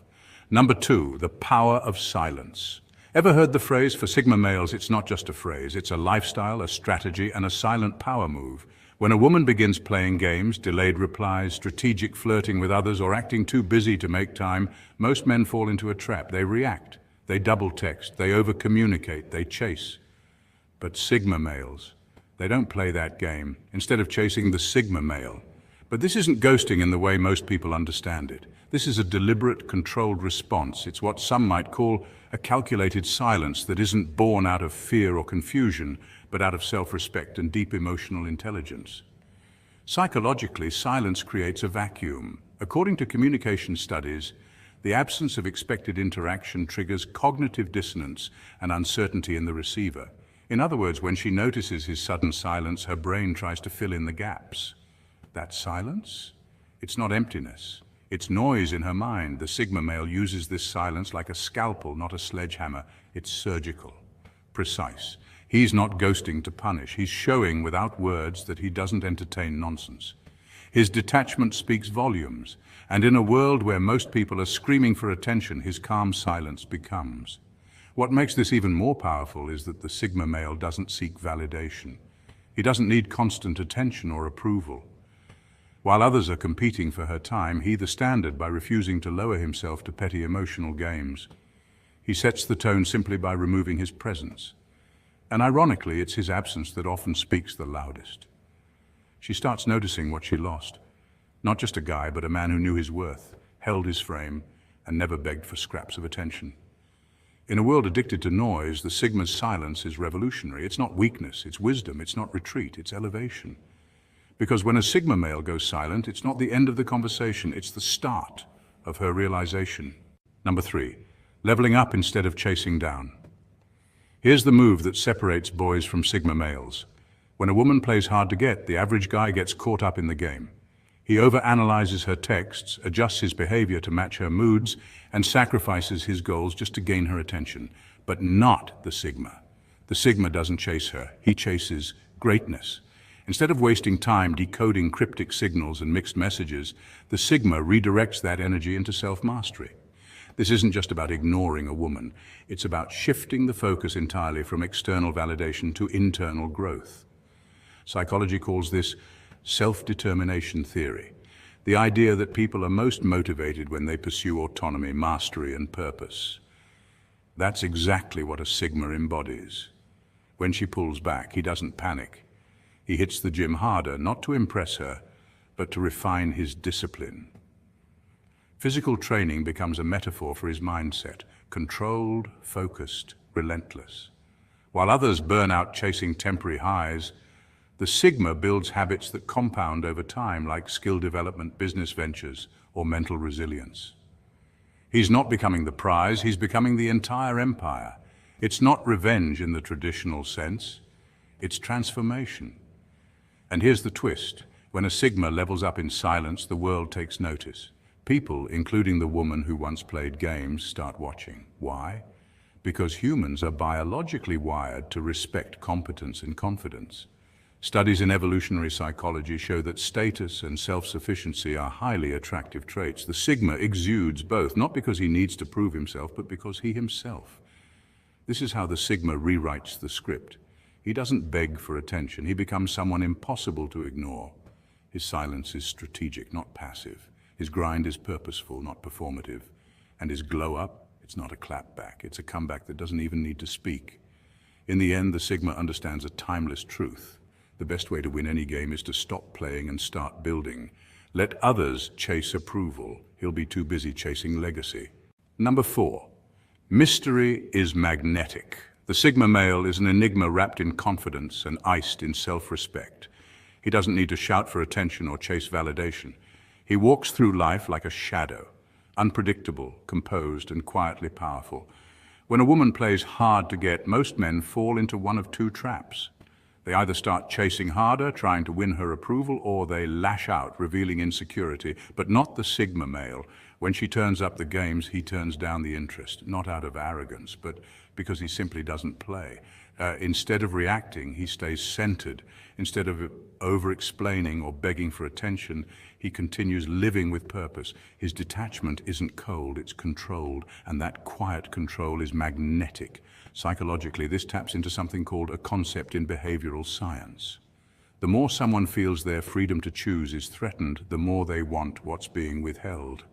Number 2, the power of silence. Ever heard the phrase, for Sigma males, it's not just a phrase, it's a lifestyle, a strategy, and a silent power move. When a woman begins playing games, delayed replies, strategic flirting with others, or acting too busy to make time, most men fall into a trap. They react, they double text, they over-communicate, they chase. But Sigma males, they don't play that game. Instead of chasing the Sigma male. But this isn't ghosting in the way most people understand it. This is a deliberate, controlled response. It's what some might call a calculated silence that isn't born out of fear or confusion, but out of self-respect and deep emotional intelligence. Psychologically, silence creates a vacuum. According to communication studies, the absence of expected interaction triggers cognitive dissonance and uncertainty in the receiver. In other words, when she notices his sudden silence, her brain tries to fill in the gaps. That silence? It's not emptiness. It's noise in her mind. The Sigma male uses this silence like a scalpel, not a sledgehammer. It's surgical, precise. He's not ghosting to punish. He's showing without words that he doesn't entertain nonsense. His detachment speaks volumes, and in a world where most people are screaming for attention, his calm silence becomes. What makes this even more powerful is that the Sigma male doesn't seek validation. He doesn't need constant attention or approval. While others are competing for her time, he the standard by refusing to lower himself to petty emotional games. He sets the tone simply by removing his presence. And ironically, it's his absence that often speaks the loudest. She starts noticing what she lost. Not just a guy, but a man who knew his worth, held his frame, and never begged for scraps of attention. In a world addicted to noise, the Sigma's silence is revolutionary. It's not weakness, it's wisdom, it's not retreat, it's elevation. Because when a Sigma male goes silent, it's not the end of the conversation, it's the start of her realization. Number 3, leveling up instead of chasing down. Here's the move that separates boys from Sigma males. When a woman plays hard to get, the average guy gets caught up in the game. He overanalyzes her texts, adjusts his behavior to match her moods, and sacrifices his goals just to gain her attention. But not the Sigma. The Sigma doesn't chase her, he chases greatness. Instead of wasting time decoding cryptic signals and mixed messages, the Sigma redirects that energy into self-mastery. This isn't just about ignoring a woman, it's about shifting the focus entirely from external validation to internal growth. Psychology calls this self-determination theory, the idea that people are most motivated when they pursue autonomy, mastery, and purpose. That's exactly what a Sigma embodies. When she pulls back, he doesn't panic. He hits the gym harder, not to impress her, but to refine his discipline. Physical training becomes a metaphor for his mindset, controlled, focused, relentless. While others burn out chasing temporary highs, the Sigma builds habits that compound over time, like skill development, business ventures, or mental resilience. He's not becoming the prize, he's becoming the entire empire. It's not revenge in the traditional sense, it's transformation. And here's the twist. When a Sigma levels up in silence, the world takes notice. People, including the woman who once played games, start watching. Why? Because humans are biologically wired to respect competence and confidence. Studies in evolutionary psychology show that status and self-sufficiency are highly attractive traits. The Sigma exudes both, not because he needs to prove himself, but because he himself. This is how the Sigma rewrites the script. He doesn't beg for attention. He becomes someone impossible to ignore. His silence is strategic, not passive. His grind is purposeful, not performative. And his glow up, it's not a clap back. It's a comeback that doesn't even need to speak. In the end, the Sigma understands a timeless truth. The best way to win any game is to stop playing and start building. Let others chase approval. He'll be too busy chasing legacy. Number 4, mystery is magnetic. The Sigma male is an enigma wrapped in confidence and iced in self-respect. He doesn't need to shout for attention or chase validation. He walks through life like a shadow, unpredictable, composed, and quietly powerful. When a woman plays hard to get, most men fall into one of two traps. They either start chasing harder, trying to win her approval, or they lash out, revealing insecurity, but not the Sigma male. When she turns up the games, he turns down the interest, not out of arrogance, but because he simply doesn't play. Instead of reacting, he stays centered. Instead of over-explaining or begging for attention, he continues living with purpose. His detachment isn't cold, it's controlled, and that quiet control is magnetic. Psychologically, this taps into something called a concept in behavioral science. The more someone feels their freedom to choose is threatened, the more they want what's being withheld.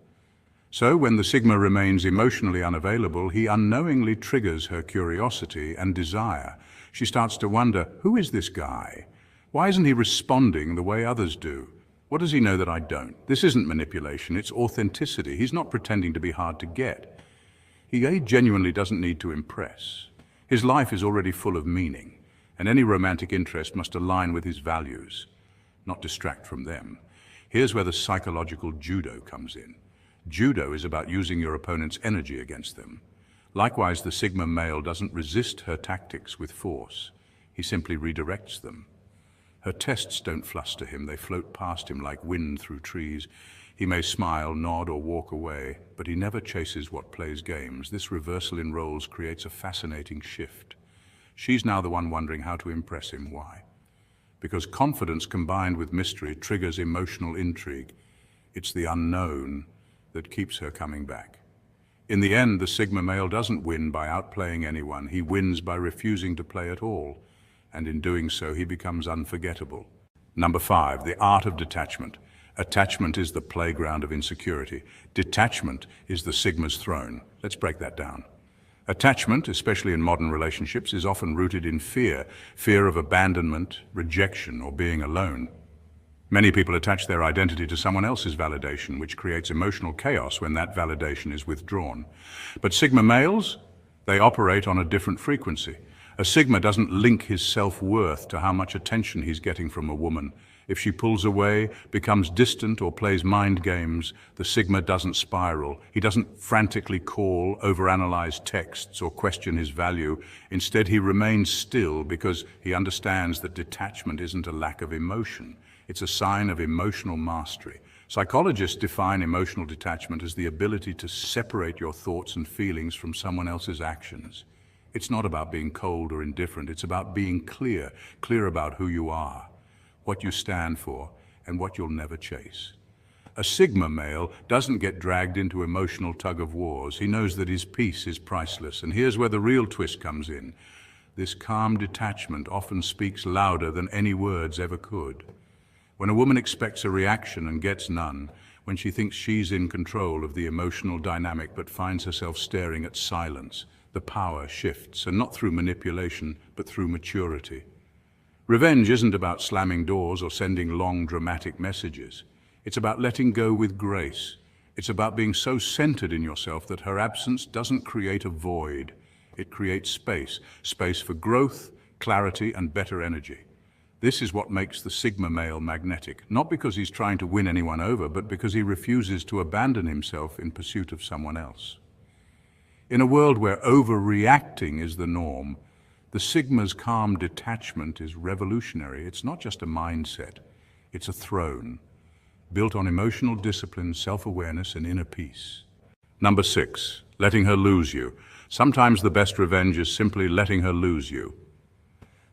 So when the Sigma remains emotionally unavailable, he unknowingly triggers her curiosity and desire. She starts to wonder, who is this guy? Why isn't he responding the way others do? What does he know that I don't? This isn't manipulation, it's authenticity. He's not pretending to be hard to get. He genuinely doesn't need to impress. His life is already full of meaning, and any romantic interest must align with his values, not distract from them. Here's where the psychological judo comes in. Judo is about using your opponent's energy against them. Likewise, the Sigma male doesn't resist her tactics with force. He simply redirects them. Her tests don't fluster him, they float past him like wind through trees. He may smile, nod, or walk away, but he never chases what plays games. This reversal in roles creates a fascinating shift. She's now the one wondering how to impress him. Why? Because confidence combined with mystery triggers emotional intrigue. It's the unknown that keeps her coming back. In the end, the Sigma male doesn't win by outplaying anyone. He wins by refusing to play at all. And in doing so, he becomes unforgettable. Number 5, the art of detachment. Attachment is the playground of insecurity. Detachment is the Sigma's throne. Let's break that down. Attachment, especially in modern relationships, is often rooted in fear. Fear of abandonment, rejection, or being alone. Many people attach their identity to someone else's validation, which creates emotional chaos when that validation is withdrawn. But Sigma males, they operate on a different frequency. A Sigma doesn't link his self-worth to how much attention he's getting from a woman. If she pulls away, becomes distant, or plays mind games, the Sigma doesn't spiral. He doesn't frantically call, overanalyze texts, or question his value. Instead, he remains still because he understands that detachment isn't a lack of emotion. It's a sign of emotional mastery. Psychologists define emotional detachment as the ability to separate your thoughts and feelings from someone else's actions. It's not about being cold or indifferent. It's about being clear about who you are, what you stand for, and what you'll never chase. A Sigma male doesn't get dragged into emotional tug-of-wars. He knows that his peace is priceless. And here's where the real twist comes in. This calm detachment often speaks louder than any words ever could. When a woman expects a reaction and gets none, when she thinks she's in control of the emotional dynamic but finds herself staring at silence, the power shifts, and not through manipulation, but through maturity. Revenge isn't about slamming doors or sending long, dramatic messages. It's about letting go with grace. It's about being so centered in yourself that her absence doesn't create a void. It creates space, space for growth, clarity, and better energy. This is what makes the Sigma male magnetic, not because he's trying to win anyone over, but because he refuses to abandon himself in pursuit of someone else. In a world where overreacting is the norm, the Sigma's calm detachment is revolutionary. It's not just a mindset, it's a throne, built on emotional discipline, self-awareness, and inner peace. Number 6, letting her lose you. Sometimes the best revenge is simply letting her lose you.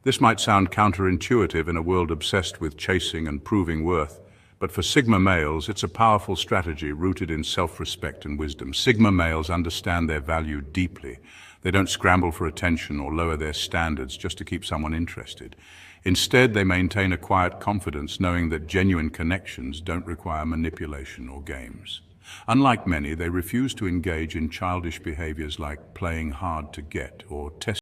This might sound counterintuitive in a world obsessed with chasing and proving worth, but for Sigma males, it's a powerful strategy rooted in self-respect and wisdom. Sigma males understand their value deeply. They don't scramble for attention or lower their standards just to keep someone interested. Instead, they maintain a quiet confidence, knowing that genuine connections don't require manipulation or games. Unlike many, they refuse to engage in childish behaviors like playing hard to get or testing